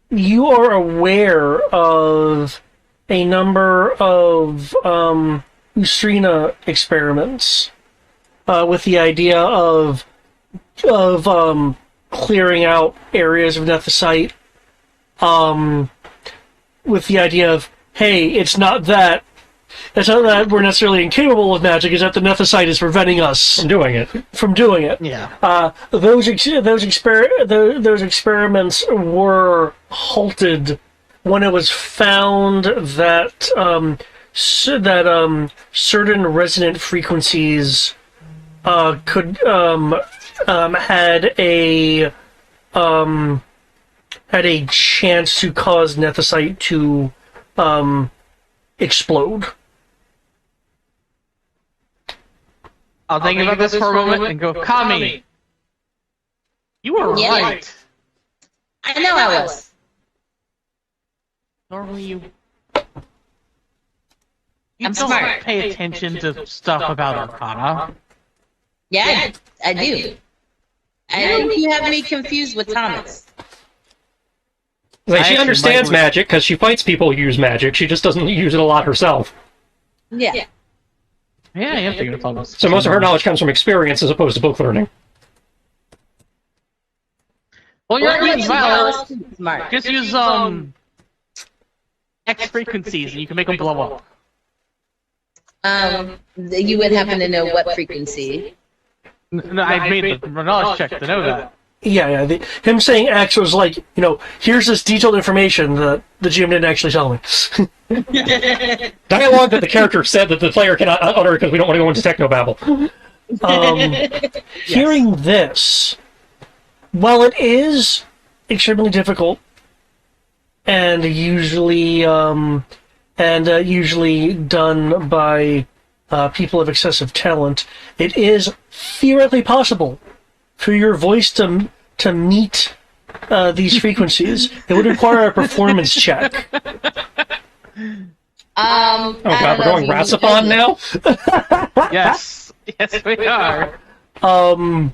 you are aware of a number of Ustrina experiments with the idea of clearing out areas of Nethicite, with the idea of, hey, it's not that we're necessarily incapable of magic, it's that the Nethicite is preventing us from doing it. Yeah. Those experiments were halted when it was found that certain resonant frequencies could had a chance to cause Nethicite to explode. I'll think about this for a moment and go, Kami! You were right. I know I was. Normally you I'm don't smart. pay attention to stuff about Arcana. Yeah, I do. I think you have me confused with Thomas. Like, I she actually understands might- magic because she fights people who use magic. She just doesn't use it a lot herself. Yeah. Yeah, I am thinking of Thomas. So most of her knowledge comes from experience as opposed to book learning. Well, you're Well, using violence. smart. Just use X frequencies, and you can make them blow up. You would happen to know what frequency. No, I made the knowledge check to know that. Yeah. Him saying X was like, here's this detailed information that the GM didn't actually tell me. Dialogue that the character said that the player cannot utter because we don't want to go into technobabble. Hearing this, while it is extremely difficult and usually done by people of excessive talent, it is theoretically possible for your voice to meet these frequencies. It would require a performance check. Oh god, we're going Rasapon now? Yes, yes, we are. There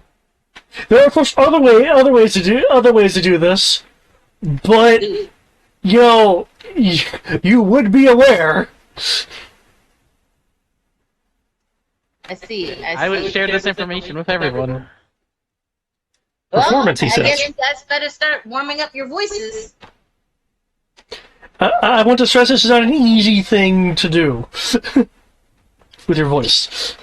are of course other ways to do this, but you would be aware. I see. I would share this information with everyone. Performance, he I says. guess you guys better start warming up your voices. I want to stress this is not an easy thing to do with your voice.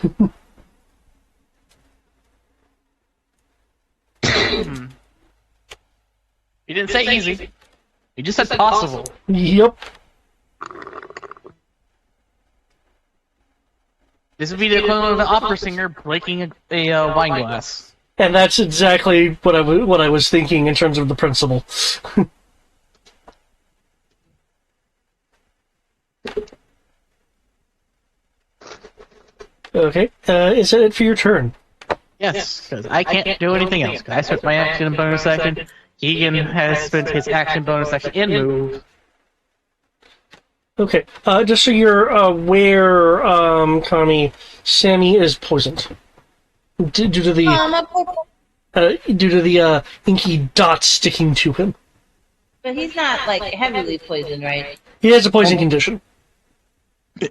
You didn't say easy. You just said possible. Yep. This would be the equivalent of an opera singer breaking a wine glass. And that's exactly what I was thinking in terms of the principle. Okay, is that it for your turn? Yes, because I can't do anything else. 'Cause I spent my action and bonus action. Keegan has spent his action, bonus action, and move. Okay, just so you're aware, Kami, Sammy is poisoned due to the inky dots sticking to him. But he's not like heavily poisoned, right? He has a poison condition.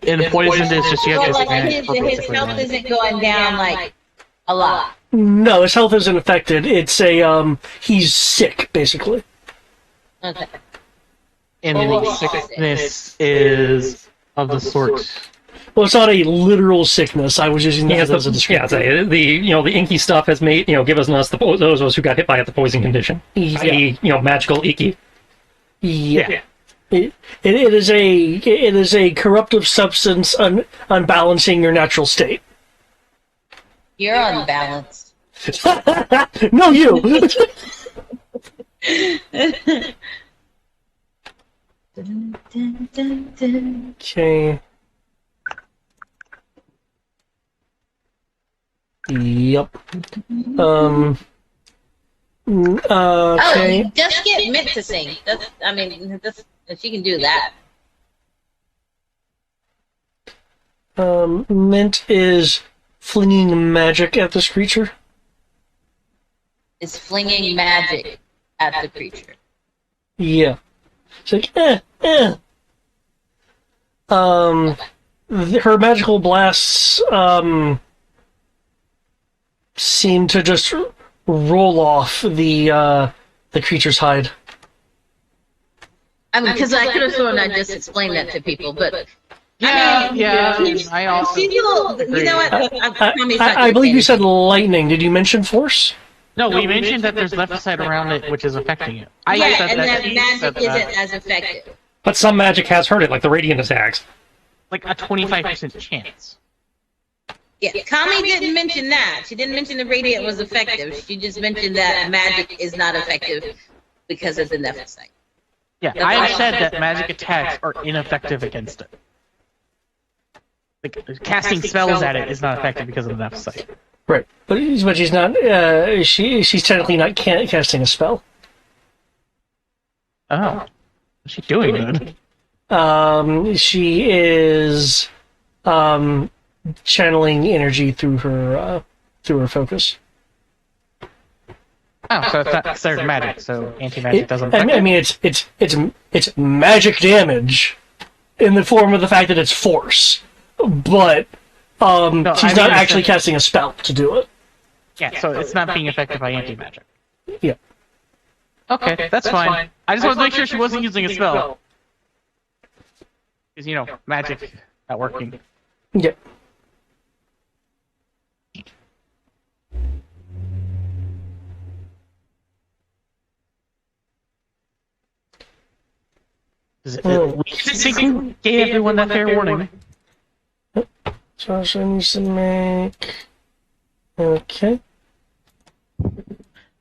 And poisoned is just you have But to like advantage for his basically health one. isn't going down like a lot. No, his health isn't affected. It's he's sick basically. Okay. And the sickness is of the sort. Well, it's not a literal sickness. I was using that Yeah, as a yeah, descriptor. the inky stuff has made given us those of us who got hit by it the poison condition, Yeah. i.e., magical icky. Yeah. It is a corruptive substance unbalancing your natural state. You're unbalanced. No, you. Okay. Yep. Oh, Okay. you just get Mint to sing. She can do that. Mint is flinging magic at this creature. Is flinging magic at the creature. Yeah. It's like, her magical blasts, seem to just roll off the creature's hide. I mean, because I could have sworn I just explained that to people, but Yeah, yeah. she's- I also. she's a little, you know what? I believe you said lightning. Did you mention force? No, we mentioned that there's left side around it, which is affecting it. I Yeah, said and that. that He magic said isn't that. as effective. But some magic has hurt it, like the radiant attacks. Like a 25% chance. Yeah, Kami didn't mention that. She didn't mention the radiant was effective. She just mentioned that magic is not effective because of the nephesite. Yeah, I said that magic attacks are ineffective against it. Like, casting spells at it is not effective because of the nephesite. Right, but she's not. She's technically not casting a spell. Oh. What's she doing then? She is channeling energy through her focus. Oh, so it's not considered magic, so anti-magic doesn't I affect mean, it's magic damage in the form of the fact that it's force, but No, he's I mean, not actually casting a spell to do it. Yeah, so it's not being affected by anti-magic. Yeah. Okay, that's fine. I just wanted to make sure she wasn't using a spell. Because, magic not working. Yeah. We think we gave everyone that fair warning. Sasha needs to make. Okay.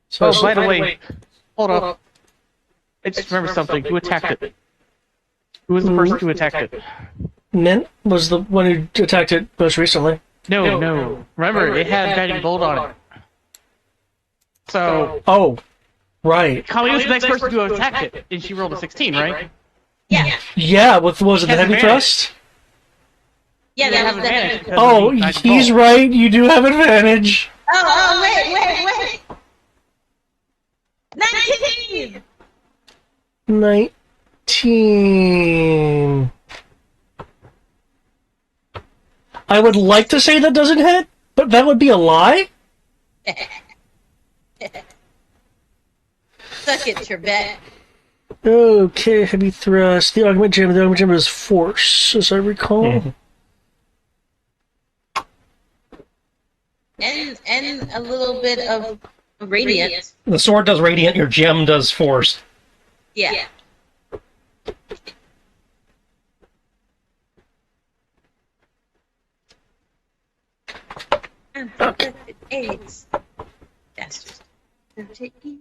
So Oh, by the way, hold up. I just remembered something. Who attacked it? Who was the person who attacked it? Mint was the one who attacked it most recently. No. Remember, it had guiding bolt on it. So, Oh, right. Kali was the next person to attack it, and she rolled a 16, right? Yeah. Yeah, with was it the Has heavy advantage. thrust? Yeah, You that have was advantage the. because Oh, of the guiding he's bolt. right. You do have advantage. Oh, wait. 19! 19. I would like to say that doesn't hit, but that would be a lie. Suck it, Trebet. Okay, heavy thrust. The augment gem. The augment gem is force, as I recall. And a little bit of radiant. The sword does radiant, your gem does force. Yeah. I'm perfected eggs. That's just to eat.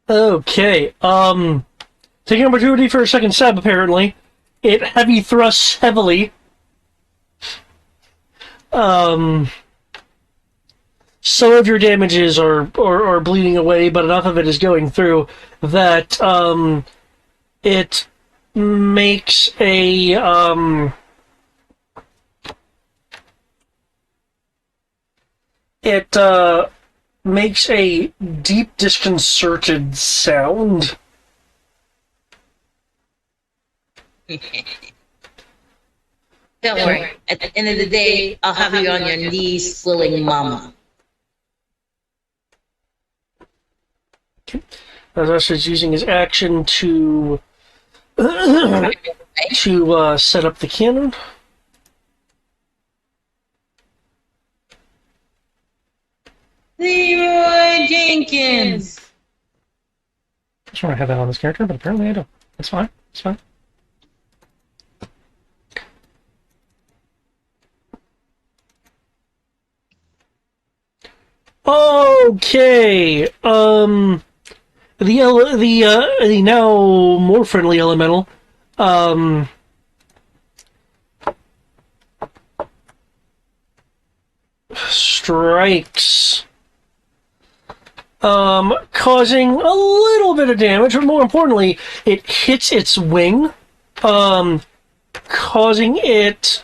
Okay, taking opportunity for a second stab, apparently. It heavy thrusts heavily. Some of your damages are bleeding away, but enough of it is going through that, it makes a, makes a deep, disconcerted sound. Don't worry. At the end of the day, I'll have you on your knees swilling mama. As is using his action to set up the cannon. Leroy Jenkins. I'm sure I have that on this character, but apparently I don't. That's fine. It's fine. Okay. The now more friendly elemental. Strikes. Causing a little bit of damage, but more importantly, it hits its wing, causing it,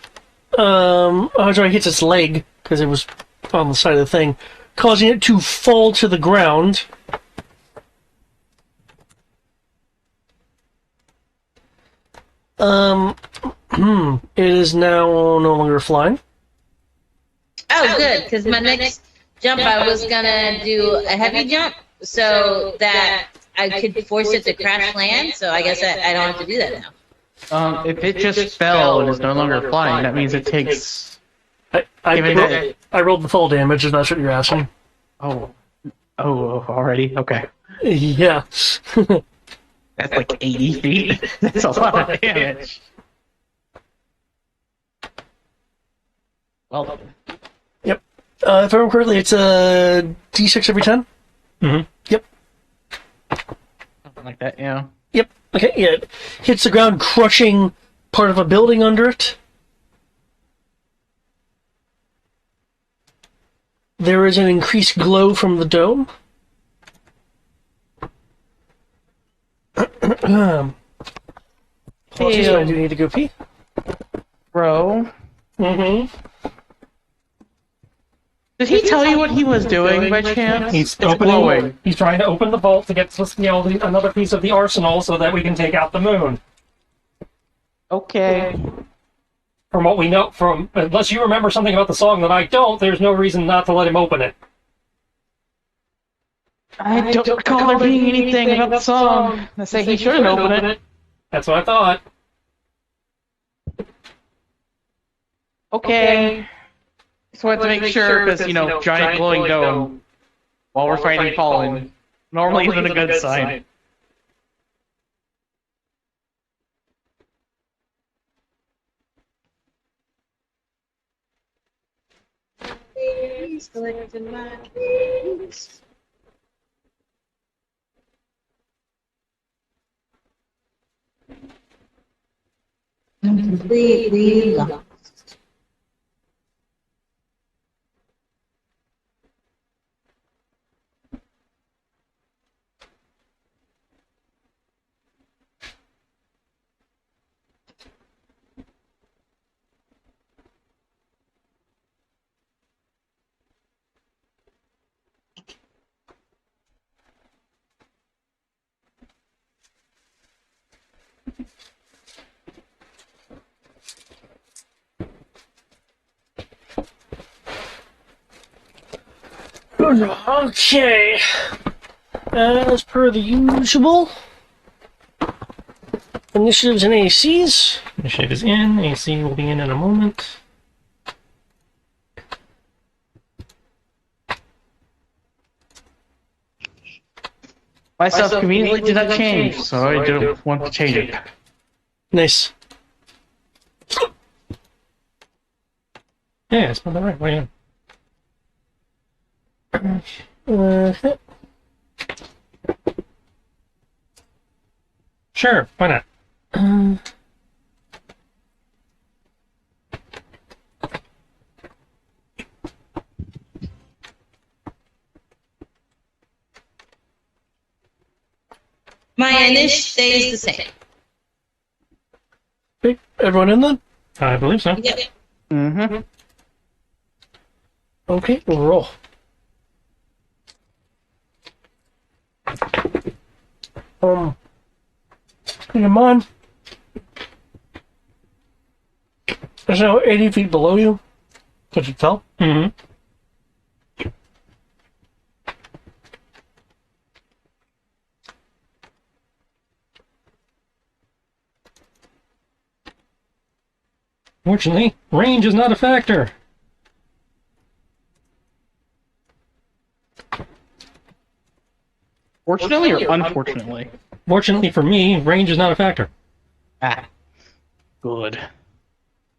sorry, it hits its leg, because it was on the side of the thing, causing it to fall to the ground. It is now no longer flying. Oh, good, because my next jump I was gonna do a heavy jump so that I could force it to crash land, so I guess I don't have to do that now. If it just fell and is no longer flying, that means it takes... I rolled the fall damage, if that's what you're asking. Oh, already? Okay. Yeah. That's like 80 feet. That's a lot of damage. Well, Yep. If I remember correctly, it's a D6 every 10? Mm-hmm. Yep. something like that, yeah. Yep. Okay, yeah. It hits the ground, crushing part of a building under it. There is an increased glow from the dome. Apologies, but I do need to go pee. Bro, Mm-hmm. did he tell you what he was doing by chance? He's It's glowing. opening. He's trying to open the vault to get another piece of the arsenal so that we can take out the moon. Okay. From what we know, unless you remember something about the song that I don't, there's no reason not to let him open it. I don't recall there being anything about the song. I say he shouldn't open it. That's what I thought. Okay. So I have to make sure, because, giant glowing dome while we're fighting Fallen normally isn't a good sign. He's collecting my keys. I'm completely lost. Okay. As per the usual. Initiatives and ACs. Initiative is in. AC will be in a moment. My stuff conveniently did not change, so I don't want to change it. Nice. Yeah, it's not the right way in. Sure, why not? My initial stays the same. Okay, everyone in then? I believe so. Yep. Mm-hmm. Okay, we'll roll. Come on. There's now 80 feet below you. Because it fell. Mm-hmm. Fortunately, range is not a factor. Fortunately or unfortunately? Fortunately for me, range is not a factor. Ah. Good.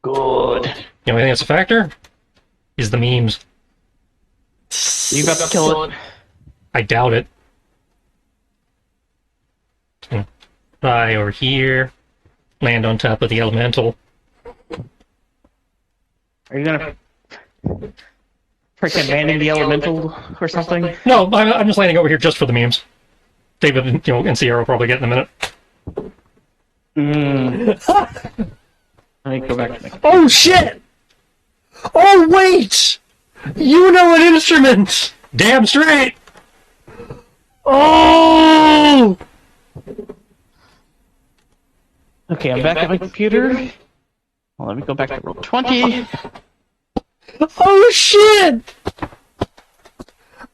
Good. The only thing that's a factor is the memes. You about to kill it? I doubt it. Fly over here, land on top of the elemental. Are you gonna freaking abandon the elemental or something? No, I'm just landing over here just for the memes. David and Sierra will probably get in a minute. Let me go back to Oh shit! Oh wait! You know an instrument! Damn straight! Oh! Okay, I'm back at my computer. Well, let me go back to roll 20. Oh shit!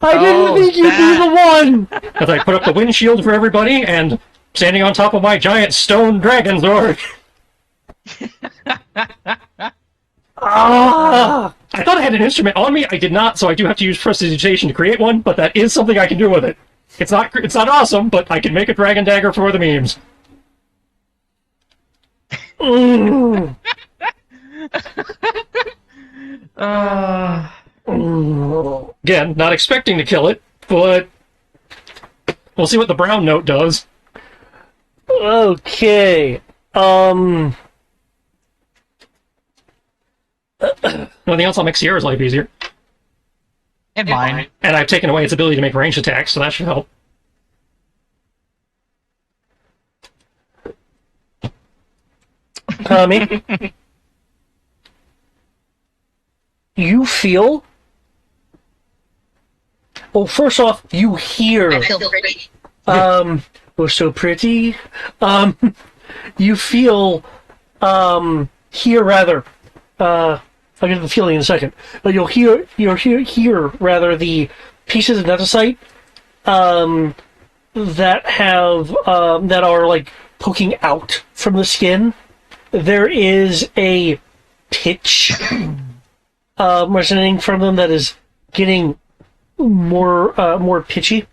I didn't think you'd be the one! As I put up the windshield for everybody and standing on top of my giant stone dragon sword. Ah! I thought I had an instrument on me. I did not, so I do have to use prestidigitation to create one, but that is something I can do with it. It's not awesome, but I can make a dragon dagger for the memes. Mm. Again, not expecting to kill it, but we'll see what the brown note does. Okay. Nothing else, I'll make Sierra's life easier. And mine. And I've taken away its ability to make ranged attacks, so that should help. Tommy, you feel. Well, first off, you hear. I feel pretty. Oh, so pretty. You feel. Hear rather. I'll get to the feeling in a second, but you'll hear rather the pieces of andesite that are like poking out from the skin. There is a pitch resonating from them that is getting more pitchy.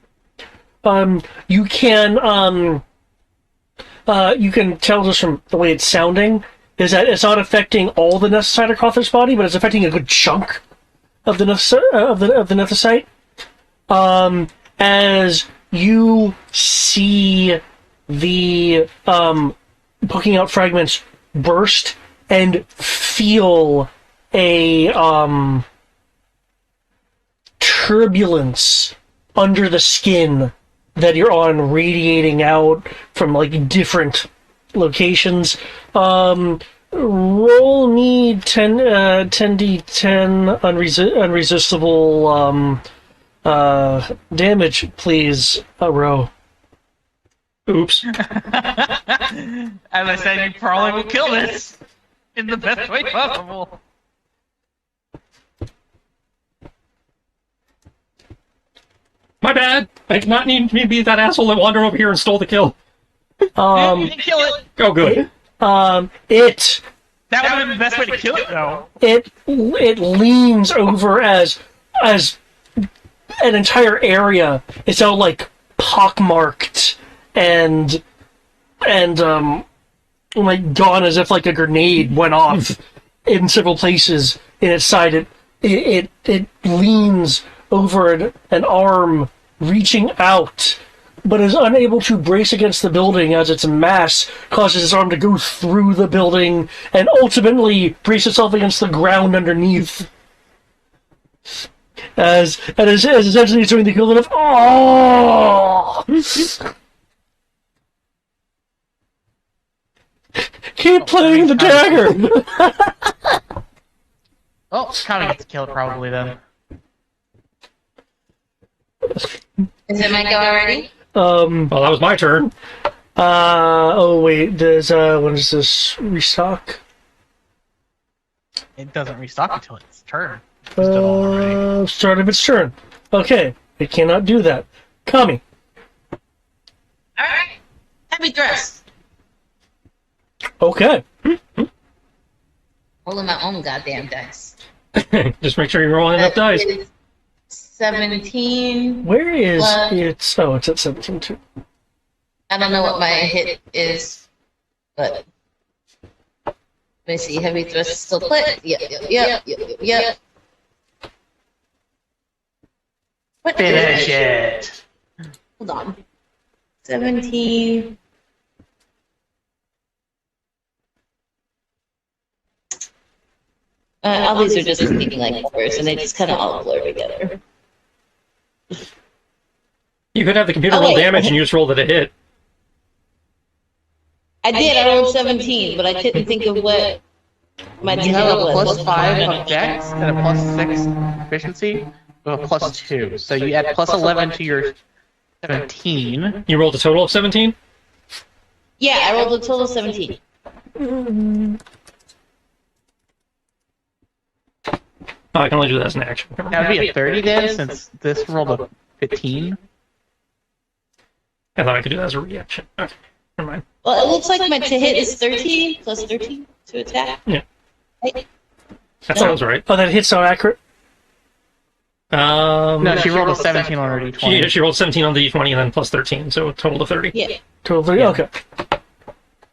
You can tell just from the way it's sounding is that it's not affecting all the nethicite across this body, but it's affecting a good chunk of the nethicite. As you see the poking out fragments burst and feel a turbulence under the skin that you're on radiating out from like different locations. Roll me 10d10 unresistible damage, please, Ro. Oops. As I said, you probably will kill this in the best way possible. My bad. I did not need to be that asshole that wandered over here and stole the kill. You can kill it. Oh, good. That would have been the best way to kill it, though. It leans over as an entire area is now like pockmarked and like gone as if like a grenade went off in several places in its side. It leans over an arm reaching out, but is unable to brace against the building as its mass causes its arm to go through the building and ultimately brace itself against the ground underneath. As essentially it's doing the equivalent of oh. Keep playing the dagger. Oh, Tommy gets killed probably then. Is it my go already? Well, that was my turn. Oh wait, does when does this restock? It doesn't restock until its turn. It's done already. Start of its turn. Okay, it cannot do that. Kami. Alright. Heavy thrust. Okay. Rolling my own goddamn dice. Just make sure you're rolling enough dice. That is 17. Where is Well- it? Oh, it's at 17 too. I don't know what my hit is, but let me see. Heavy thrust is still put. Yep. What Finish it. Hold on. 17. All these are just looking like numbers, and they just kind of all blur together. You could have the computer Oh, roll wait. damage and you just rolled it a hit. I did. I rolled 17, but I couldn't think of what my You hit have a was. +5 of Dex and a +6 efficiency with a +2. So you add +11 to your 17. You rolled a total of 17? Yeah, I rolled a total of 17. Oh, I can only do that as an action. That would be a 30 then, since this rolled a 15. I thought I could do that as a reaction. Okay, never mind. Well, it looks like my to hit is 13 plus 13 to attack. Yeah. Right? That sounds right. Oh, that hit's not accurate. No, she rolled a 17 on her d20. She rolled 17 on the d20 and then plus 13, so a total of 30. Yeah. Total 30. Yeah. Okay.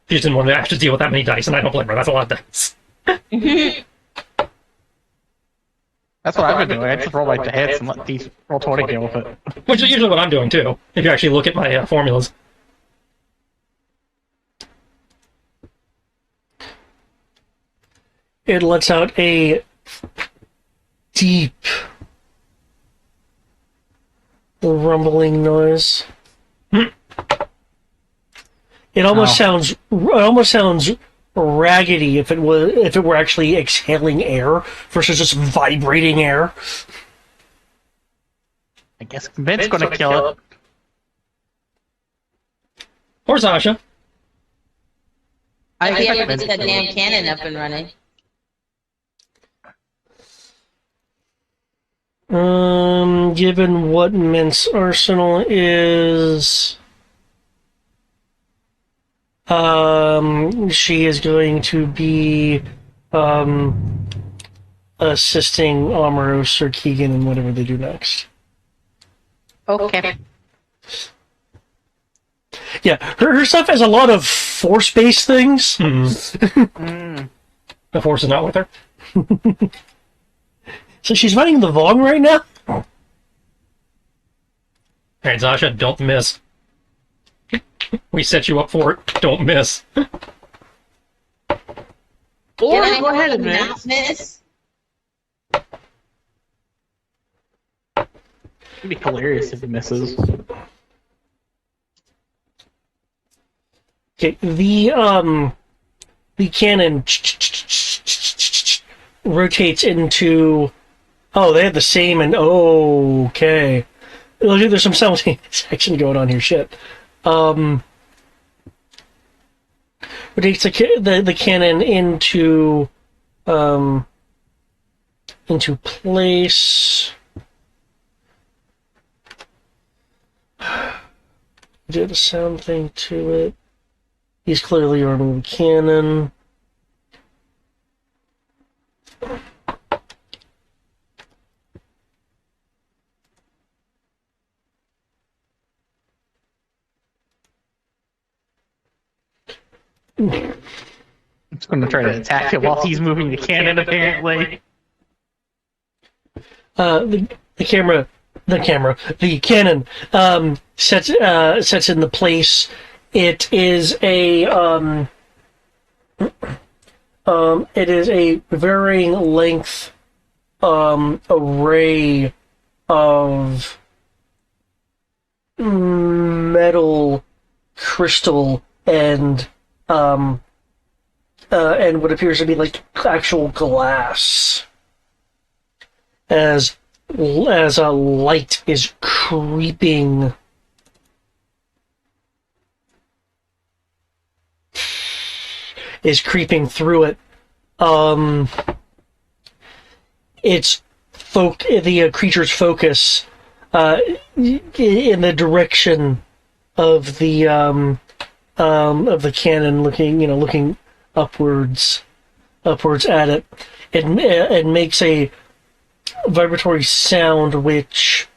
She just didn't want to have to deal with that many dice, and I don't blame her. That's a lot of dice. That's what I've been doing. I just roll like the hits and let these roll 20 deal with it. Which is usually what I'm doing, too, if you actually look at my formulas. It lets out a deep rumbling noise. It almost sounds raggedy if it were actually exhaling air versus just vibrating air. I guess Vince's gonna kill it. Or Sasha. I If he ever expect gets Vince that to kill damn it. cannon up and running. Given what Mint's arsenal is, she is going to be, assisting Omeros or Keegan in whatever they do next. Okay. Yeah, her stuff has a lot of force-based things. The force is not with her. So she's fighting the Vong right now? Alright, Sasha, don't miss. We set you up for it. Don't miss. Or go ahead and not miss? It'd be hilarious if he misses. Okay, the cannon rotates into. Oh, they have the same and okay. There's some simultaneous action going on here. Shit. Rotates the cannon into place. Did a sound thing to it. He's clearly arming the cannon. It's gonna try to attack him while he's moving the cannon, apparently. The cannon sets in the place. It is a varying length array of metal, crystal, and what appears to be like actual glass, as a light is creeping through it. The creature's focus in the direction of the cannon, looking upwards at it. It makes a vibratory sound which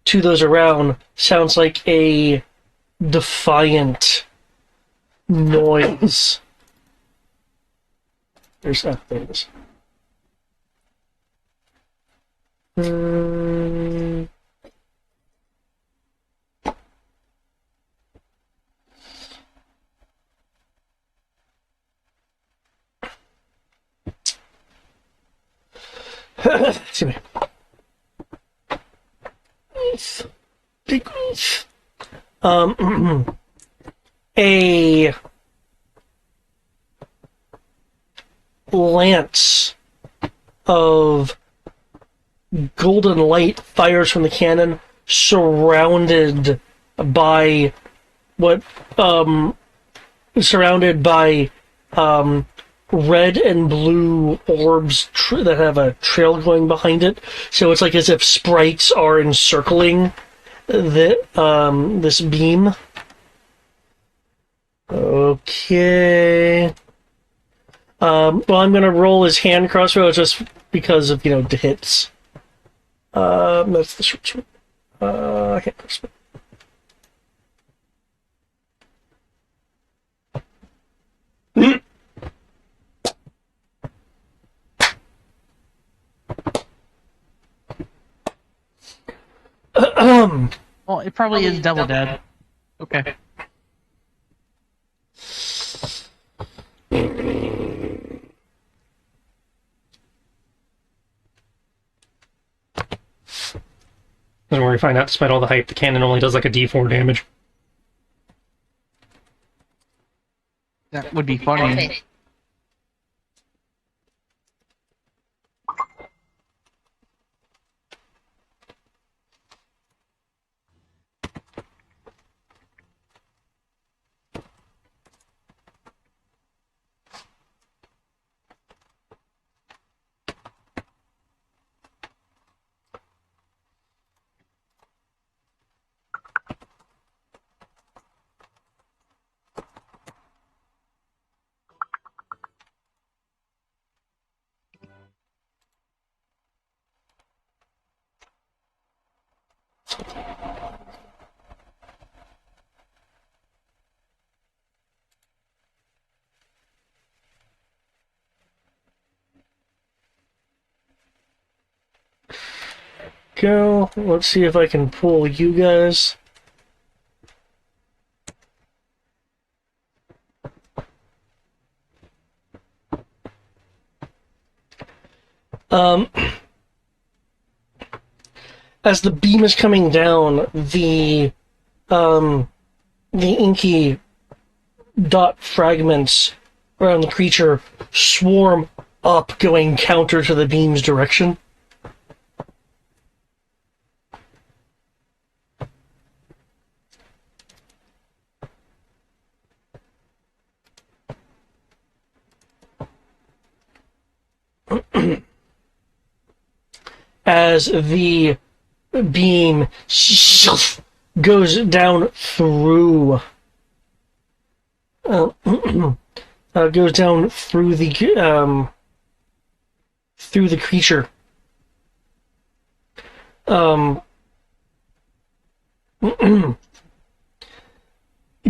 to those around sounds like a defiant noise. There it is. Excuse me. A lance of golden light fires from the cannon, surrounded by red and blue orbs that have a trail going behind it. So it's like as if sprites are encircling this beam. Okay. Well, I'm gonna roll his hand crossbow just because of the hits. That's the short sword. Hand crossbow. Well, it probably is double dead. Okay. And where we find out, despite all the hype, the cannon only does like a D4 damage. That would be funny. Perfect. Go. Let's see if I can pull you guys. As the beam is coming down, the inky dot fragments around the creature swarm up, going counter to the beam's direction. As the beam goes down through goes down through the creature.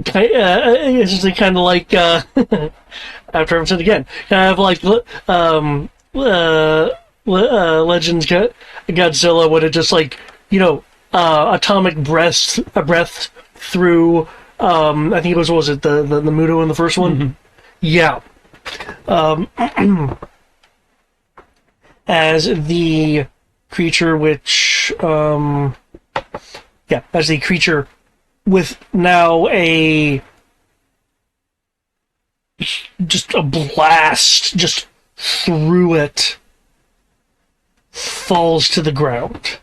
It's just kind of like after I've said again, kind of like Legends Godzilla would have just like, atomic breath through. I think it was, what was it, the Muto in the first one? Mm-hmm. Yeah. As the creature as the creature with now just a blast just through it falls to the ground.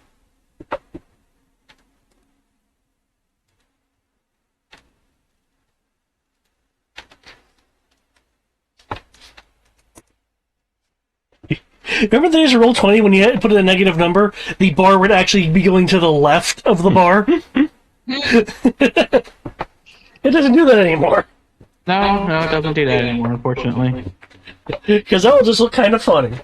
Remember the days of Roll20 when you had to put in a negative number, the bar would actually be going to the left of the bar? It doesn't do that anymore. No, it doesn't do that anymore, unfortunately. Because that would just look kind of funny.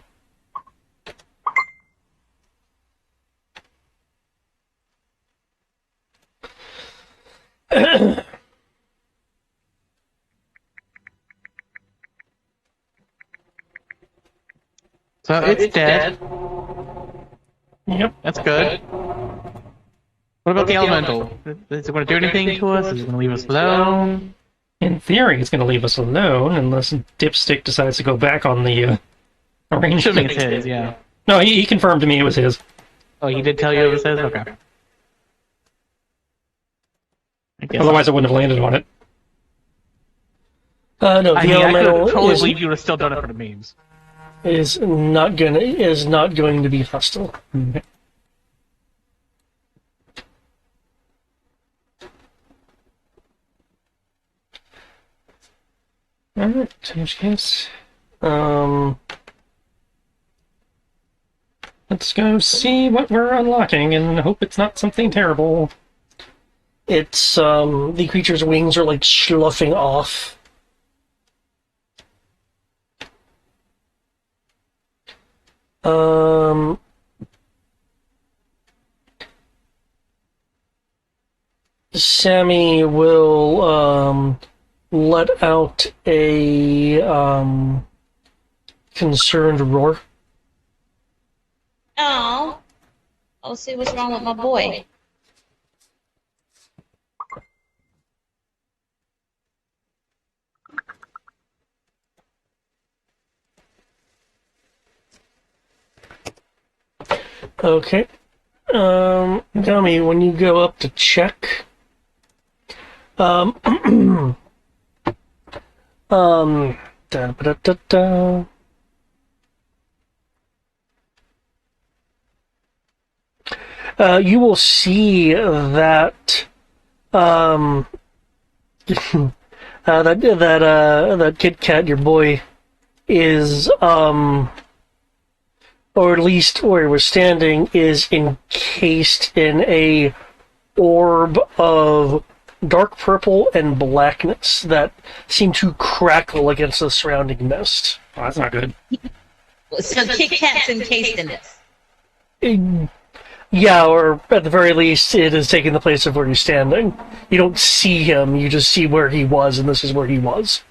So it's dead. Yep. That's good. What about the elemental? Is it going to do anything to us? Is it going to leave us alone? In theory, it's going to leave us alone unless Dipstick decides to go back on the arrangement. Assuming it's his, yeah. No, he confirmed to me it was his. Oh, he did tell you it was his? Okay. I guess Otherwise, I wouldn't have landed on it. No, the I elemental could totally believe you would have still done it for the memes. is not going to be hostile. Okay. Alright, in which case, let's go see what we're unlocking and hope it's not something terrible. It's the creature's wings are like sloughing off. Sammy will let out a concerned roar. Oh. I'll see what's wrong with my boy. Okay. Gummy, when you go up to check, um, da, da, da, da. You will see that that Kit Kat, your boy, is or at least where he was standing, is encased in a orb of dark purple and blackness that seem to crackle against the surrounding mist. Oh, that's not good. So Kit Kat's encased in this. Yeah, or at the very least, it is taking the place of where he's standing. You don't see him, you just see where he was, and this is where he was.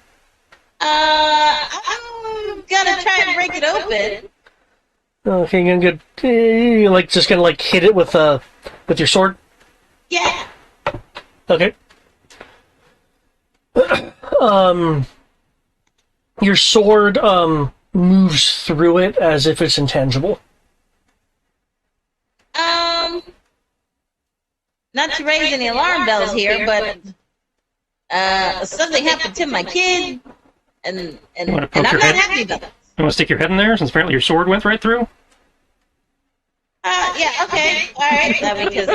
I'm gonna try and break it open. Okay, I'm good. You just gonna hit it with your sword? Yeah. Okay. Your sword moves through it as if it's intangible. Not to raise any alarm bells here, but something happened to my kid, and I'm not happy about it. You want to stick your head in there, since apparently your sword went right through? Yeah, okay, all right, because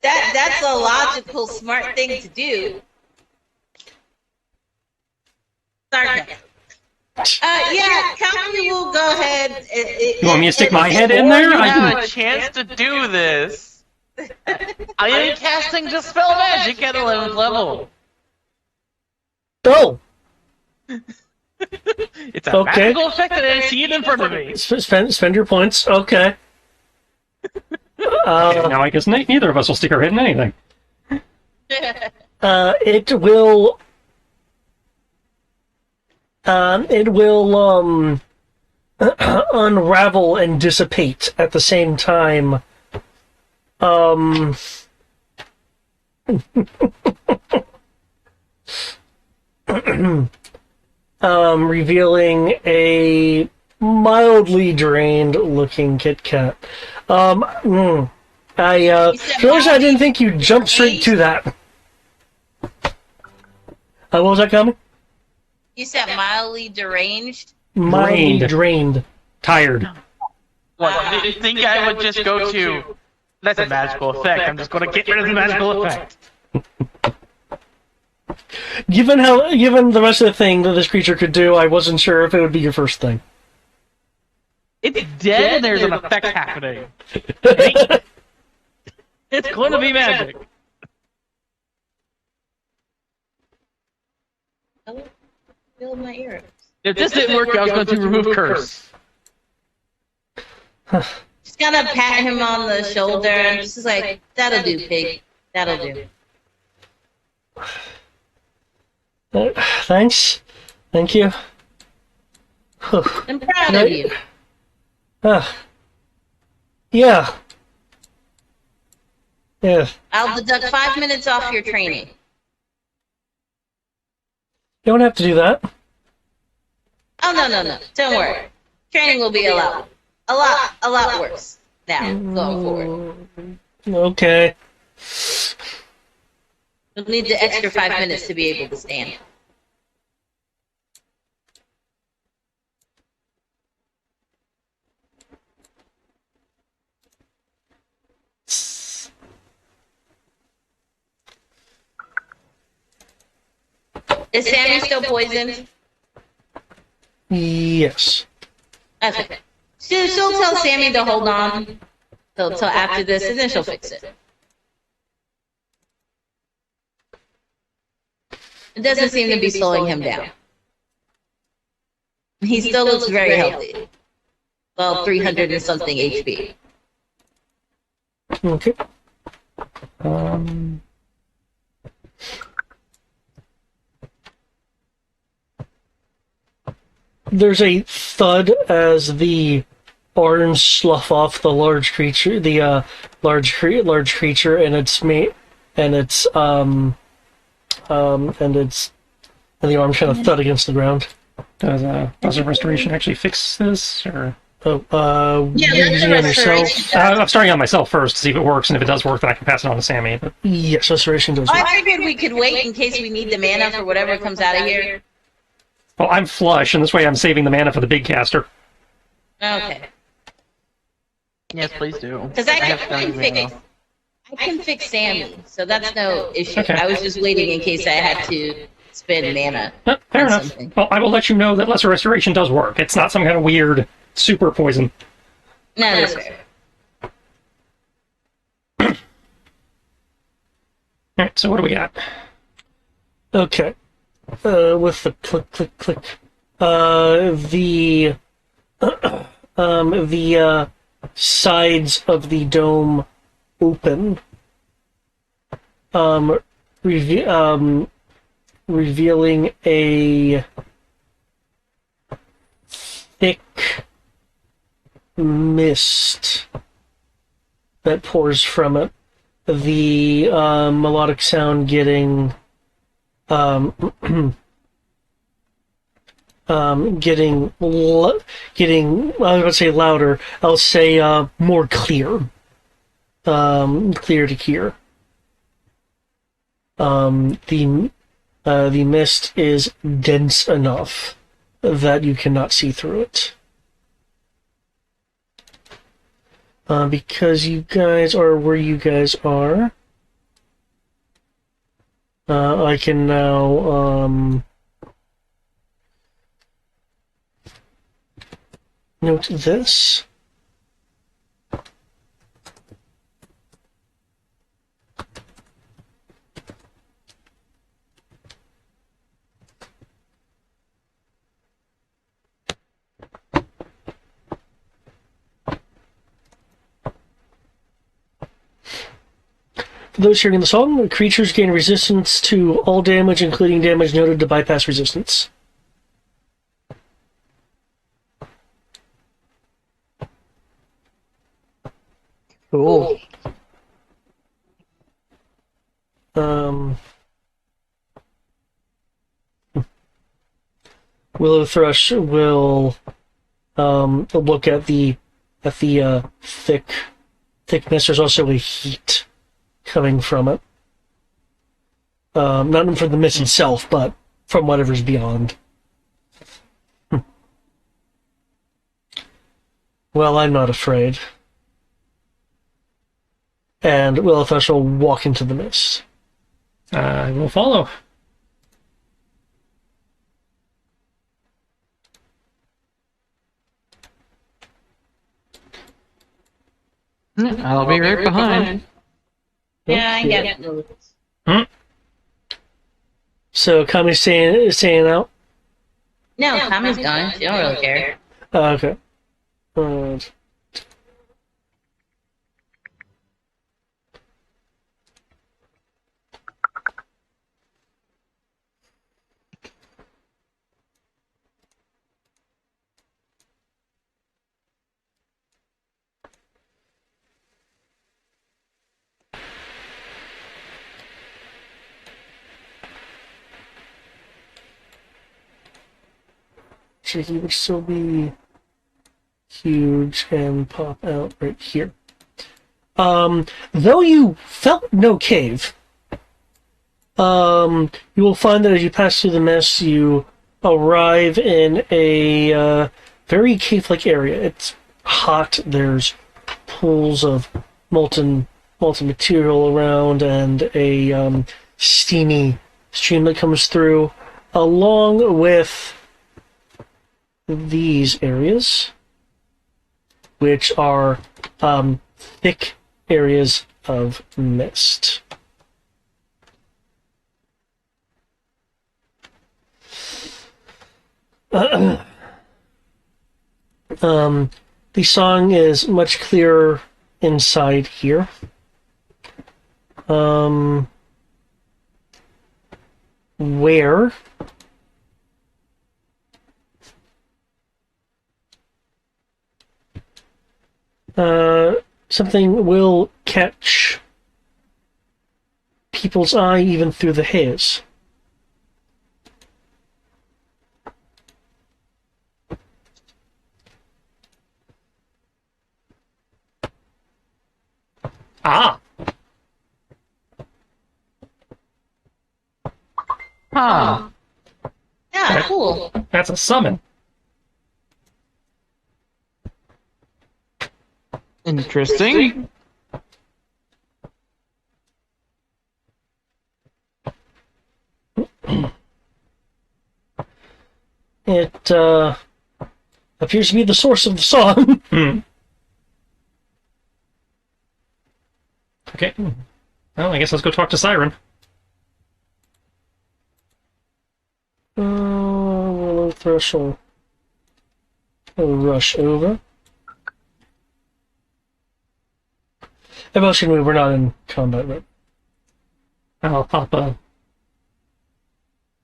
that's a logical, smart thing to do. Sorry. Yeah, Company will go ahead. You want me to stick my head in there? You I have can... a chance to do this. I am casting Dispel Magic at 11th level. Oh! It's a magical effect and I see it in front of me. Spend your points. Okay. Now I guess neither of us will stick our head in anything. It will unravel and dissipate at the same time. Revealing a mildly drained looking Kit Kat. I didn't think you'd jump straight to that. What was that coming? You said mildly deranged? Mildly drained. Tired. What, do you think I would just go to... That's a magical effect, I'm just going to get rid of the magical effect. Given the rest of the thing that this creature could do, I wasn't sure if it would be your first thing. It's dead and there's an effect happening. It's going to be magic. I feel my ears. If this didn't work, I was going to remove curse. Just gonna pat him on the shoulder and just like, that'll do, pig. That'll do. Thanks. Thank you. I'm proud of you. Yeah. Yeah. I'll deduct 5 minutes off your training. You don't have to do that. Oh, no. Don't worry. Training will be a lot worse now, going forward. Okay. You'll need the extra 5 minutes to be able to stand. Is Sammy still poisoned? Yes. Okay. She'll tell Sammy to hold on till after this, and then she'll fix it. It doesn't seem to be slowing him down. He still looks very healthy. Well, 300 and something HP. Okay. There's a thud as the arms slough off the large creature, large creature, and its mate, and its and the arm kind of thud against the ground. Does a restoration actually fix this, or? Yeah, you're that's using the it on yourself. restoration. I'm starting on myself first to see if it works, and if it does work, then I can pass it on to Sammy. But Yes, restoration does work. I figured we could wait in case we need the mana for whatever comes out of here. well, I'm flush, and this way I'm saving the mana for the big caster. Okay. Yes, please do. Because I I have can plenty of fix, mana. I can fix Sammy, so that's no issue. Okay. I was just waiting in case I had to spend mana. Fair on enough. something. Well, I will let you know that lesser restoration does work. It's not some kind of weird super poison. No, that's fair. All right, so what do we got? Okay. With the click, click, click. The sides of the dome open. Revealing a thick mist that pours from it. The melodic sound getting getting I was going to say louder. I'll say more clear. Clear to hear. The mist is dense enough that you cannot see through it. Because you guys are where you guys are, I can now note this. For those hearing the song, creatures gain resistance to all damage, including damage noted to bypass resistance. Cool. Willow Thrush will look at the thick thickness. There's also a heat coming from it. Not from the mist itself, but from whatever's beyond. Well, I'm not afraid. And Willow Thrush will walk into the mist. I will follow. I'll be right behind. Yeah, I Yeah. get it. So Kami's saying out. No, Tommy's gone. She don't really care. Okay. Alright. So he would still be huge and pop out right here. Though you felt no cave, you will find that as you pass through the mist, you arrive in a very cave-like area. It's hot. There's pools of molten material around, and a steamy stream that comes through, along with these areas, which are thick areas of mist. The song is much clearer inside here. Where something will catch people's eye even through the haze. Ah, Huh. Yeah, cool. that's a summon. Interesting. It appears to be the source of the song. Hmm. Okay. Well, I guess let's go talk to Siren. Willow Thrush will rush over. Emotionally, we're not in combat, right? I'll pop a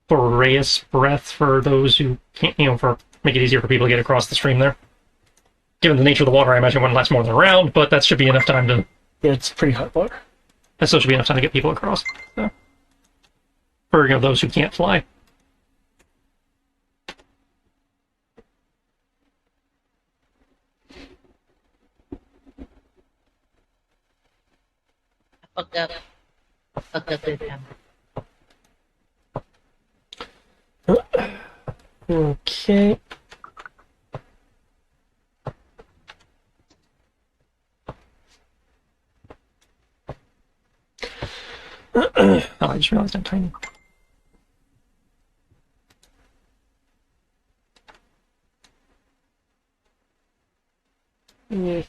Boreas breath for those who can't, for make it easier for people to get across the stream there. Given the nature of the water, I imagine it wouldn't last more than a round, but that should be enough time to. Yeah, it's pretty hot water. That still should be enough time to get people across. So. For those who can't fly. Fucked up. Fucked up this time. Okay. Oh, I just realized I'm tiny. Yeah.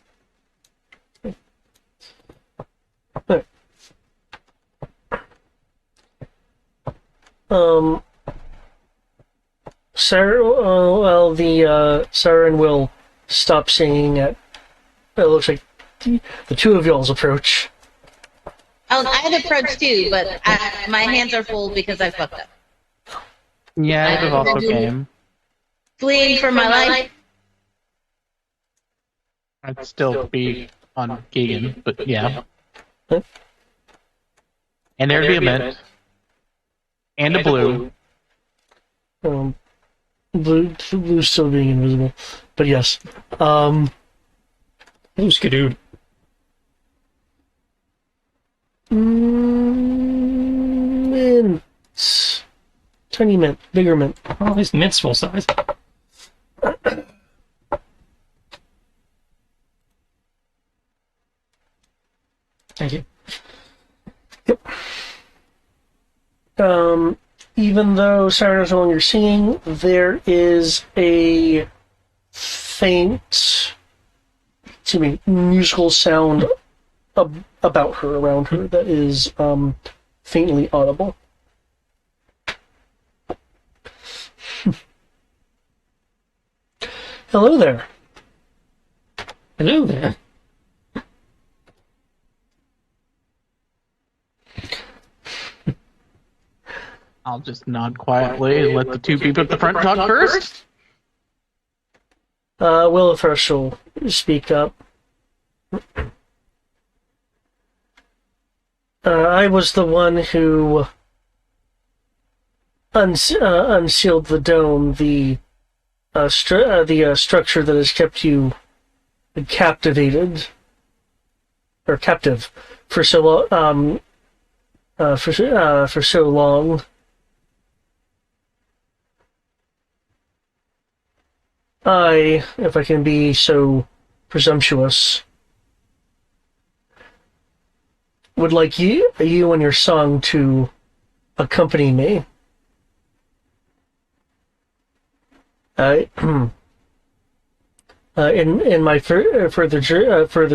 Alright. The siren will stop singing at. It looks like the two of y'all's approach. I'd approach too, but my hands are full because I fucked up. Yeah, I would have also came. Fleeing for my life. I'd still be on Keegan, but yeah. Huh? And there'd be a mint. And a blue. Blue's still being invisible, but yes. Blue skidoo. Mint. Tiny mint, bigger mint. Oh, this mint's full size. Thank you. Yep. Even though Siren is no longer singing, there is a faint, musical sound about her, around her, that is faintly audible. Hello there. Hello there. I'll just nod quietly and let the two people at the front talk first. Willifresh will speak up. I was the one who unsealed the dome, the structure that has kept you captivated or captive for so for so long. I, if I can be so presumptuous, would like you and your song to accompany me. In my further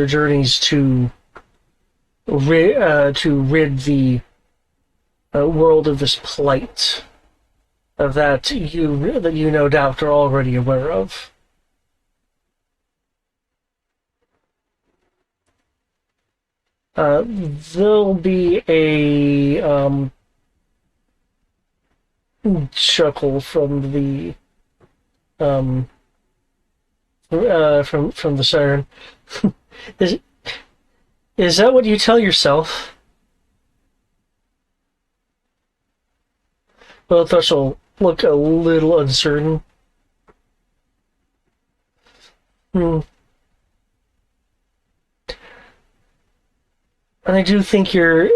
journeys to rid the world of this plight that you no doubt are already aware of. There'll be a chuckle from the from the siren. Is that what you tell yourself? Well, Thrush will look a little uncertain. And I do think your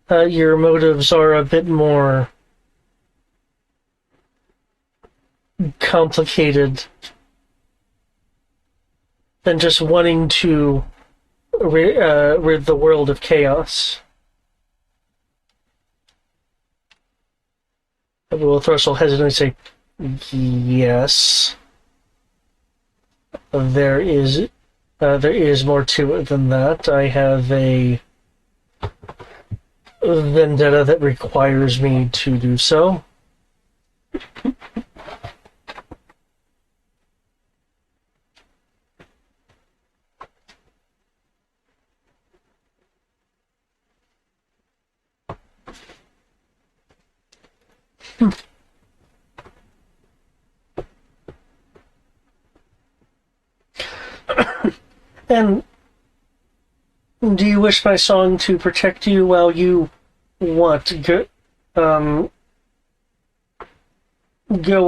motives are a bit more complicated than just wanting to rid the world of chaos. Will Thrush will hesitantly say, yes. There is more to it than that. I have a vendetta that requires me to do so. And do you wish my song to protect you while you go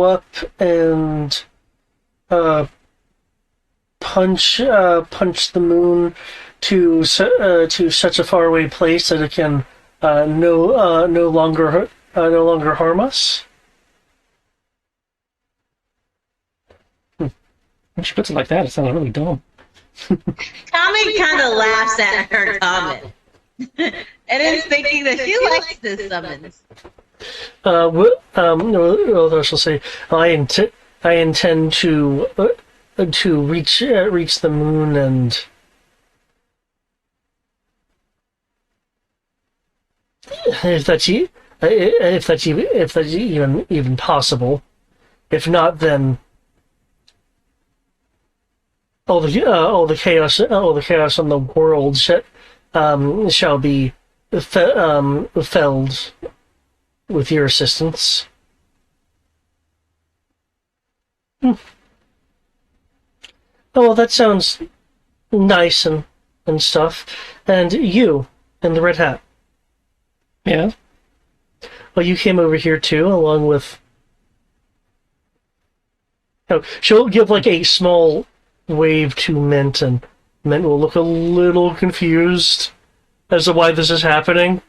up and punch the moon to such a faraway place that it can no longer harm us? When she puts it like that, it sounds really dumb. Tommy kind of laughs at her comment. And is thinking that she likes this summons. Well, she'll say, I intend to reach the moon, and if that's even possible. If not, then all the chaos in the world shall be felled with your assistance. Oh, well, that sounds nice and stuff. And you, in the red hat. Yeah? Well, you came over here too, along with... Oh, she'll give like a small wave to Mint, and Mint will look a little confused as to why this is happening.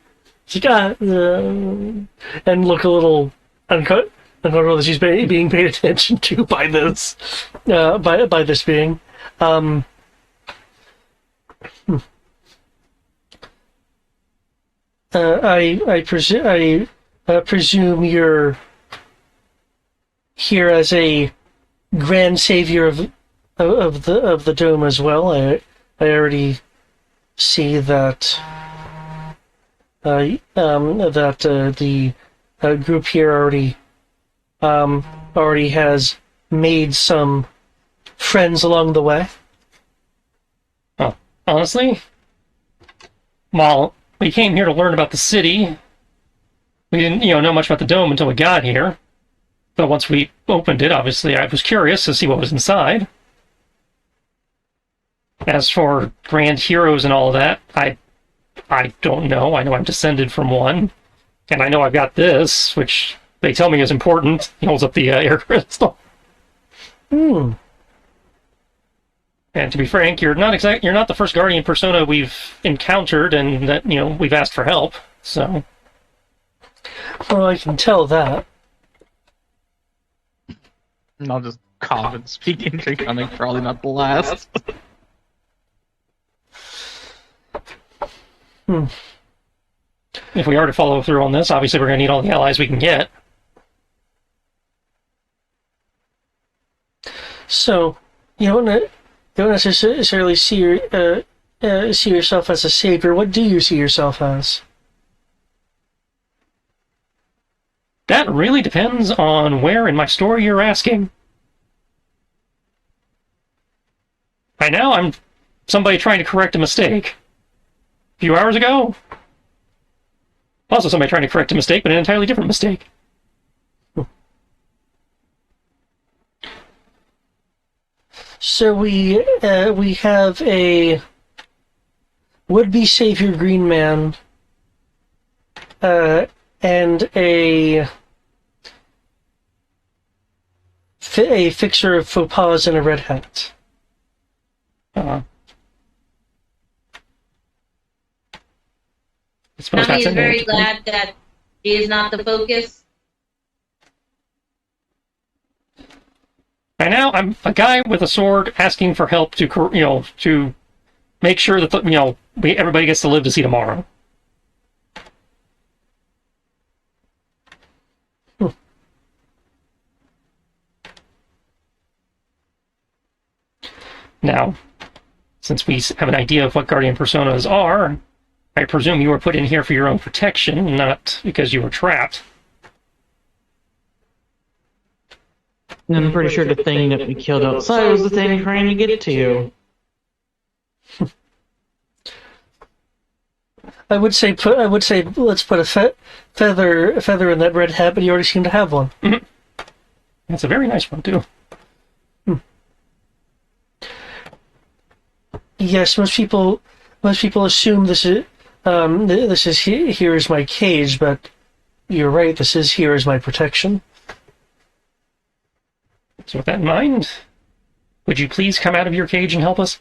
She's like, and look a little uncomfortable that she's being paid attention to by this, by this being. I presume you're here as a grand savior of the dome as well. I already see that the group here already has made some friends along the way. Oh, honestly, while we came here to learn about the city, we didn't, know much about the dome until we got here. But once we opened it, obviously, I was curious to see what was inside. As for grand heroes and all of that, I don't know. I know I'm descended from one, and I know I've got this, which they tell me is important. He holds up the air crystal. Hmm. And to be frank, you're not the first guardian persona we've encountered, and that we've asked for help. So, well, I can tell that. And I'll just cough and speak incoming, probably not the last. If we are to follow through on this, obviously we're going to need all the allies we can get. So, you don't necessarily see yourself as a savior. What do you see yourself as? That really depends on where in my story you're asking. Right now, I'm somebody trying to correct a mistake. A few hours ago, also somebody trying to correct a mistake, but an entirely different mistake. So we have a would-be savior green man, and a fixer of faux pas in a red hat. suppose Tommy that's is it. very glad that he is not the focus. By now, I'm a guy with a sword asking for help to, to make sure that, everybody gets to live to see tomorrow. Now, since we have an idea of what guardian personas are, I presume you were put in here for your own protection, not because you were trapped. And I'm pretty sure the thing that we killed outside was the thing trying to get to you. I would say let's put a feather in that red hat, but you already seem to have one. Mm-hmm. It's a very nice one too. Yes, most people assume this is here is my cage, but you're right. This is here is my protection. So with that in mind, would you please come out of your cage and help us?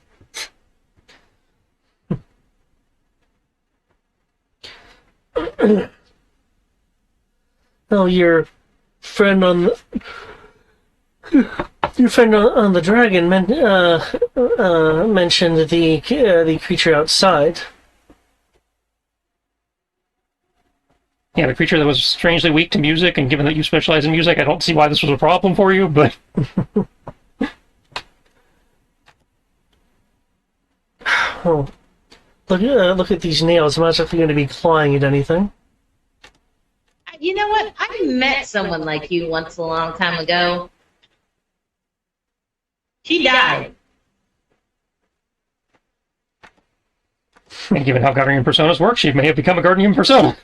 Oh, your friend on the dragon mentioned the creature outside. Yeah, the creature that was strangely weak to music, and given that you specialize in music, I don't see why this was a problem for you, but... Oh, look at these nails. I'm not exactly going to be clawing at anything. You know what? I met someone like you once a long time ago. She died. And given how guardian personas work, she may have become a guardian persona.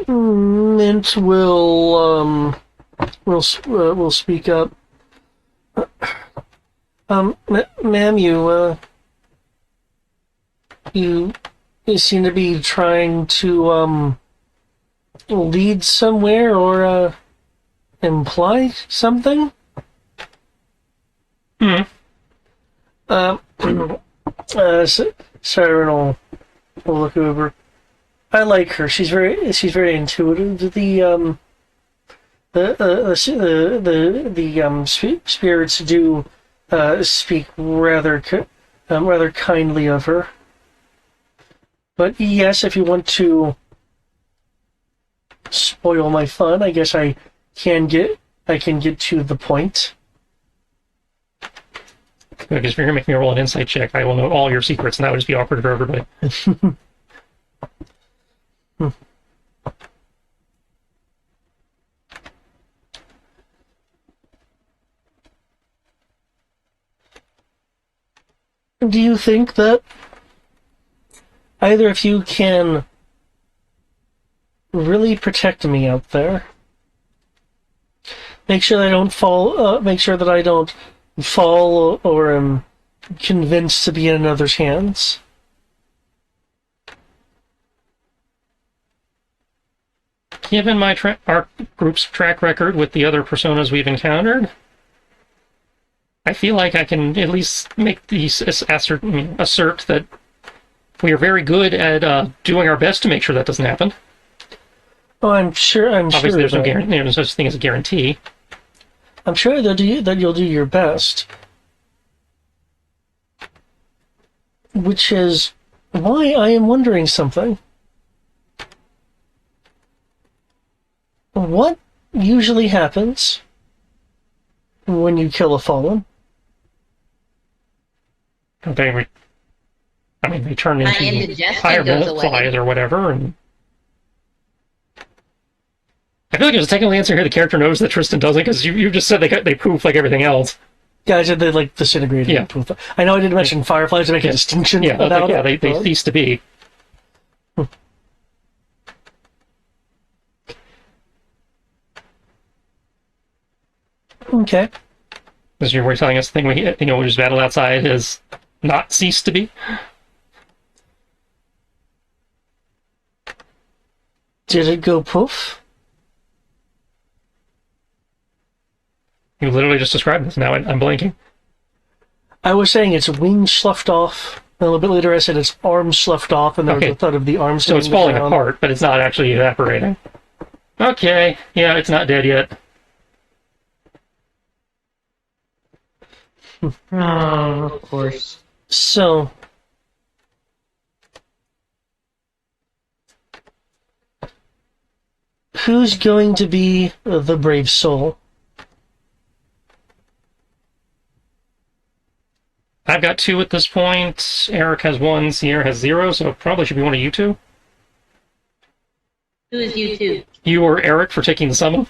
Mint will speak up. Ma'am, you seem to be trying to lead somewhere or imply something. Siren will look over. I like her. She's very intuitive. Spirits do speak rather kindly of her. But yes, if you want to spoil my fun, I guess I can get to the point. Because if you're going to make me roll an insight check, I will know all your secrets, and that would just be awkward for everybody. Do you think that either of you can really protect me out there? Make sure that I don't fall or am convinced to be in another's hands. Given our group's track record with the other personas we've encountered, I feel like I can at least make these assert that we are very good at doing our best to make sure that doesn't happen. Oh, I'm sure. Obviously, there's no such thing as a guarantee. I'm sure that you'll do your best. Which is why I am wondering something. What usually happens when you kill a fallen? They turn into indigestion higher goes away. flies or whatever, and I feel like there's a technical answer here. The character knows that Tristan doesn't, because you just said they poof like everything else. Yeah, I said they like disintegrated. Yeah. I know I didn't mention fireflies to make a distinction. Yeah, about they cease to be. Okay. Because you were telling us the thing we just battled outside has not ceased to be. Did it go poof? You literally just described this. Now I'm blanking. I was saying its wings sloughed off. A little bit later, I said its arms sloughed off, and there was Okay. a thud of the arms. So it's hitting the falling ground. apart, but it's not actually evaporating. Okay, yeah, it's not dead yet. Oh, of course. So, who's going to be the brave soul? I've got 2 at this point. Eric has 1. Sierra has 0. So it probably should be one of you 2. Who is you two? You or Eric for taking the summon.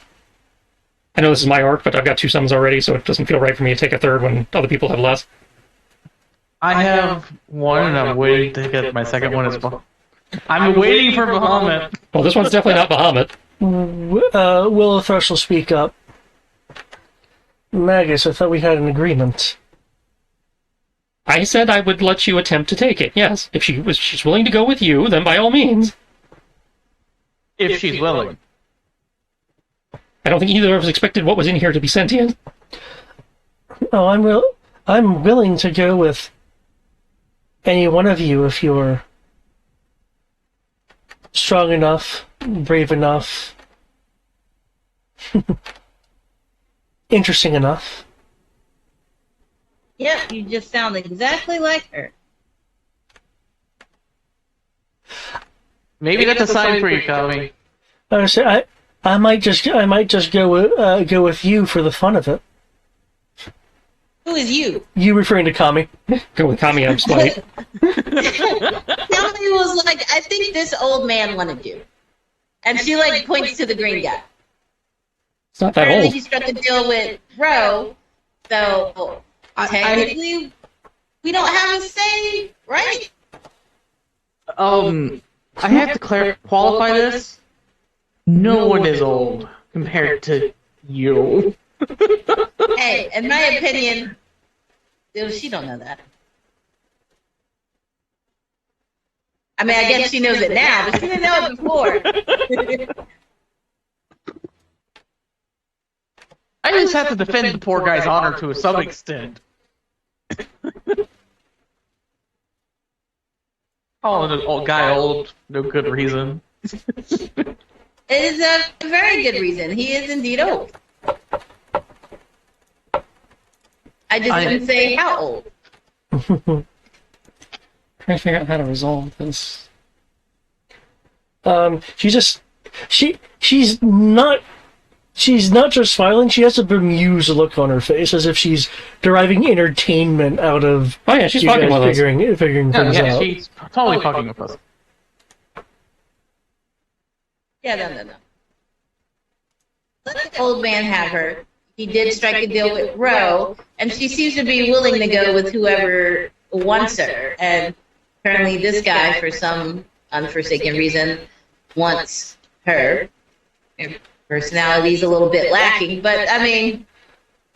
I know this is my arc, but I've got 2 summons already, so it doesn't feel right for me to take a third when other people have less. I have one, and I'm waiting to get my second one as well. I'm waiting for Bahamut. Well, this one's definitely not Bahamut. Willow Thrush will speak up. Magus, I thought we had an agreement. I said I would let you attempt to take it. Yes, if she's willing to go with you, then by all means. If she's willing. I don't think either of us expected what was in here to be sentient. Oh, I'm willing to go with any one of you if you're strong enough, brave enough, interesting enough. Yep, you just sound exactly like her. Maybe that's a sign for you, Kami. I might just go with you for the fun of it. Who is you? You referring to Kami? Go with Kami out of spite. Somebody was like, I think this old man wanted you. And she like points to the green guy. It's not that Apparently old. he struck a deal with Ro, so technically we don't have a say, right? I have to qualify this. No one is old compared to you. Hey, in my opinion, she don't know that. I mean, I guess she knows it now, but she didn't know it before. I just have to defend the poor guy's honor to some extent. Calling an old guy old, no good reason. It is a very good reason. He is indeed old. I just didn't say how old. Trying to figure out how to resolve this. She's not just smiling. She has a bemused look on her face, as if she's deriving entertainment out of. Oh yeah, she's you fucking guys with us. figuring things Yeah, out. she's totally fucking with us. Yeah, no. Let the old man have her. He did strike a deal with Ro, and she seems to be willing to go with whoever wants her. And apparently this guy, for some unforsaken reason, wants her. Her personality's a little bit lacking, but I mean...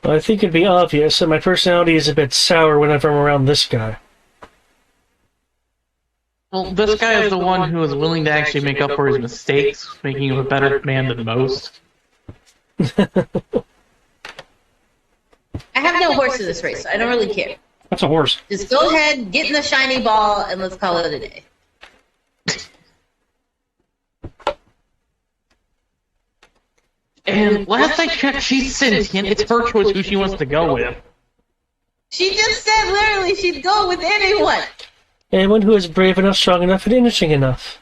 I think it'd be obvious that my personality is a bit sour whenever I'm around this guy. Well, this guy is the one who is willing to actually make up for his mistakes, making him a better man than most. I have no horse in this race, so I don't really care. What's a horse? Just go ahead, get in the shiny ball, and let's call it a day. And last I checked, she's sentient. It's her choice who she wants to go with. She just said literally she'd go with anyone. Anyone who is brave enough, strong enough, and interesting enough.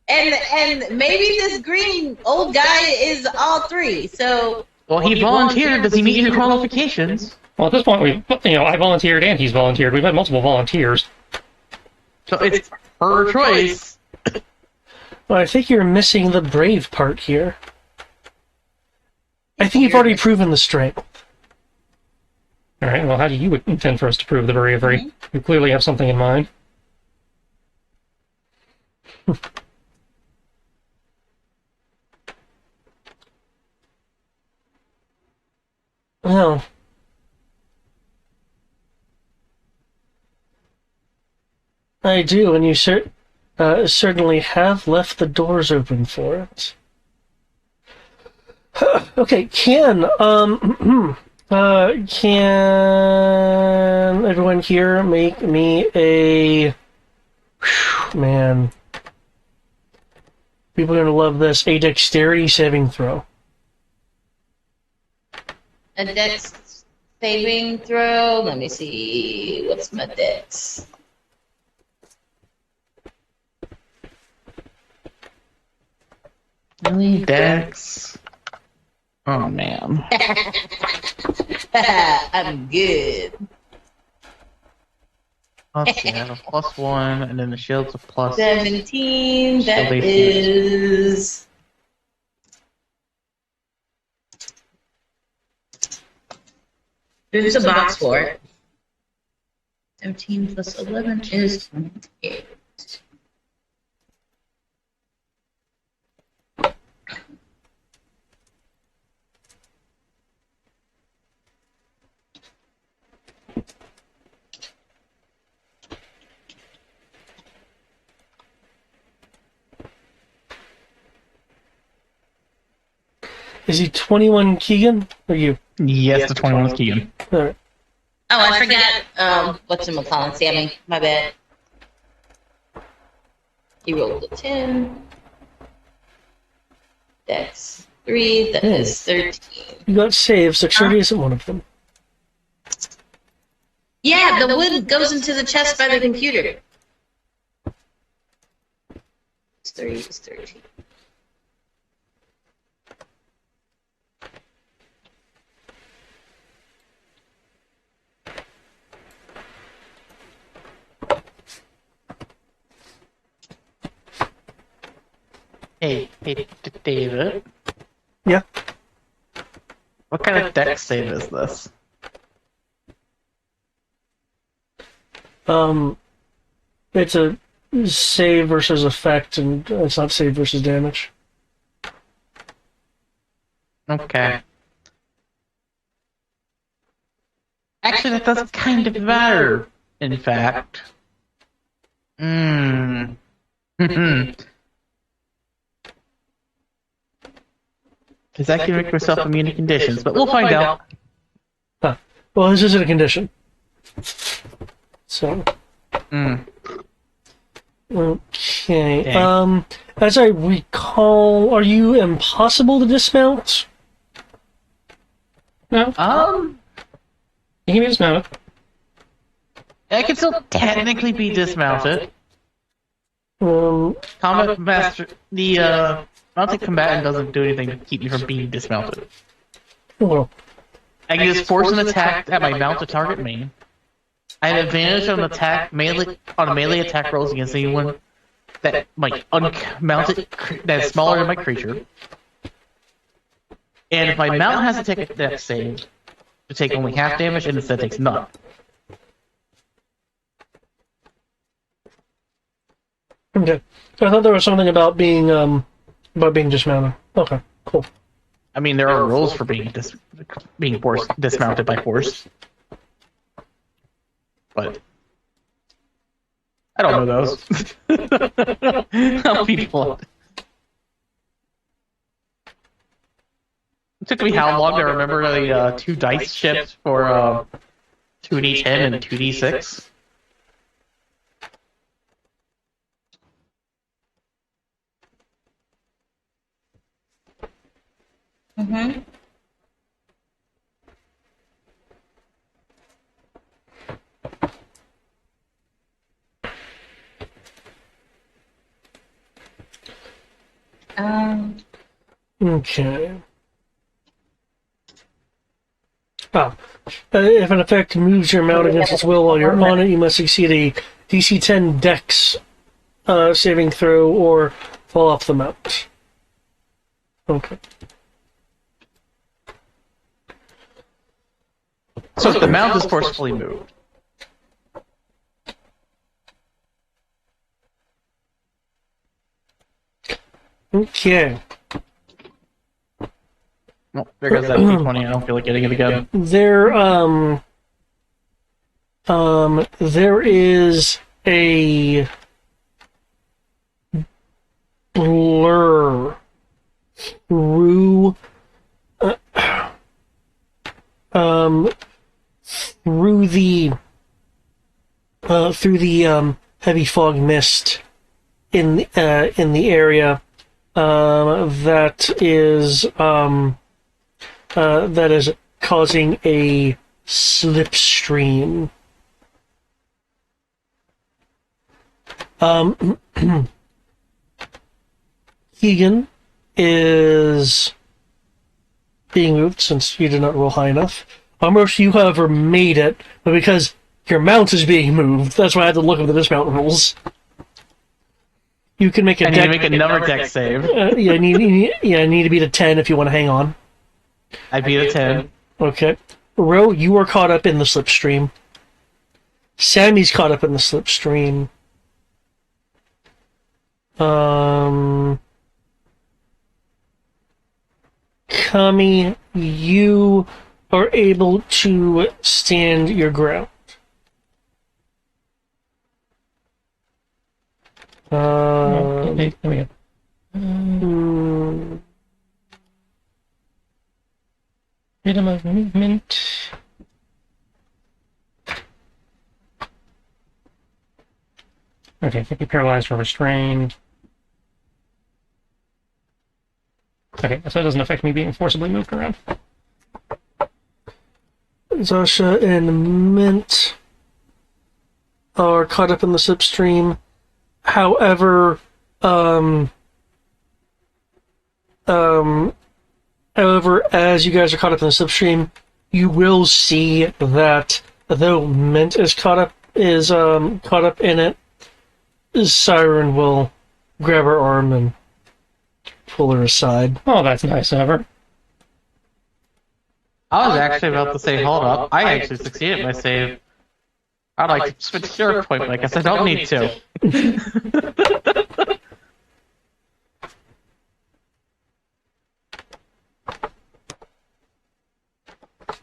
And maybe this green old guy is all three, so... Well, he volunteered. Does he meet your qualifications? Well, at this point, I volunteered and he's volunteered. We've had multiple volunteers. So it's her choice. Well, I think you're missing the brave part here. I think you've already proven the strength. All right. Well, how do you intend for us to prove the bravery? You clearly have something in mind. Well, I do, and certainly have left the doors open for it. Okay, can everyone here make me a... Whew, man. People are going to love this. A dexterity saving throw. A dex saving throw. Let me see. What's my dex? Really, Dex? Oh man. I'm good. Let's see, I have a +1, and then the shield's a plus. 17. That Shield AC. is. There's a box for it. 17 plus 11 is 28. Is he 21 Keegan? Or you? Yes, the 21 is Keegan. Alright. Oh, I forgot. What's in McCollum? Sammy. My bad. He rolled a 10. That's 3. That is 13. You got saves. Dexterity isn't one of them. Yeah, the wood goes into the chest by the computer. It's 3, it's 13. Hey, David. Yeah. What kind of dex save is this? It's a save versus effect, and it's not save versus damage. Okay. Actually, that does kind of matter, in fact. Because I can make myself immune to conditions, but we'll find out. Huh. Well, this isn't a condition. So. Okay. Dang. As I recall, are you impossible to dismount? No, you can be dismounted. I can still technically be dismounted. Combat master, the mounted combatant doesn't do anything to keep me from being dismounted. Well, I can just force an attack at my mounted target main. I have advantage on melee attack rolls against anyone that unmounted that's smaller than my creature. And if my mount has to take a dex save to take only half damage, and instead takes none. okay. I thought there was something about being dismounted. Okay, cool. I mean, there are rules for being dismounted by force, but I don't know those. I'll be blunt. It took me how long to remember the 2 dice shift for 2d10 and 2d6? Mm-hmm. Okay. If an effect moves your mount against its will while you're on it, you must succeed a DC 10 Dex saving throw or fall off the mount. Okay. So if the mount is forcefully moved. Okay. Well, there goes that D20. I don't feel like getting it again. There is a blur through um, through the heavy fog mist in the area that is causing a slipstream. Keegan is being moved since you did not roll high enough. Almost you, however, made it, but because your mount is being moved, that's why I had to look at the dismount rules. You can make a I need to make another deck save. I need to beat a 10 if you want to hang on. I beat a 10. Okay. Ro, you are caught up in the slipstream. Sammy's caught up in the slipstream. Kami, you are able to stand your ground. There we go. Freedom of movement. Okay, can't be paralyzed or restrained. Okay, so it doesn't affect me being forcibly moved around. Zasha and Mint are caught up in the slipstream. However, as you guys are caught up in the slipstream, you will see that though Mint is caught up in it, Siren will grab her arm and pull her aside. Oh, that's nice of her. I was actually about to say, hold up. I actually succeeded my save. I'd like to switch your point, but I guess I don't need to.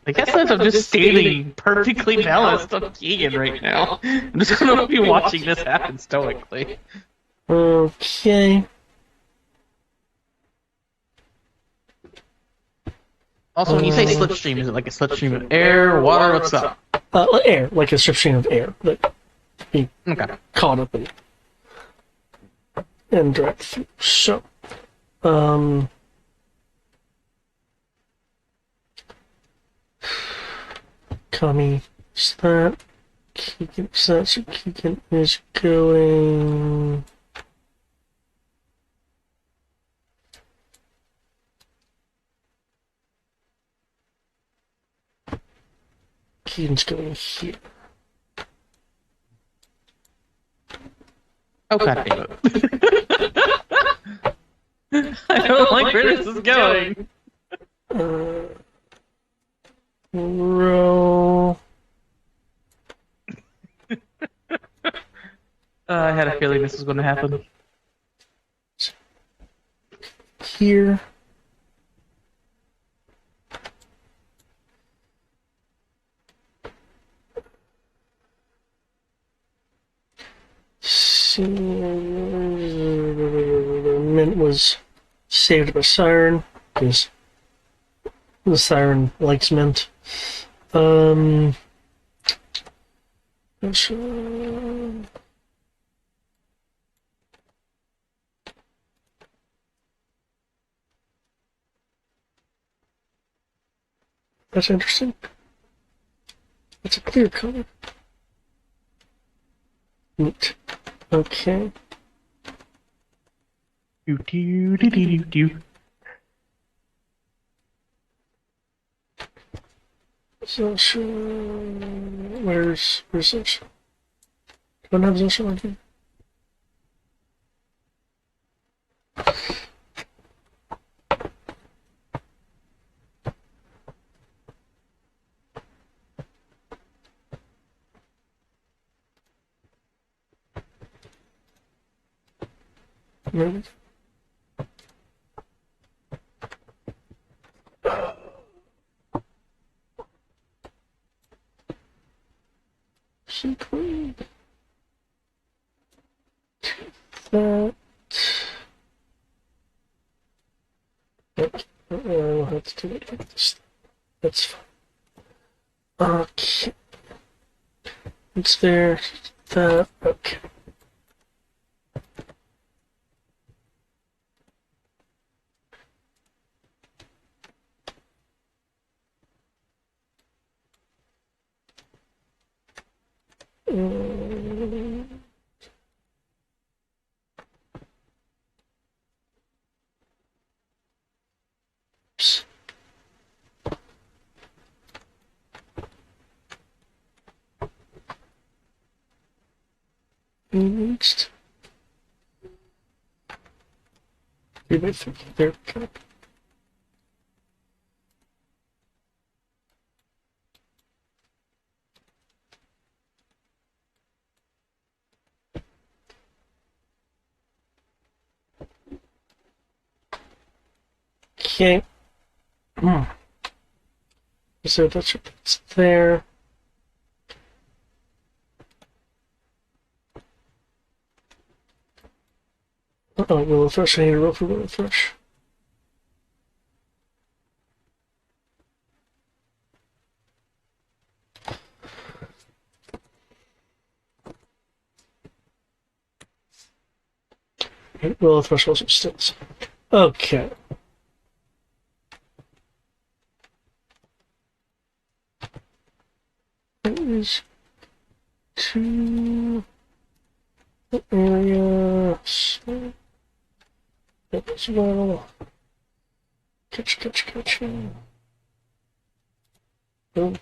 I guess since I'm just standing perfectly balanced on Keegan right now, I'm just gonna be watching this happen stoically. Okay. Also, when you say slipstream, is it like a slipstream of air, water, what's up? Air, like a slipstream of air that you Okay. caught up in and dragged through. So, Kami is that. Keegan is that. So Keegan is going. Keegan's going here. Oh, god damn it. I don't like where this is going. Roll. I had a feeling this was going to happen. Here. Mint was saved by Siren because the Siren likes Mint. That's interesting. It's a clear color. Neat. Okay. Do do do do do do. Zasha, where's Zasha? Don't have Zasha on here. Maybe. Simply that We'll have to do it like this. That's fine. Okay. It's there. That. Okay. Oops. Next. 3x3. There we go. Okay. So that's what's there. Oh, Willow Thrush. I need to roll for Willow Thrush. Willow Thrush also stills. Okay. That is to the area. So that as well. Catch. Oh.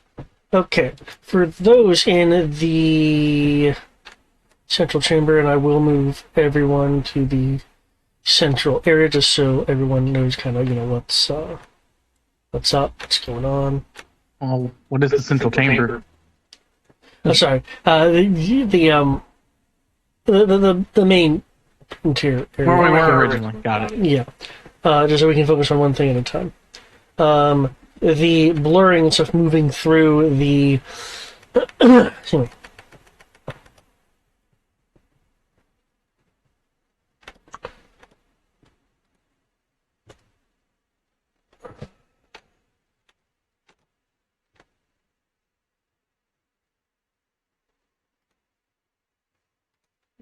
Okay. For those in the central chamber, and I will move everyone to the central area just so everyone knows kind of, what's up, what's going on. Oh, what is the central chamber? Oh, sorry. The main interior area. Where we were originally. Got it. Yeah. Just so we can focus on one thing at a time. The blurring and stuff moving through the excuse me.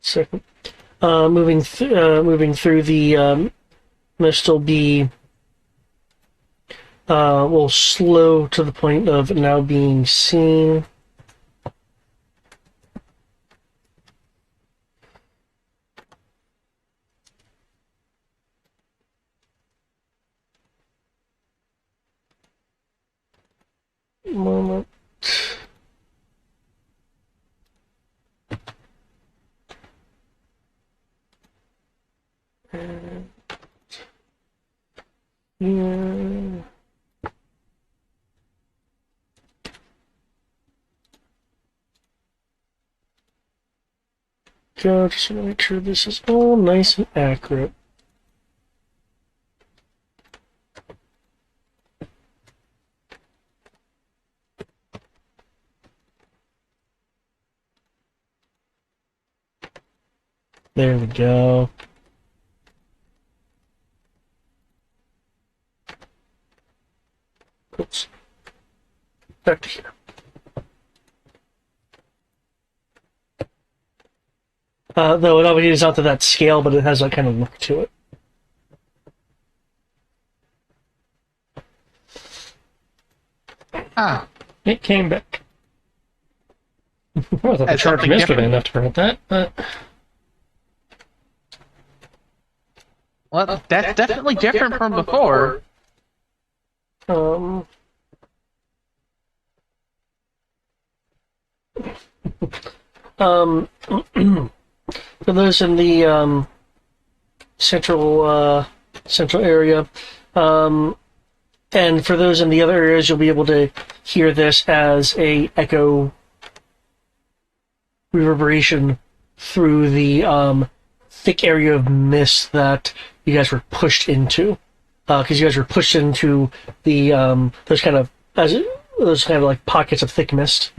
Second. Moving through the mist will be will slow to the point of now being seen. Moment. Yeah. Go, just want to make sure this is all nice and accurate. There we go. Oops. Back to here. Though it obviously is not to that scale, but it has that kind of look to it. Ah, It came back. I thought the That's charge something missed have been different. enough to prevent that, but well, that's definitely different from before. Um, um, for those in the central area, and for those in the other areas, you'll be able to hear this as a echo reverberation through the thick area of mist that you guys were pushed into, because you guys were pushed into the those kind of like pockets of thick mist.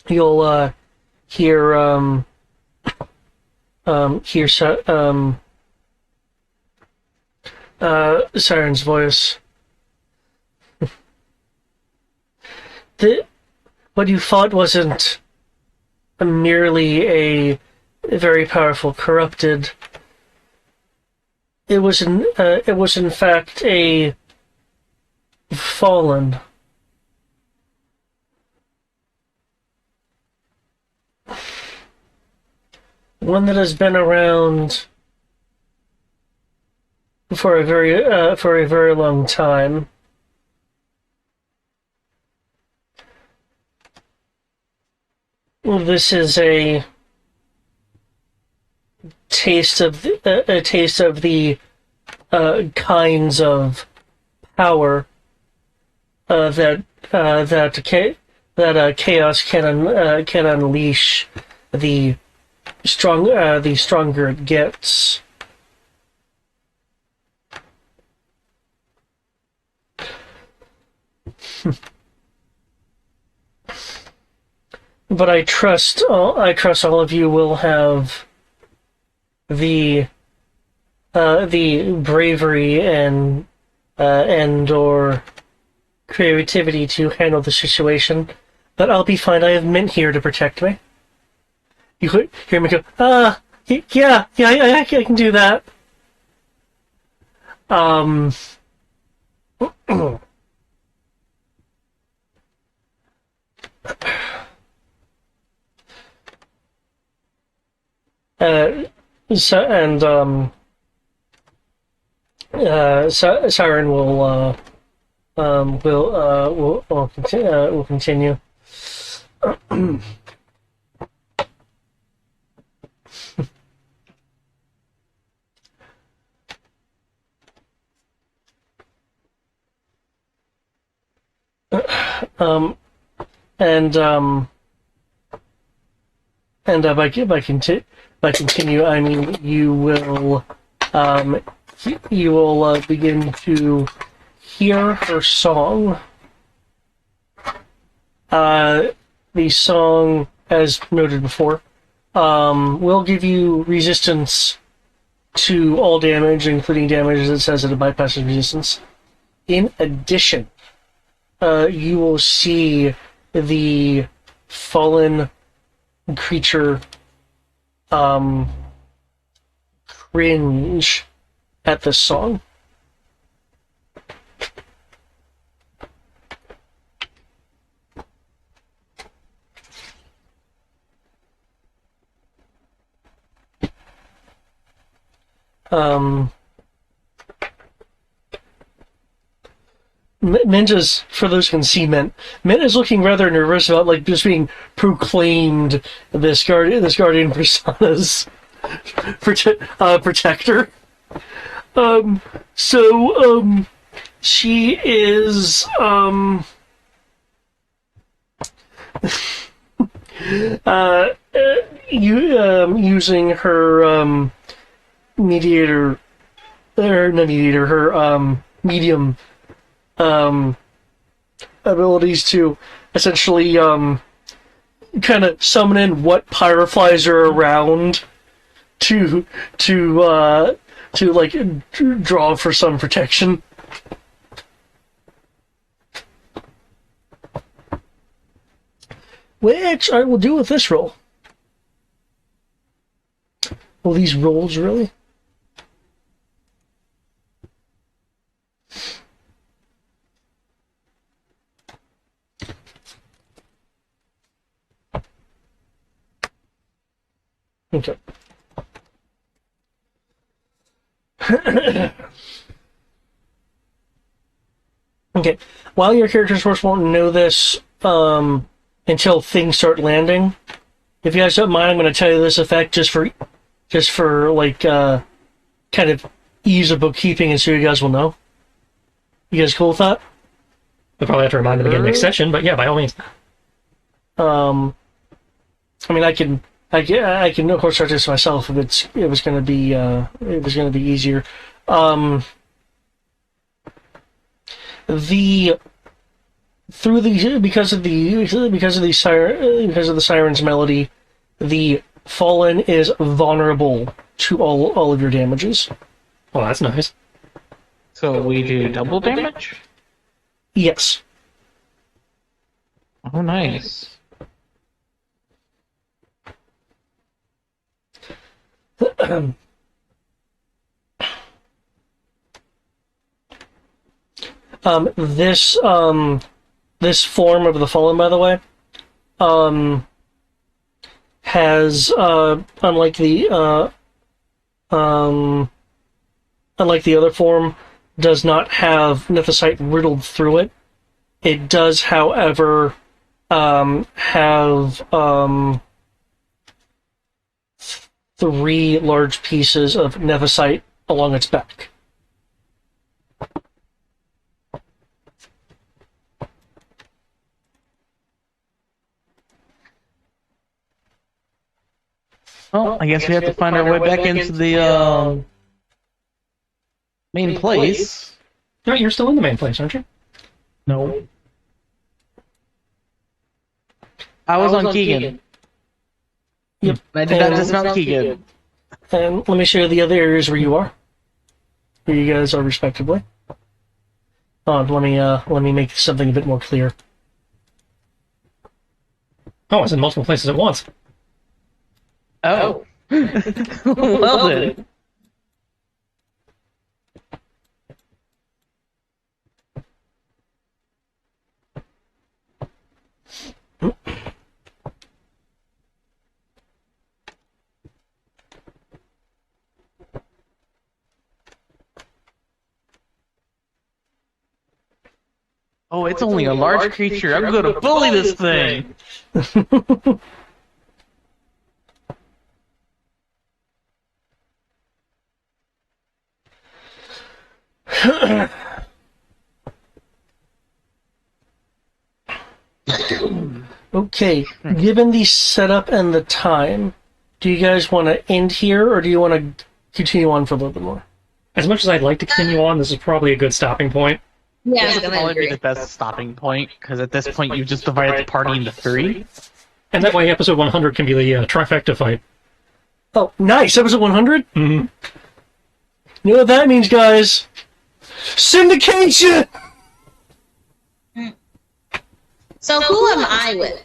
You'll hear Siren's voice. What you fought wasn't merely a very powerful corrupted. It was in fact a fallen. One that has been around for a very long time. This is a taste of the kinds of power that chaos can unleash. The stronger it gets. But I trust all of you will have the bravery and or creativity to handle the situation. But I'll be fine. I have Mint here to protect me. You could hear me go, yeah, I can do that. Siren will continue. By continue, I mean you will begin to hear her song. The song, as noted before, will give you resistance to all damage, including damage that says that it bypasses resistance. In addition, you will see the fallen creature cringe at the song. Mint is, for those who can see Mint is looking rather nervous about like just being proclaimed this guardian persona's protector. She is using her mediator, or not mediator, her medium abilities to essentially kind of summon in what pyroflies are around to like draw for some protection. Which I will do with this roll. Well, these rolls really. Okay. Okay. While your characters, of course, won't know this until things start landing, if you guys don't mind, I'm going to tell you this effect just for like kind of ease of bookkeeping, and so you guys will know. You guys cool with that? We'll probably have to remind them again next session, but yeah, by all means. I mean, I can of course start this myself if it was going to be easier. Because of the siren's melody, the fallen is vulnerable to all of your damages. Well, that's nice. So we do double damage? Yes. Oh, nice. This this form of the Fallen, by the way, has unlike the other form, does not have Nethicite riddled through it. It does, however, have 3 large pieces of Nethicite along its back. Well, I guess we have to find our way back into the main place. No, you're still in the main place, aren't you? No. I was on Keegan. Yep. I did not dismount Keegan. And let me show you the other areas where you are. Where you guys are respectively. Let me make something a bit more clear. Oh, it's in multiple places at once. Oh. Well then. Oh, it's only a large creature. I'm going to bully this thing. Okay, given the setup and the time, do you guys want to end here, or do you want to continue on for a little bit more? As much as I'd like to continue on, this is probably a good stopping point. Yeah, This I'm would gonna probably be agree. the best stopping point, because at this point you've just divided the party into 3. And that way episode 100 can be the trifecta fight. Oh, nice! Episode 100? Mm-hmm. You know what that means, guys? Syndication! So who am I with?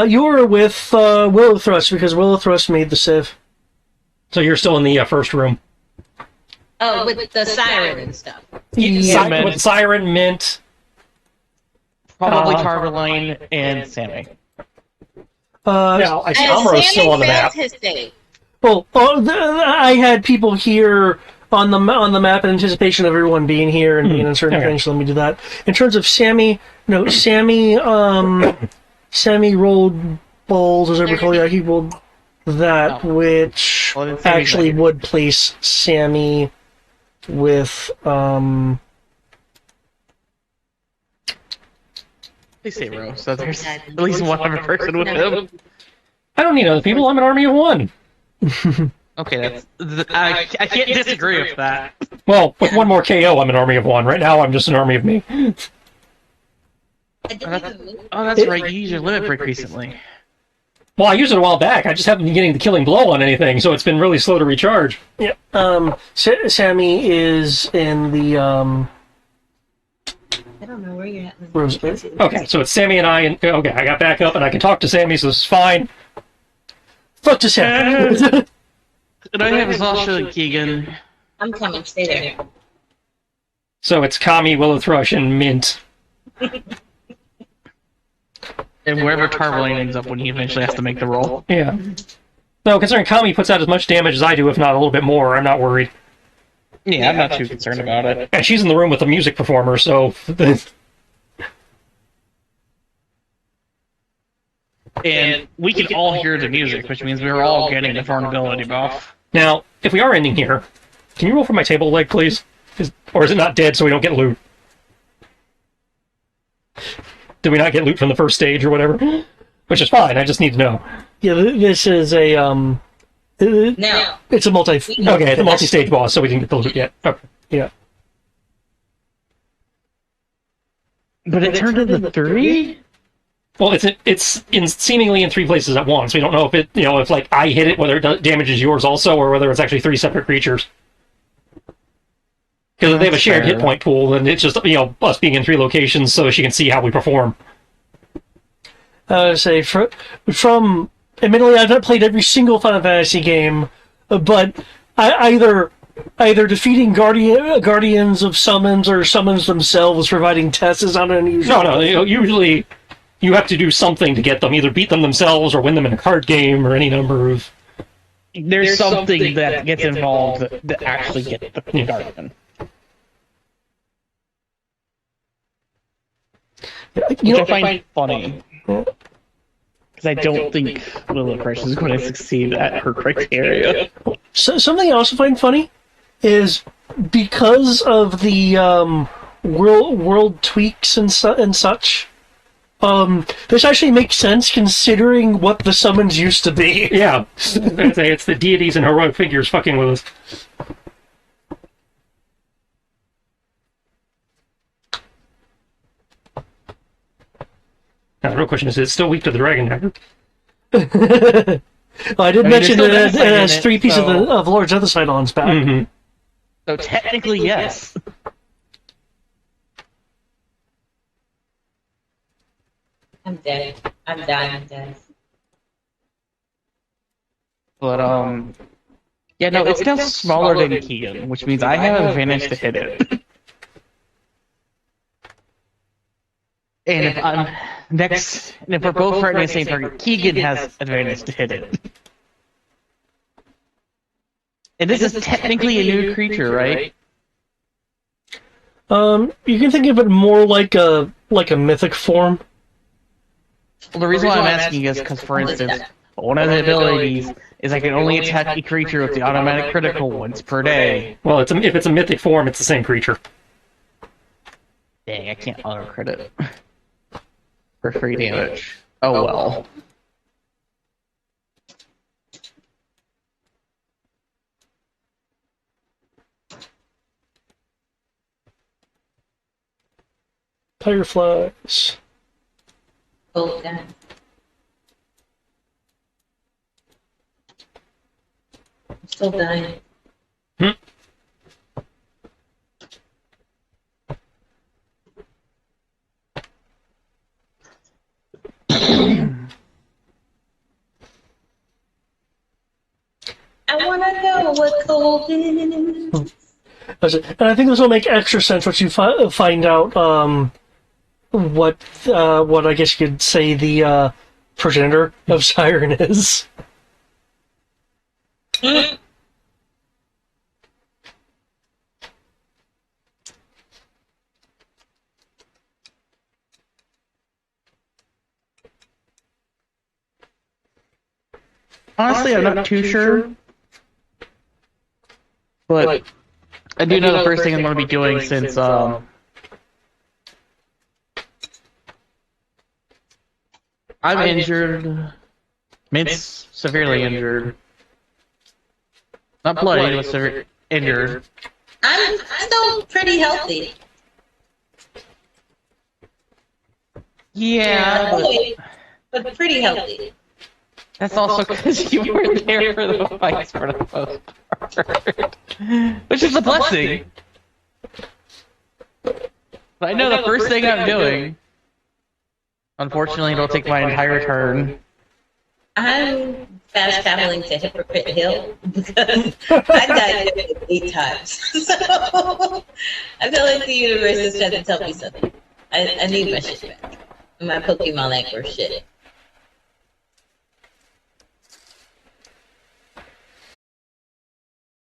You're with Willow Thrust, because Willow Thrust made the Civ. So you're still in the first room. Oh, with the siren and stuff. Yeah, Mint. With Siren, Mint. Probably Uh, Tarverline and Sammy. Now, I see And Amro's still Sammy on the map. failed his save. I had people here on the map in anticipation of everyone being here and being in certain okay. things. So let me do that. In terms of Sammy, no, Sammy rolled balls, as I recall. Yeah, he rolled that, Oh. which Well, then Sammy's actually not here. would place Sammy with Please say Rose, so there's at least one other person with him. I don't need other people. I'm an army of one. Okay, I can't disagree with that. Well, with one more KO, I'm an army of one. Right now, I'm just an army of me. I didn't even move. Oh, that's right, you used your limit break recently. Well, I used it a while back. I just haven't been getting the killing blow on anything, so it's been really slow to recharge. yeah. Sammy is in the I don't know where you're at. Rose. Okay, so it's Sammy and I, and okay, I got back up and I can talk to Sammy, so this is fine. Fuck to Sammy. And I have Sasha and Keegan. I'm coming. Stay there. So it's Kami, Willow Thrush, and Mint. And wherever Tarverline ends up when he eventually has to make the roll. Yeah. No, considering Kami puts out as much damage as I do, if not a little bit more, I'm not worried. Yeah, I'm not too concerned about it. And she's in the room with the music performer, so... And we can all hear the music, which means we're all getting the vulnerability buff. Now, if we are ending here, can you roll for my table leg, please? Or is it not dead so we don't get loot? Did we not get loot from the first stage or whatever? Which is fine, I just need to know. Yeah, this is a No. it's a multi. Okay, the multi-stage boss, so we didn't get the loot yet. Okay. Yeah. But it turned into 3? Well, it's in seemingly in 3 places at once. We don't know if it, if like I hit it, whether it damages yours also, or whether it's actually 3 separate creatures. Because they have a shared fair. hit point pool, and it's just, us being in 3 locations so she can see how we perform. Say from admittedly, I've not played every single Final Fantasy game, but either defeating guardians of summons or summons themselves providing tests is not unusual. No, usually you have to do something to get them, either beat them themselves or win them in a card game or any number of... There's something that gets involved that actually get the guardian. Which I find funny. Because I don't think Lillipush is going to succeed at her criteria. So, something I also find funny is because of the world tweaks and such. This actually makes sense considering what the summons used to be. Yeah, I'd say it's the deities and heroic figures fucking with us. Now, the real question is it still weak to the dragon dagger? Well, I did mention there's that still it has Deathsight in it, 3 pieces so- of Lord's Othersight on its back. Mm-hmm. So technically, yes. I'm dead. I'm dying. I'm dead. But, yeah, no, it's now smaller than Keegan, which means I have an advantage to hit it. And if I'm next, and if we're both right in the same target, Keegan has advantage to hit it. And this is technically a new creature, right? You can think of it more like a mythic form. Well, the reason why I'm asking is because, for instance, one of the abilities is I can only attack a creature with the automatic critical once per day. Well, if it's a mythic form, it's the same creature. Dang, I can't auto credit for free damage. Oh well. Fireflies. Both done. I'm still dying. I want to know what cold is. And I think this will make extra sense once you find out what I guess you could say the progenitor of Siren is. Honestly, I'm not too sure. But I do know the first thing I'm going to be doing since I'm injured. Mint's severely injured. Not bloody, but injured. I'm still pretty healthy. Yeah, But pretty healthy. that's also because you were there for the fights for the most part. Which is a blessing. But I know the first thing I'm doing, unfortunately, it'll take my entire turn. I'm fast traveling to Hypocrite Hill because I died 8 times. So I feel like the universe is trying to tell me something. I need my shit back. My Pokemon ain't worth shit.